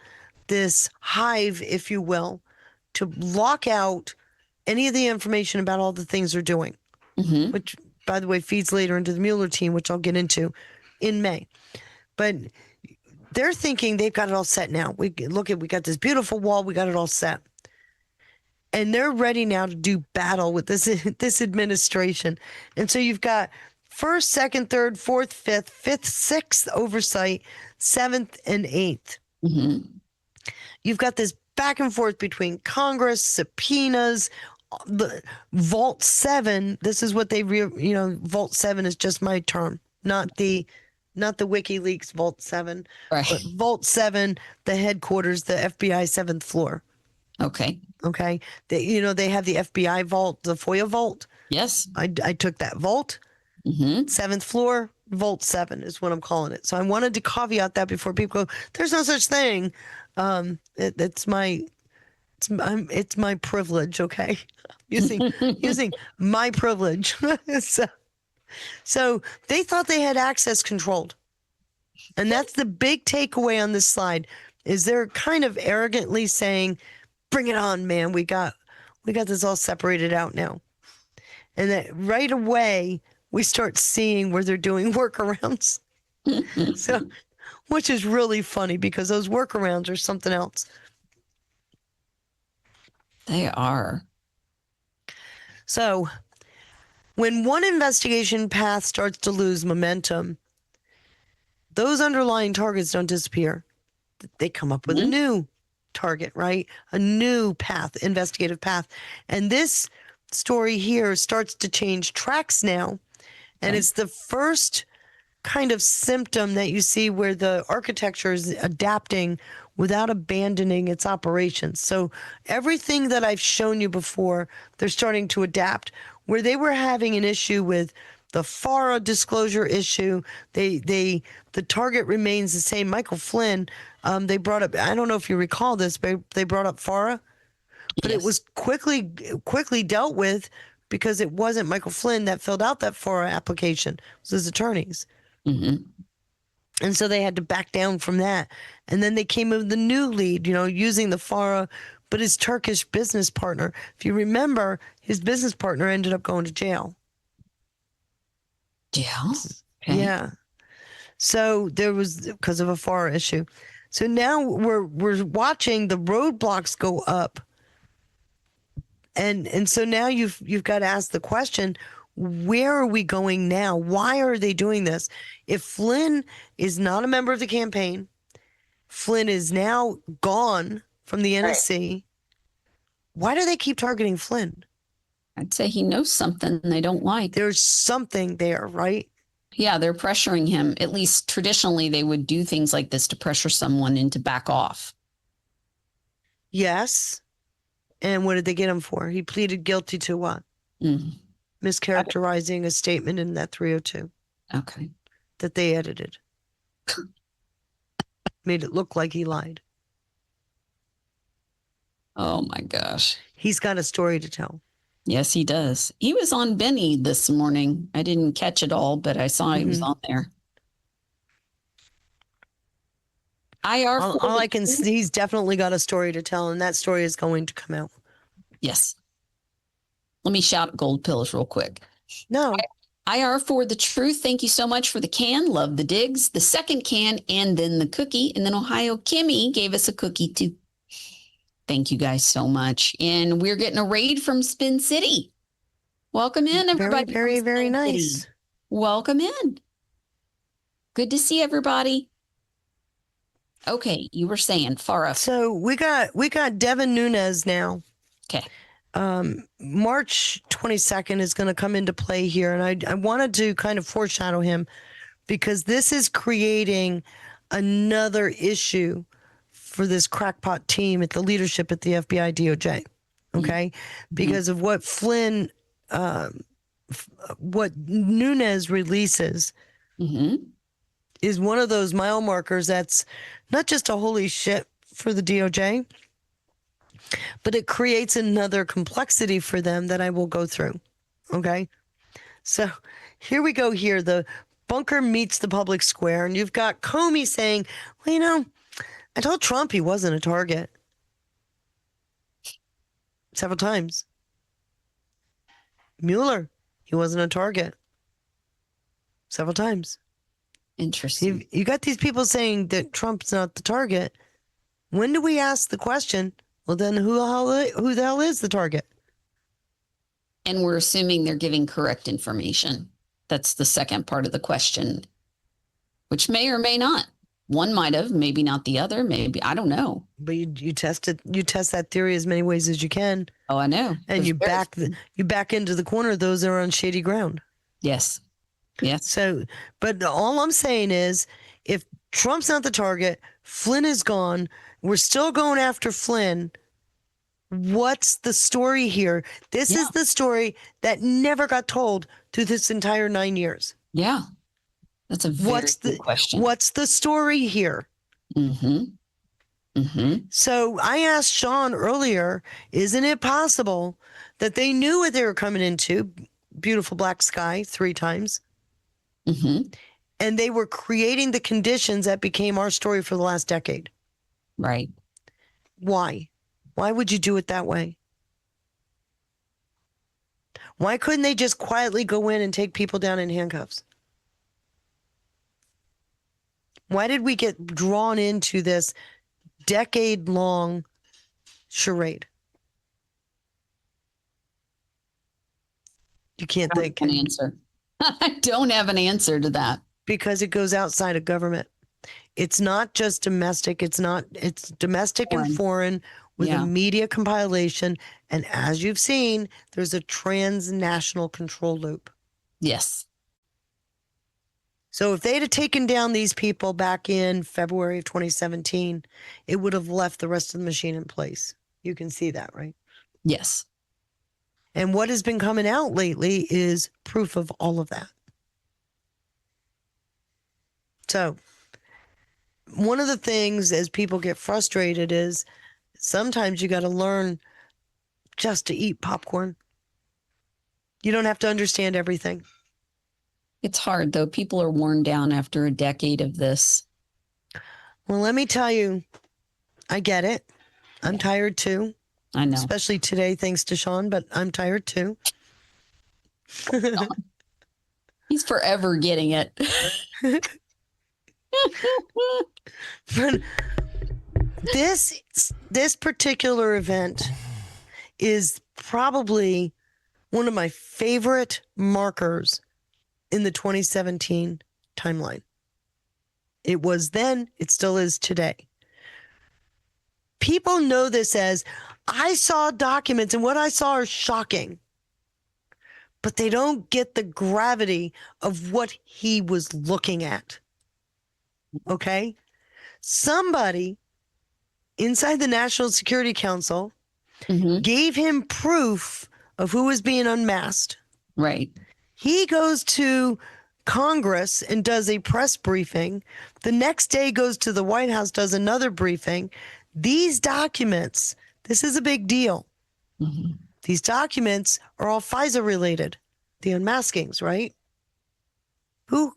this hive, if you will, to lock out any of the information about all the things they're doing. Mm-hmm. Which, by the way, feeds later into the Mueller team, which I'll get into in May. But they're thinking they've got it all set now. We got this beautiful wall. We got it all set. And they're ready now to do battle with this administration. And so you've got first, second, third, fourth, fifth, sixth oversight, seventh, and eighth. Mm-hmm. You've got this back and forth between Congress, subpoenas, the Vault 7. This is what they Vault 7 is just my term, not the WikiLeaks Vault 7, right. But Vault 7, the headquarters, the FBI 7th floor. Okay. They have the FBI vault, the FOIA vault. Yes. I took that vault. Mm-hmm. 7th floor, Vault 7 is what I'm calling it. So I wanted to caveat that before people go, there's no such thing. It's my privilege, okay? using my privilege. So they thought they had access controlled. And that's the big takeaway on this slide, is they're kind of arrogantly saying, bring it on, man. We got this all separated out now. And that right away we start seeing where they're doing workarounds. So, which is really funny because those workarounds are something else. They are. So when one investigation path starts to lose momentum, those underlying targets don't disappear. They come up with a new target, right? A new path, investigative path. And this story here starts to change tracks now. And it's the first kind of symptom that you see where the architecture is adapting without abandoning its operations. So everything that I've shown you before, they're starting to adapt. Where they were having an issue with the FARA disclosure issue, the target remains the same. Michael Flynn, they brought up, I don't know if you recall this, but they brought up FARA, but yes. It was quickly dealt with because it wasn't Michael Flynn that filled out that FARA application. It was his attorneys. Mm-hmm. And so they had to back down from that. And then they came with the new lead, using the FARA, but his Turkish business partner. If you remember, his business partner ended up going to jail. Yeah. Okay. Yeah. So there was, because of a FARA issue. So now we're watching the roadblocks go up. And so now you've got to ask the question, where are we going now? Why are they doing this? If Flynn is not a member of the campaign, Flynn is now gone from the NSC. Right. Why do they keep targeting Flynn? I'd say he knows something they don't like. There's something there, right? Yeah, they're pressuring him. At least traditionally, they would do things like this to pressure someone into back off. Yes. And what did they get him for? He pleaded guilty to what? Mischaracterizing a statement in that 302. Okay. That they edited. Made it look like he lied. Oh my gosh. He's got a story to tell. Yes, he does. He was on Benny this morning. I didn't catch it all, but I saw he was on there. All I can see, he's definitely got a story to tell, and that story is going to come out. Yes. Let me shout at Gold Pills real quick. No. IR for the truth. Thank you so much for the can. Love the digs. The second can and then the cookie. And then Ohio Kimmy gave us a cookie too. Thank you guys so much. And we're getting a raid from Spin City. Welcome in, everybody. Very, very nice. City. Welcome in. Good to see everybody. Okay, you were saying Farah. So we got Devin Nunes now. Okay. March 22nd is going to come into play here, and I wanted to kind of foreshadow him because this is creating another issue for this crackpot team at the leadership at the FBI DOJ. Okay, because of what Flynn, what Nunes releases. Is one of those mile markers that's not just a holy shit for the DOJ, but it creates another complexity for them that I will go through. Okay. So here we go here. The bunker meets the public square, and you've got Comey saying, well, you know, I told Trump he wasn't a target several times. Mueller, he wasn't a target several times. Interesting. You got these people saying that Trump's not the target. When do we ask the question, well, then who the hell is the target? And we're assuming they're giving correct information. That's the second part of the question, which may or may not. One might have, maybe not the other. Maybe, I don't know. But you test it. You test that theory as many ways as you can. Oh, I know. And you back into the corner those that are on shady ground. Yes. Yes. So, but all I'm saying is, if Trump's not the target, Flynn is gone, we're still going after Flynn. What's the story here? This is the story that never got told through this entire 9 years. Yeah. That's a very good question. What's the story here? So I asked Sean earlier, isn't it possible that they knew what they were coming into? Beautiful black sky 3 times. And they were creating the conditions that became our story for the last decade. Right. Why? Why would you do it that way? Why couldn't they just quietly go in and take people down in handcuffs? Why did we get drawn into this decade-long charade? You can't think. An answer. I don't have an answer to that. Because it goes outside of government. It's not just domestic. It's domestic and foreign with a media compilation. And as you've seen, there's a transnational control loop. Yes. So if they'd have taken down these people back in February of 2017, it would have left the rest of the machine in place. You can see that, right? Yes. And what has been coming out lately is proof of all of that. So one of the things as people get frustrated is sometimes you got to learn just to eat popcorn. You don't have to understand everything. It's hard, though. People are worn down after a decade of this. Well, let me tell you, I get it. I'm tired too. I know. Especially today, thanks to Sean, but I'm tired too. He's forever getting it. But this particular event is probably one of my favorite markers in the 2017 timeline. It was then, it still is today. People know this as, I saw documents and what I saw are shocking. But they don't get the gravity of what he was looking at. Okay? Somebody inside the National Security Council gave him proof of who was being unmasked. Right. He goes to Congress and does a press briefing. The next day goes to the White House, does another briefing. These documents, this is a big deal. These documents are all FISA related, the unmaskings, right? Who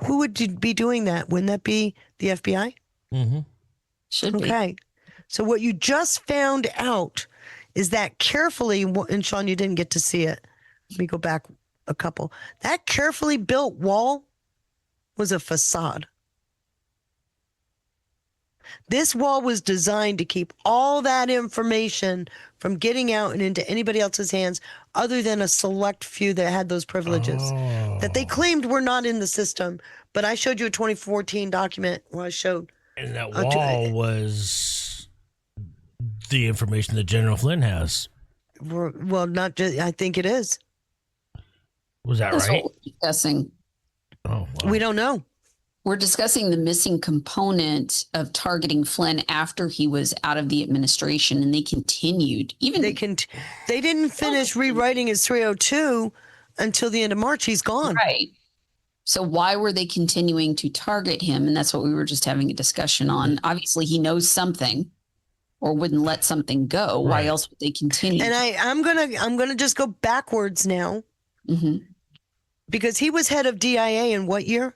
would be doing that? Wouldn't that be the FBI? Should be. Okay. So what you just found out is that carefully, and Sean, you didn't get to see it. Let me go back a couple. That carefully built wall was a facade. This wall was designed to keep all that information from getting out and into anybody else's hands other than a select few that had those privileges that they claimed were not in the system. But I showed you a 2014 document where I showed. And that wall was the information that General Flynn has. Well, not just, I think it is. Was that That's right? what we're discussing. Oh, wow. We don't know. We're discussing the missing component of targeting Flynn after he was out of the administration, and they continued. Even they didn't finish rewriting his 302 until the end of March. He's gone. Right. So why were they continuing to target him? And that's what we were just having a discussion on. Obviously, he knows something, or wouldn't let something go. Right. Why else would they continue? And I'm gonna just go backwards now, because he was head of DIA in what year?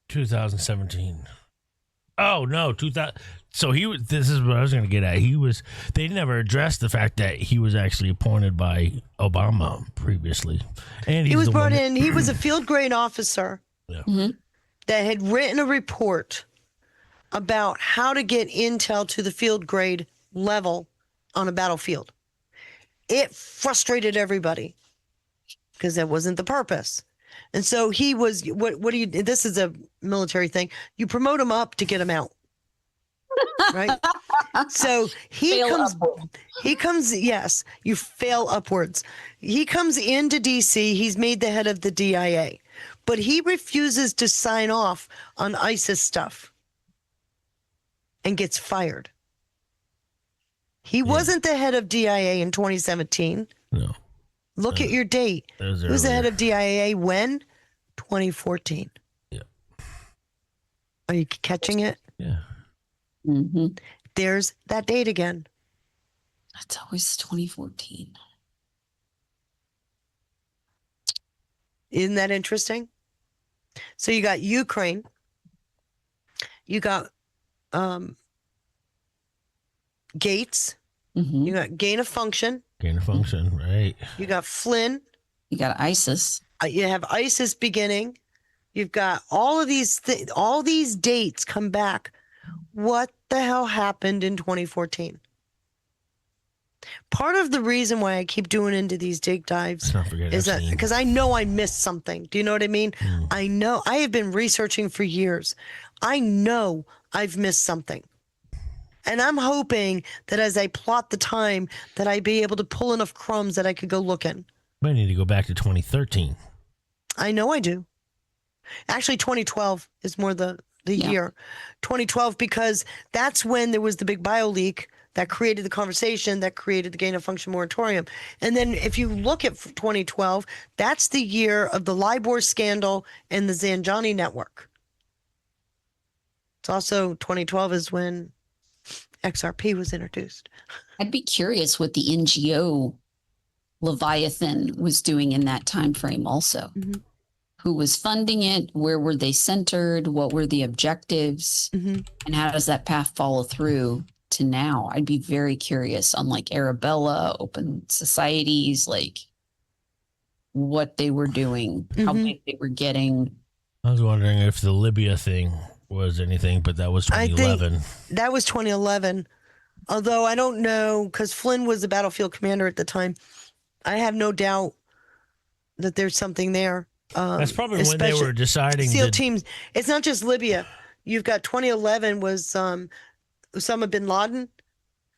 2017. Oh no, 2000. So he was. This is what I was going to get at. He was. They never addressed the fact that he was actually appointed by Obama previously, and He was brought in. He was a field grade officer Yeah. that had written a report about how to get intel to the field grade level on a battlefield. It frustrated everybody because that wasn't the purpose. And so he was, what do you, this is a military thing. You promote him up to get him out. Right. So he comes, yes, you fail upwards. He comes into DC. He's made the head of the DIA, but he refuses to sign off on ISIS stuff and gets fired. He wasn't the head of DIA in 2017. No. Look at your date. Who's the head of DIA when? 2014. Yeah. Are you catching it? Yeah. There's that date again. That's always 2014. Isn't that interesting? So you got Ukraine. You got Gates. You got gain of function. Gain of function, right. You got Flynn. You got ISIS. You have ISIS beginning. You've got all of these all these dates come back. What the hell happened in 2014? Part of the reason why I keep doing into these dig dives is that because I know I missed something. Do you know what I mean? I know I have been researching for years. I know I've missed something. And I'm hoping that as I plot the time that I'd be able to pull enough crumbs that I could go looking. Might need to go back to 2013. I know I do. Actually, 2012 is more the year. 2012, because that's when there was the big bio leak that created the conversation, that created the gain of function moratorium. And then if you look at 2012, that's the year of the LIBOR scandal and the Zanjani network. It's also 2012 is when XRP was introduced. I'd be curious what the NGO Leviathan was doing in that time frame also. Who was funding it? Where were they centered? What were the objectives? And how does that path follow through to now? I'd be very curious on like Arabella, open societies, like what they were doing, how big they were getting. I was wondering if the Libya thing was anything, but that was 2011. I think that was 2011. Although I don't know, because Flynn was the battlefield commander at the time. I have no doubt that there's something there. That's probably when they were deciding. SEAL teams. It's not just Libya. You've got 2011 was Osama bin Laden,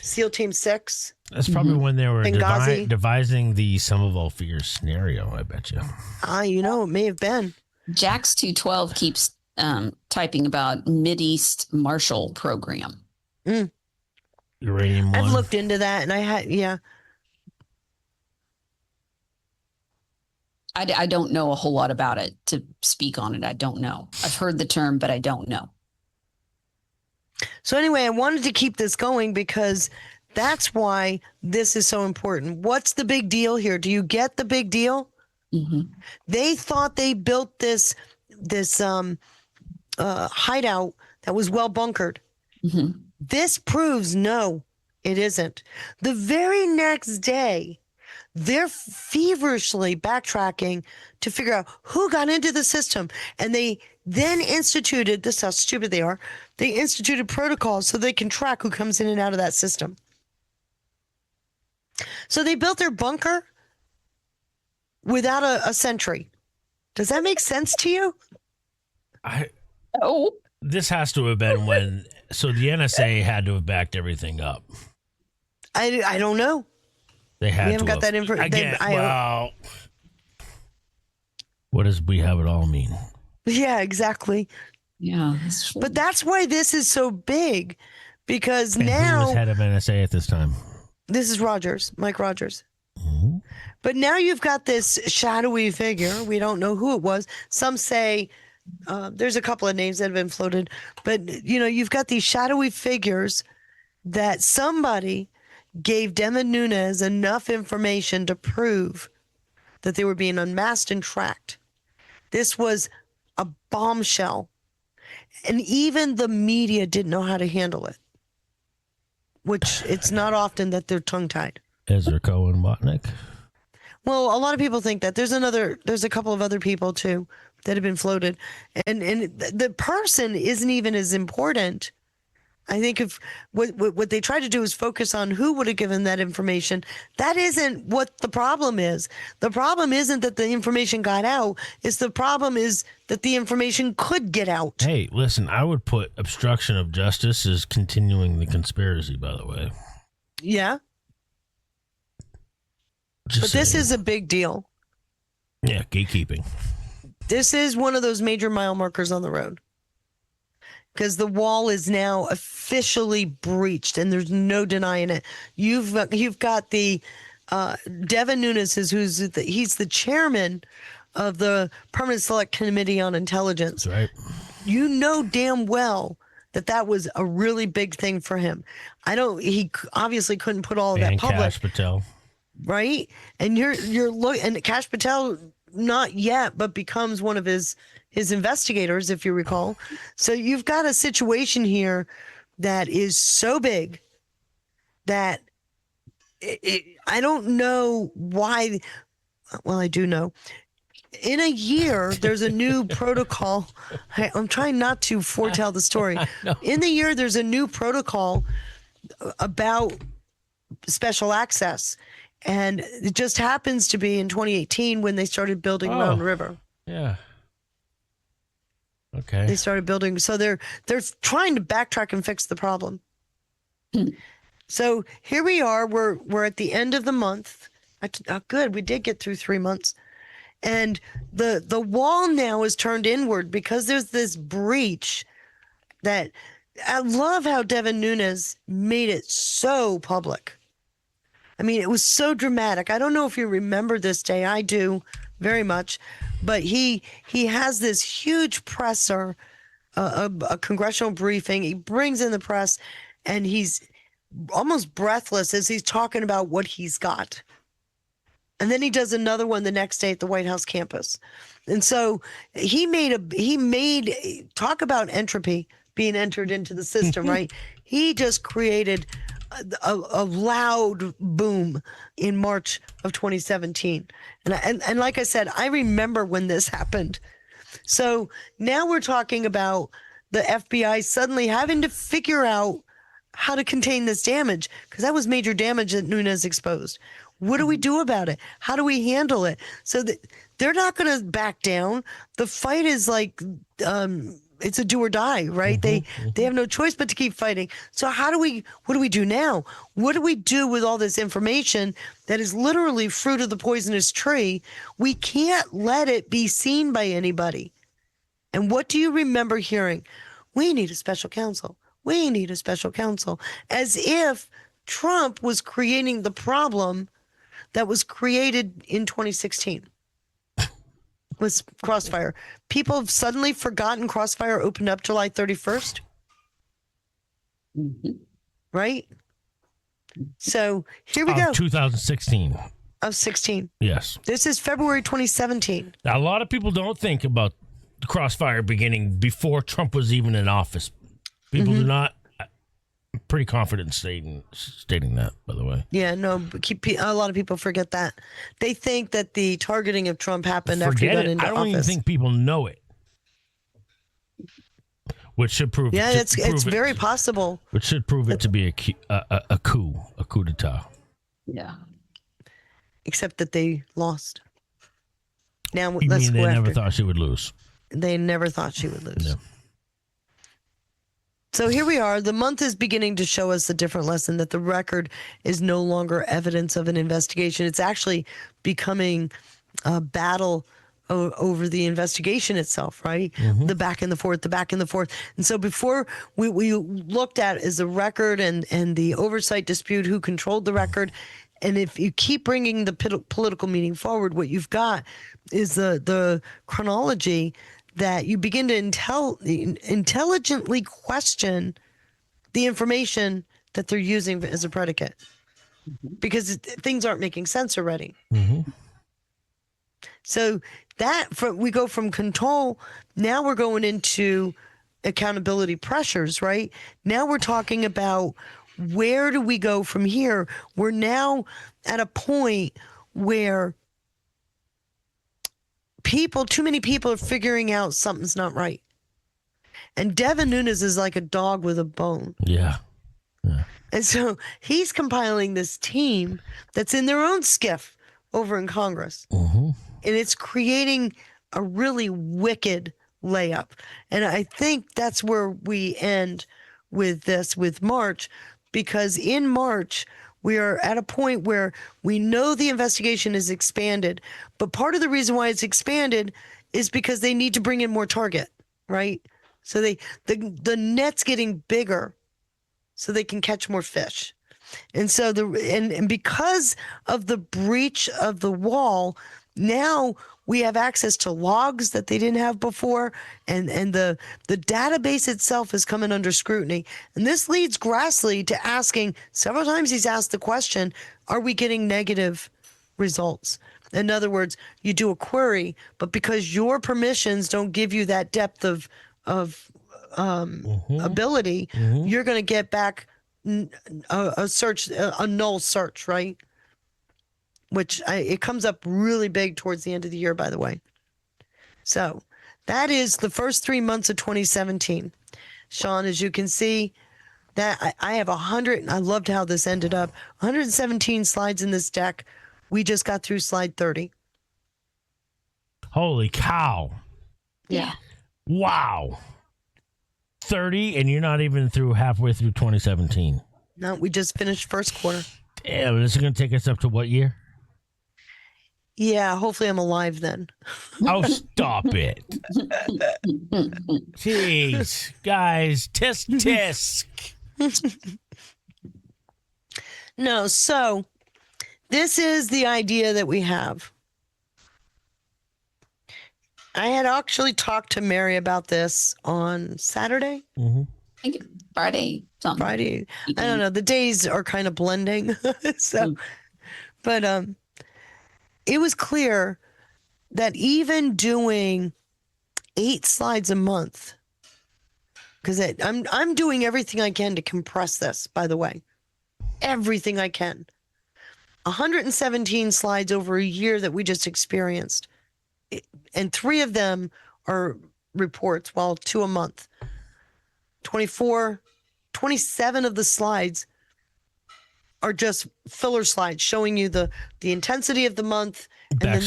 SEAL Team 6. That's probably when they were Benghazi. devising the sum of all fears scenario, I bet you. It may have been. Jax 212 keeps typing about Mideast Marshall Program. Uranium One. I've looked into that, and I had, I don't know a whole lot about it to speak on it. I don't know. I've heard the term, but I don't know. So anyway, I wanted to keep this going because that's why this is so important. What's the big deal here? Do you get the big deal? They thought they built this hideout that was well bunkered. This proves no, it isn't. The very next day, they're feverishly backtracking to figure out who got into the system. And they then instituted, this is how stupid they are, they instituted protocols so they can track who comes in and out of that system. So they built their bunker without a sentry. Does that make sense to you? This has to have been when, so the NSA had to have backed everything up. I don't know. They had we haven't to got that information. Again, well, what does we have it all mean? Yeah, exactly. Yeah. But that's why this is so big, because And now who was head of NSA at this time? this is Rogers, Mike Rogers. Mm-hmm. But now you've got this shadowy figure. We don't know who it was. Some say there's a couple of names that have been floated, but you've got these shadowy figures that somebody gave Devin Nunes enough information to prove that they were being unmasked and tracked. This was a bombshell. And even the media didn't know how to handle it, which it's not often that they're tongue-tied. Ezra Cohen Watnick. Well, a lot of people think that. There's a couple of other people too that have been floated. And the person isn't even as important. I think if what they try to do is focus on who would have given that information. That isn't what the problem is. The problem isn't that the information got out. The problem is that the information could get out. Hey, listen, I would put obstruction of justice as continuing the conspiracy, by the way. Yeah. Just but this is a big deal. Yeah, gatekeeping. This is one of those major mile markers on the road. Because the wall is now officially breached, and there's no denying it. You've got the Devin Nunes, he's the chairman of the Permanent Select Committee on Intelligence. That's right. You know damn well that was a really big thing for him. He obviously couldn't put all of that public. Kash Patel. Right? And and Kash Patel, not yet, but becomes one of his investigators, if you recall. So you've got a situation here that is so big that I don't know why. Well, I do know. In a year, there's a new protocol. I'm trying not to foretell the story. In the year, there's a new protocol about special access. And it just happens to be in 2018 when they started building Round River. Yeah. Okay. They started building. So they're trying to backtrack and fix the problem. So here we are. We're at the end of the month. Good. We did get through 3 months. And the wall now is turned inward because there's this breach that I love how Devin Nunes made it so public. I mean, it was so dramatic. I don't know if you remember this day. I do very much. But he has this huge presser, a congressional briefing. He brings in the press, and he's almost breathless as he's talking about what he's got. And then he does another one the next day at the White House campus. And so he made talk about entropy being entered into the system, right? He just created a loud boom in March of 2017. And like I said, I remember when this happened. So now we're talking about the FBI suddenly having to figure out how to contain this damage, because that was major damage that Nunes exposed. What do we do about it? How do we handle it? So that they're not going to back down. The fight is like, it's a do or die, right? They have no choice but to keep fighting. So what do we do now? What do we do with all this information that is literally fruit of the poisonous tree? We can't let it be seen by anybody. And what do you remember hearing? We need a special counsel. We need a special counsel. As if Trump was creating the problem that was created in 2016. Was Crossfire. People have suddenly forgotten Crossfire opened up July 31st. Right? So here we go. 2016. Of 16. Yes. This is February 2017. Now, a lot of people don't think about the Crossfire beginning before Trump was even in office. People do not. pretty confident stating that, by the way. Yeah, no, a lot of people forget that. They think that the targeting of Trump happened after he got into office. I don't even think people know it. Which should prove it's very possible. Which should prove it to be a coup d'etat. Yeah. Except that they lost. Now You let's mean go they never after. thought she would lose? They never thought she would lose. No. So here we are. The month is beginning to show us a different lesson, that the record is no longer evidence of an investigation. It's actually becoming a battle over the investigation itself, right? Mm-hmm. The back and the forth. And so before we looked at is the record and the oversight dispute, who controlled the record. And if you keep bringing the political meeting forward, what you've got is the chronology that you begin to intelligently question the information that they're using as a predicate, because things aren't making sense already. Mm-hmm. So we go from control, now we're going into accountability pressures, right? Now we're talking about, where do we go from here? We're now at a point where too many people are figuring out something's not right. And Devin Nunes is like a dog with a bone. Yeah. And so he's compiling this team that's in their own skiff over in Congress. Mm-hmm. And it's creating a really wicked layup. And I think that's where we end with March, because in March, we are at a point where we know the investigation is expanded, but part of the reason why it's expanded is because they need to bring in more target, right? So the net's getting bigger so they can catch more fish. And so and because of the breach of the wall, now we have access to logs that they didn't have before, and the database itself is coming under scrutiny. And this leads Grassley to asking, several times he's asked the question, are we getting negative results? In other words, you do a query, but because your permissions don't give you that depth of ability, you're going to get back a search, a null search, right? Which it comes up really big towards the end of the year, by the way. So that is the first 3 months of 2017. Sean, as you can see, that I have 100, I loved how this ended up, 117 slides in this deck. We just got through slide 30. Holy cow. Yeah. Wow. 30, and you're not even halfway through 2017. No, we just finished first quarter. Damn, this is going to take us up to what year? Yeah, hopefully I'm alive then. Oh, stop it. Jeez, guys, tisk. No, so this is the idea that we have. I had actually talked to Mary about this on Saturday. Mm-hmm. I think Friday. Something. Friday. I don't know. The days are kind of blending. But it was clear that even doing 8 slides a month, because I'm doing everything I can to compress this, by the way, everything I can. 117 slides over a year that we just experienced, and 3 of them are reports, 2 a month. 27 of the slides are just filler slides showing you the intensity of the month, and then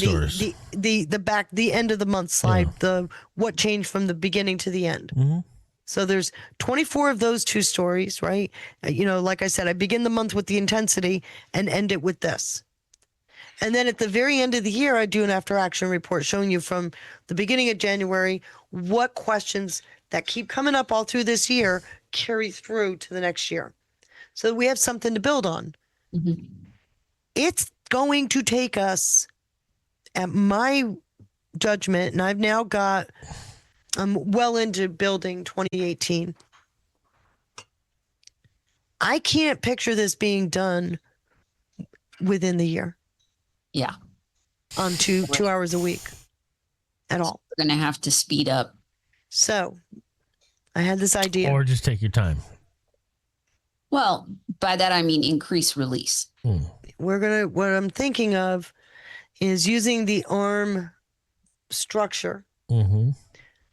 the end of the month slide, the what changed from the beginning to the end. Mm-hmm. So there's 24 of those 2 stories, right? Like I said, I begin the month with the intensity and end it with this. And then at the very end of the year, I do an after action report showing you from the beginning of January what questions that keep coming up all through this year carry through to the next year. So we have something to build on. Mm-hmm. It's going to take us, at my judgment, and I've now got, I'm well into building 2018. I can't picture this being done within the year. Yeah. On two hours a week at all. We're going to have to speed up. So I had this idea. Or just take your time. Well, by that I mean increase release. What I'm thinking of is using the ARM structure. Mm-hmm.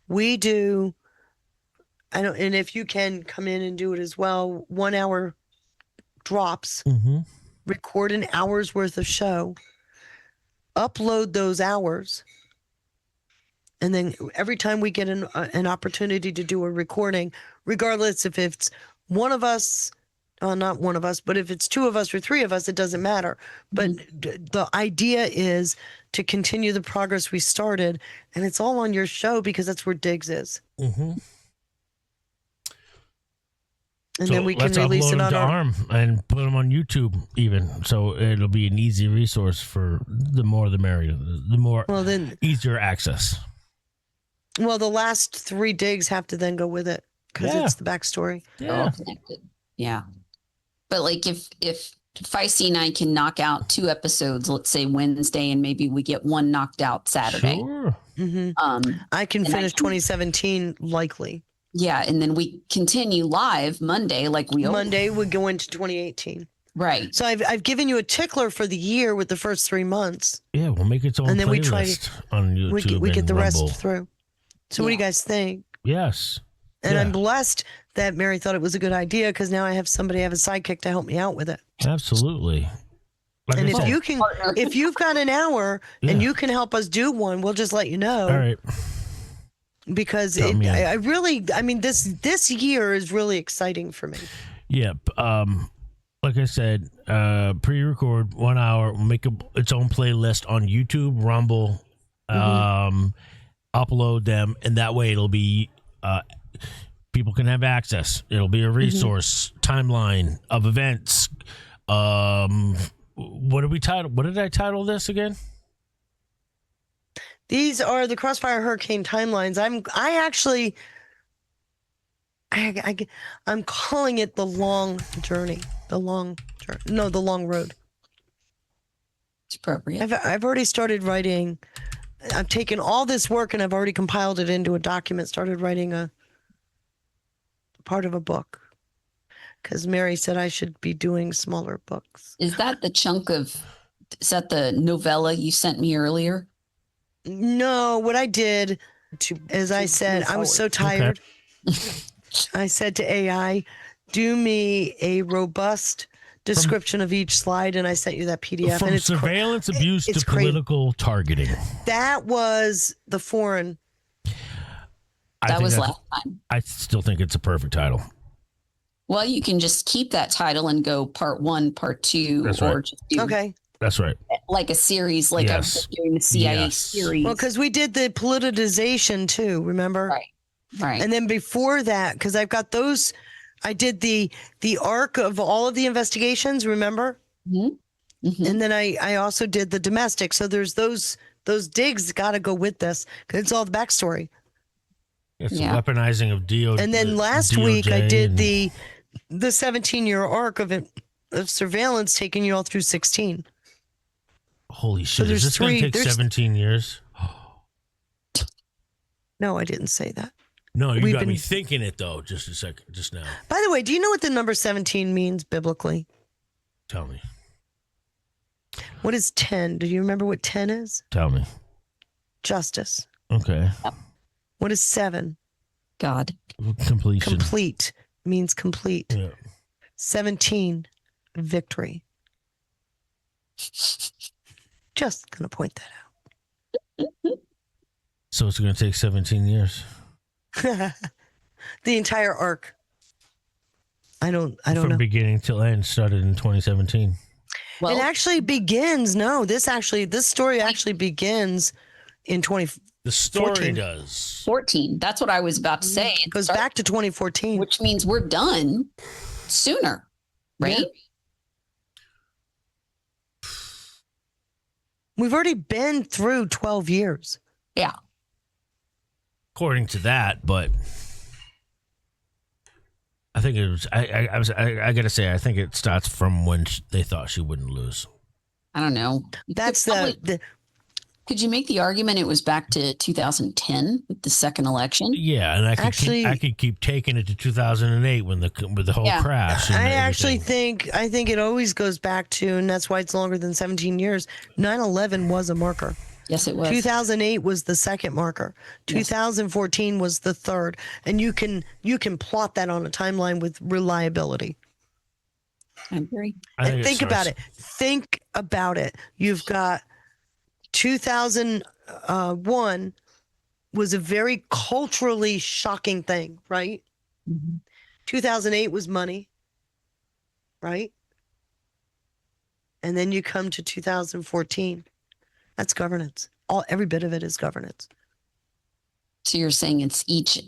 We do, and if you can come in and do it as well, 1 hour drops, record an hour's worth of show, upload those hours. And then every time we get an opportunity to do a recording, regardless if it's one of us, not one of us, but if it's two of us or three of us, it doesn't matter. But the idea is to continue the progress we started, and it's all on your show because that's where Diggs is. Mm-hmm. And then we can release it on our ARM and put them on YouTube even. So it'll be an easy resource for the more the merrier, the more easier access. Well, the last 3 digs have to then go with it because it's the backstory. They're all connected. Yeah. But like if Feisty and I can knock out 2 episodes, let's say Wednesday, and maybe we get 1 knocked out Saturday. Sure. I can finish 2017 likely. Yeah, and then we continue live Monday Monday would go into 2018. Right. So I've given you a tickler for the year with the first 3 months. Yeah, we'll make its own and then playlist on YouTube. We get the Rumble. rest through. So what do you guys think? Yes. And I'm blessed that Mary thought it was a good idea because now I have a sidekick to help me out with it. Absolutely. Like and if you've got an hour and you can help us do one, we'll just let you know. All right. Because this year is really exciting for me. Yep. Like I said, pre-record 1 hour, make its own playlist on YouTube, Rumble, upload them, and that way it'll be people can have access. It'll be a resource timeline of events. What did I title this again? These are the Crossfire Hurricane timelines. I'm calling it the long journey. The long road. It's appropriate. I've already started writing. I've taken all this work and I've already compiled it into a document. Started writing a part of a book because Mary said I should be doing smaller books. Is that the novella you sent me earlier? No, what I did is I said, I was so tired. Okay. I said to AI, do me a robust description of each slide, and I sent you that PDF. From surveillance abuse to political targeting. That was the foreign. That was last time. I still think it's a perfect title. Well, you can just keep that title and go part 1, part 2. That's or right. just do Okay. That's right. Like a series, like I was doing the CIA series. Well, because we did the politicization too, remember? Right. And then before that, because I've got those, I did the arc of all of the investigations, remember? Mm-hmm. And then I also did the domestic. So there's those digs got to go with this because it's all the backstory. It's the weaponizing of DOJ. And then last week I did the 17-year arc of surveillance taking you all through 16. Holy shit. So is this going to take 17 years? No, I didn't say that. No, you got me thinking it, though, just a second, just now. By the way, do you know what the number 17 means biblically? Tell me. What is 10? Do you remember what 10 is? Tell me. Justice. Okay. What is 7? God. Completion. Complete means complete. Yeah. 17, victory. Just going to point that out. So it's going to take 17 years. The entire arc. I don't know. From beginning till end started in 2017. Well, it actually begins. No, this story actually begins in 2014. The story does. 14. That's what I was about to say. It goes back to 2014. Which means we're done sooner, right? Yeah. We've already been through 12 years. Yeah. According to that, but I think it was. I gotta say, I think it starts from when they thought she wouldn't lose. I don't know. That's Could you make the argument it was back to 2010 with the second election? Yeah, and I could keep taking it to 2008 when with the whole crash. I think it always goes back to, and that's why it's longer than 17 years. 9/11 was a marker. Yes, it was. 2008 was the second marker. 2014 was the third, and you can plot that on a timeline with reliability. I agree. And think about it. Think about it. You've got 2001 was a very culturally shocking thing, right? Mm-hmm. 2008 was money, right? And then you come to 2014. That's governance. Every bit of it is governance. So you're saying it's each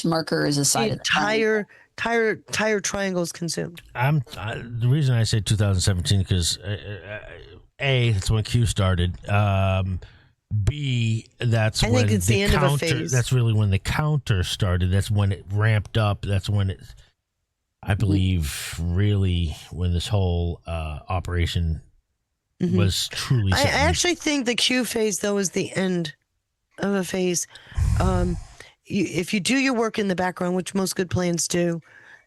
marker is a side of the entire triangle is consumed. The reason I say 2017 because A, that's when Q started. B, that's when it's the end of a phase. That's really when the counter started. That's when it ramped up. That's when I believe, really, when this whole operation was truly. I actually think the Q phase, though, is the end of a phase. If you do your work in the background, which most good plans do,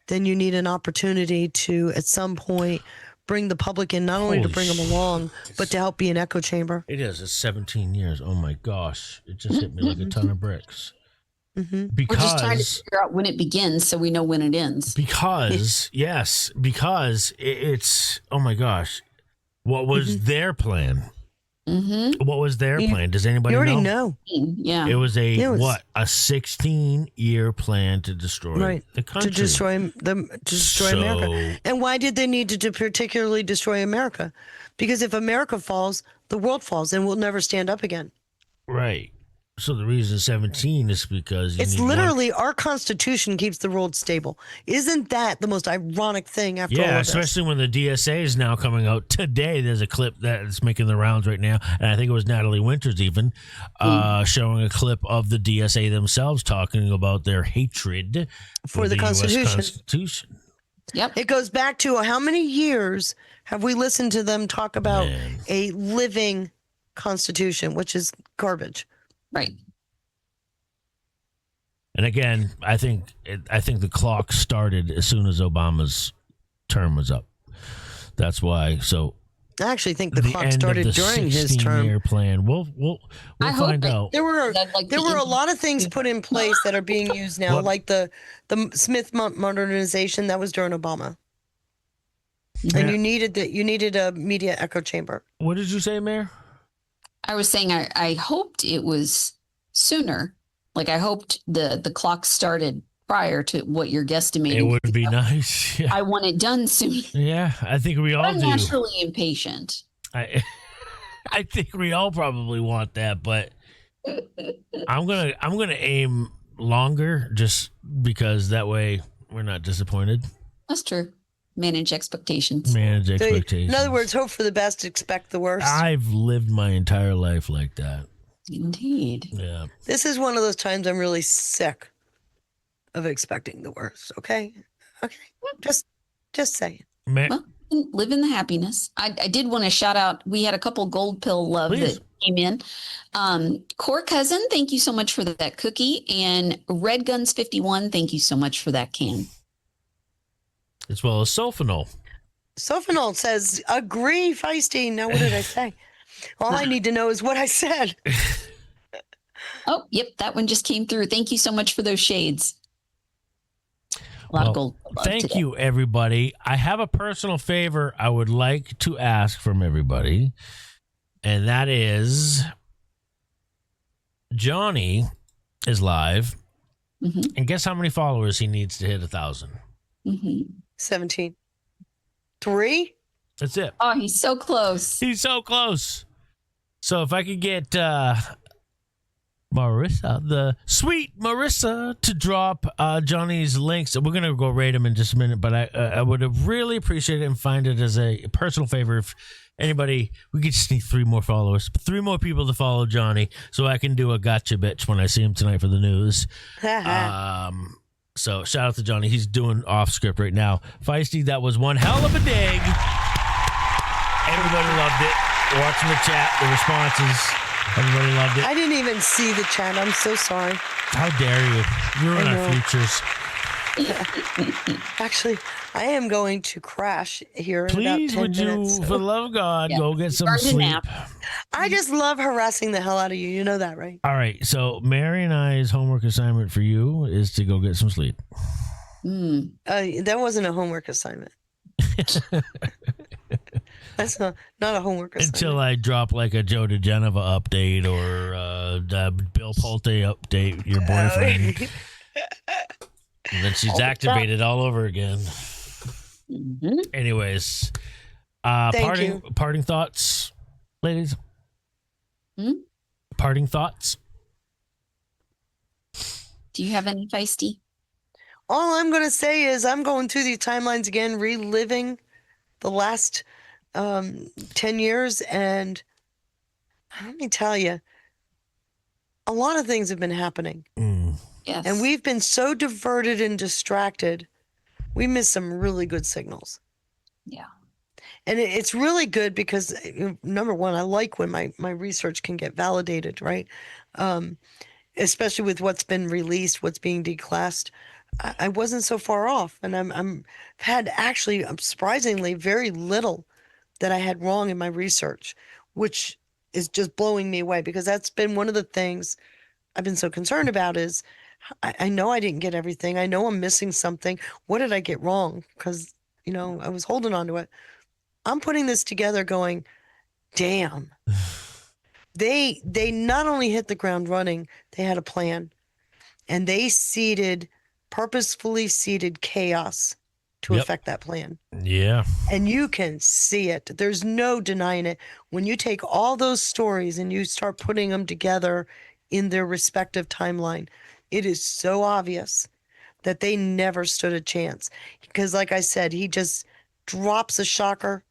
then you need an opportunity to, at some point, bring the public in, not only to bring them along, but to help be an echo chamber. It is. It's 17 years. Oh, my gosh. It just hit me like a ton of bricks. We're just trying to figure out when it begins so we know when it ends. Because it's, oh, my gosh. What was their plan? What was their plan? Does anybody know? You already know. Yeah. It was a 16-year plan to destroy the country. To destroy America. And why did they need to particularly destroy America? Because if America falls, the world falls and we'll never stand up again. Right. So the reason 17 is because it's literally our Constitution keeps the world stable. Isn't that the most ironic thing after all of this? Especially when the DSA is now coming out today. There's a clip that's making the rounds right now, and I think it was Natalie Winters even showing a clip of the DSA themselves talking about their hatred for the Constitution. US Constitution. Yep. It goes back to how many years have we listened to them talk about a living Constitution, which is garbage. Right. And again, I think the clock started as soon as Obama's term was up. That's why. So I actually think the clock started during his term. 16-year plan. We'll find out. There were a lot of things put in place that are being used now, like the Smith modernization that was during Obama. Yeah. And you needed a media echo chamber. What did you say, Mayor? I was saying I hoped it was sooner. Like I hoped the clock started prior to what you're guesstimating. It would be nice. Yeah. I want it done soon. Yeah, I think we all do. I'm naturally impatient. I think we all probably want that, but I'm gonna aim longer just because that way we're not disappointed. That's true. Manage expectations. In other words, hope for the best, expect the worst. I've lived my entire life like that. Indeed. Yeah. This is one of those times I'm really sick of expecting the worst. Okay. Just saying. Well, live in the happiness. I did want to shout out. We had a couple gold pill love that came in. Core Cousin, thank you so much for that cookie. And Red Guns 51, thank you so much for that can. As well as Sulfanol. Sulfanol says, agree, Feisty. Now, what did I say? All I need to know is what I said. Oh, yep. That one just came through. Thank you so much for those shades. A lot of gold. Thank you, everybody. I have a personal favor I would like to ask from everybody, and that is Johnny is live, and guess how many followers he needs to hit 1,000? 17. 3? That's it. Oh, he's so close. He's so close. So if I could get Marissa, the sweet Marissa, to drop Johnny's links. We're going to go rate him in just a minute, but I would have really appreciated it and find it as a personal favor if anybody, we could just need 3 more followers, 3 more people to follow Johnny so I can do a gotcha bitch when I see him tonight for the news. So shout out to Johnny. He's doing off script right now. Feisty, that was one hell of a dig. Everybody loved it. Watching the chat, the responses. Everybody loved it. I didn't even see the chat. I'm so sorry. How dare you? Ruin our futures. Actually, I am going to crash here in about 10 Please, would minutes. you, for the love of God, go get some Burn a sleep. nap. I just love harassing the hell out of you. You know that, right? All right. So, Mary and I's homework assignment for you is to go get some sleep. That wasn't a homework assignment. That's not a homework assignment. Until I drop like a Joe DeGenova update or the Bill Pulte update, your boyfriend. And then she's activated all over again. Mm-hmm. Anyways, Thank you. parting thoughts, ladies? Parting thoughts? Do you have any, Feisty? All I'm going to say is I'm going through these timelines again, reliving the last 10 years. And let me tell you, a lot of things have been happening. Yes. And we've been so diverted and distracted, we missed some really good signals. Yeah. And it's really good because, number one, I like when my research can get validated, right? Especially with what's been released, what's being declassed. I wasn't so far off. And I'm had actually surprisingly very little that I had wrong in my research, which is just blowing me away because that's been one of the things I've been so concerned about is I know I didn't get everything. I know I'm missing something. What did I get wrong? Because, I was holding on to it. I'm putting this together going, damn. They not only hit the ground running, they had a plan. And they purposefully seeded chaos to affect that plan. Yeah. And you can see it. There's no denying it. When you take all those stories and you start putting them together in their respective timeline, it is so obvious that they never stood a chance. Because like I said, he just drops a shocker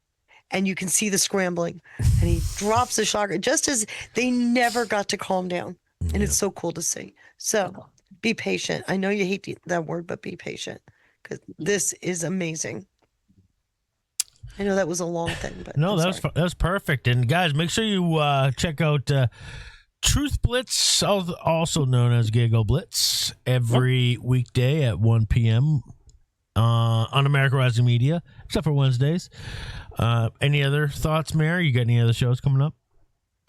and you can see the scrambling. And he drops a shocker just as they never got to calm down. And it's so cool to see. So be patient. I know you hate that word, but be patient because this is amazing. I know that was a long thing, but no, that was perfect. And guys, make sure you check out Truth Blitz, also known as Giggle Blitz, every weekday at 1 p.m. On America Rising Media, except for Wednesdays. Any other thoughts, Mary? You got any other shows coming up?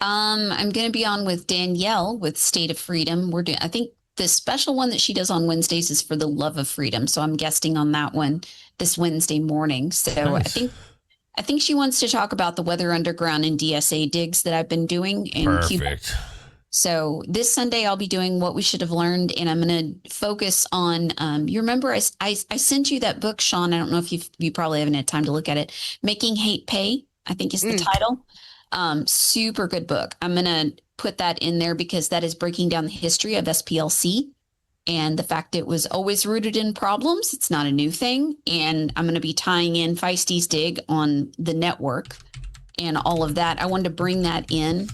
I'm going to be on with Danielle with State of Freedom. I think the special one that she does on Wednesdays is for the love of freedom. So I'm guesting on that one this Wednesday morning. So nice. I think she wants to talk about the Weather Underground and DSA digs that I've been doing. And Perfect. So this Sunday I'll be doing What We Should Have Learned, and I'm going to focus on. You remember I sent you that book, Sean. I don't know if you probably haven't had time to look at it. Making Hate Pay, I think is the title. Super good book. I'm going to put that in there because that is breaking down the history of SPLC and the fact it was always rooted in problems. It's not a new thing. And I'm going to be tying in Feisty's dig on the network and all of that. I wanted to bring that in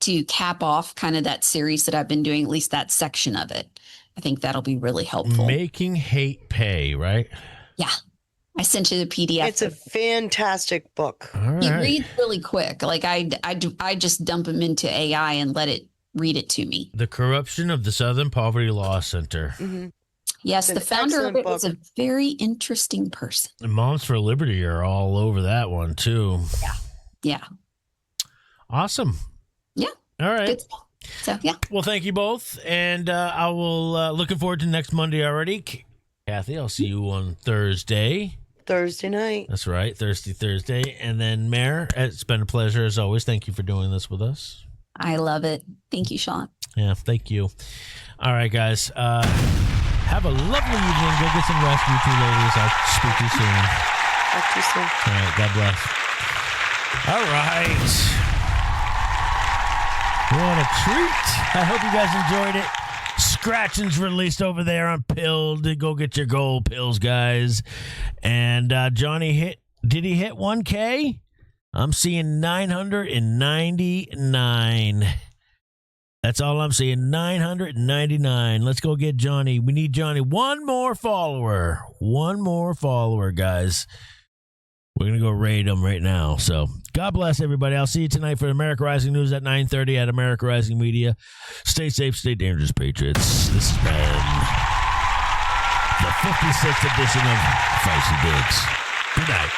to cap off kind of that series that I've been doing, at least that section of it. I think that'll be really helpful. Making Hate Pay, right? Yeah. I sent you the PDF. It's a fantastic book. All right. He reads really quick. Like I just dump him into AI and let it read it to me. The Corruption of the Southern Poverty Law Center. Mm-hmm. Yes, It's the an founder of excellent it was a very interesting person. And Moms for Liberty are all over that one, too. Yeah. Awesome. Yeah. All right. Good stuff. So, yeah. Well, thank you both. And I will, looking forward to next Monday already. Kathy, I'll see you on Thursday. Thursday night. That's right. Thursday. And then, Mare, it's been a pleasure as always. Thank you for doing this with us. I love it. Thank you, Sean. Yeah, thank you. All right, guys. Have a lovely evening. Go get some rest, you two ladies. I'll speak to you soon. Talk to you soon. All right. God bless. All right. What a treat. I hope you guys enjoyed it. Scratching's released over there on Pilled. Go get your gold pills, guys. And Johnny did he hit 1K? I'm seeing 999. That's all I'm seeing, 999. Let's go get Johnny. We need Johnny. One more follower, guys. We're going to go raid them right now. So God bless everybody. I'll see you tonight for America Rising News at 9:30 at America Rising Media. Stay safe, stay dangerous, Patriots. This has been the 56th edition of Feisty Diggs. Good night.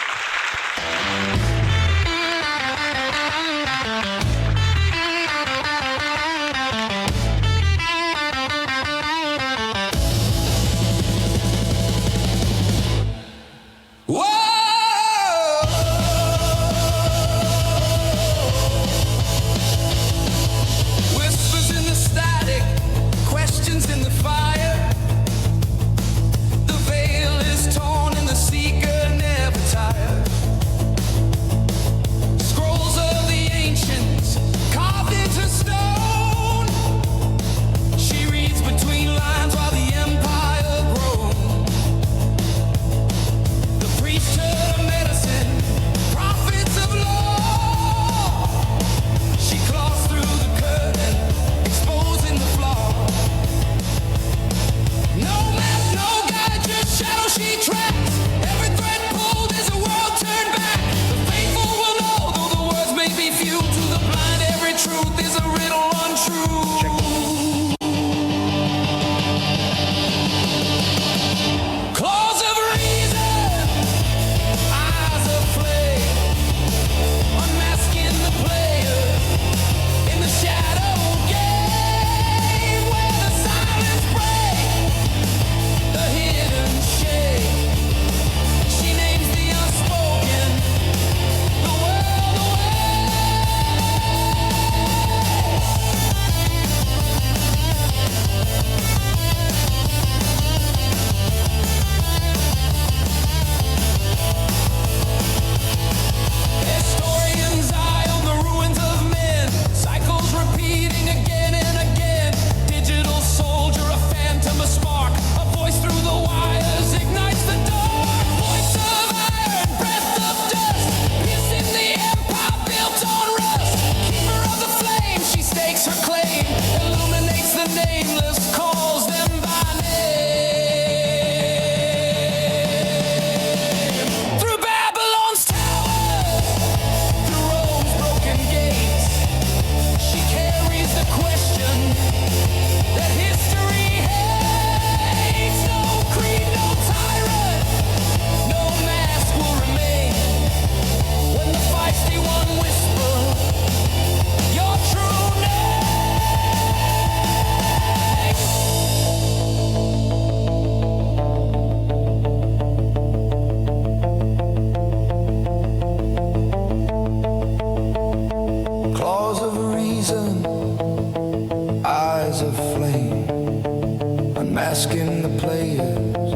Unmasking the players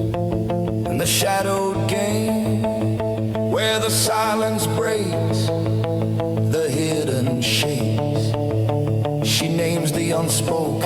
in the shadowed game, where the silence breaks, the hidden shakes. She names the unspoken.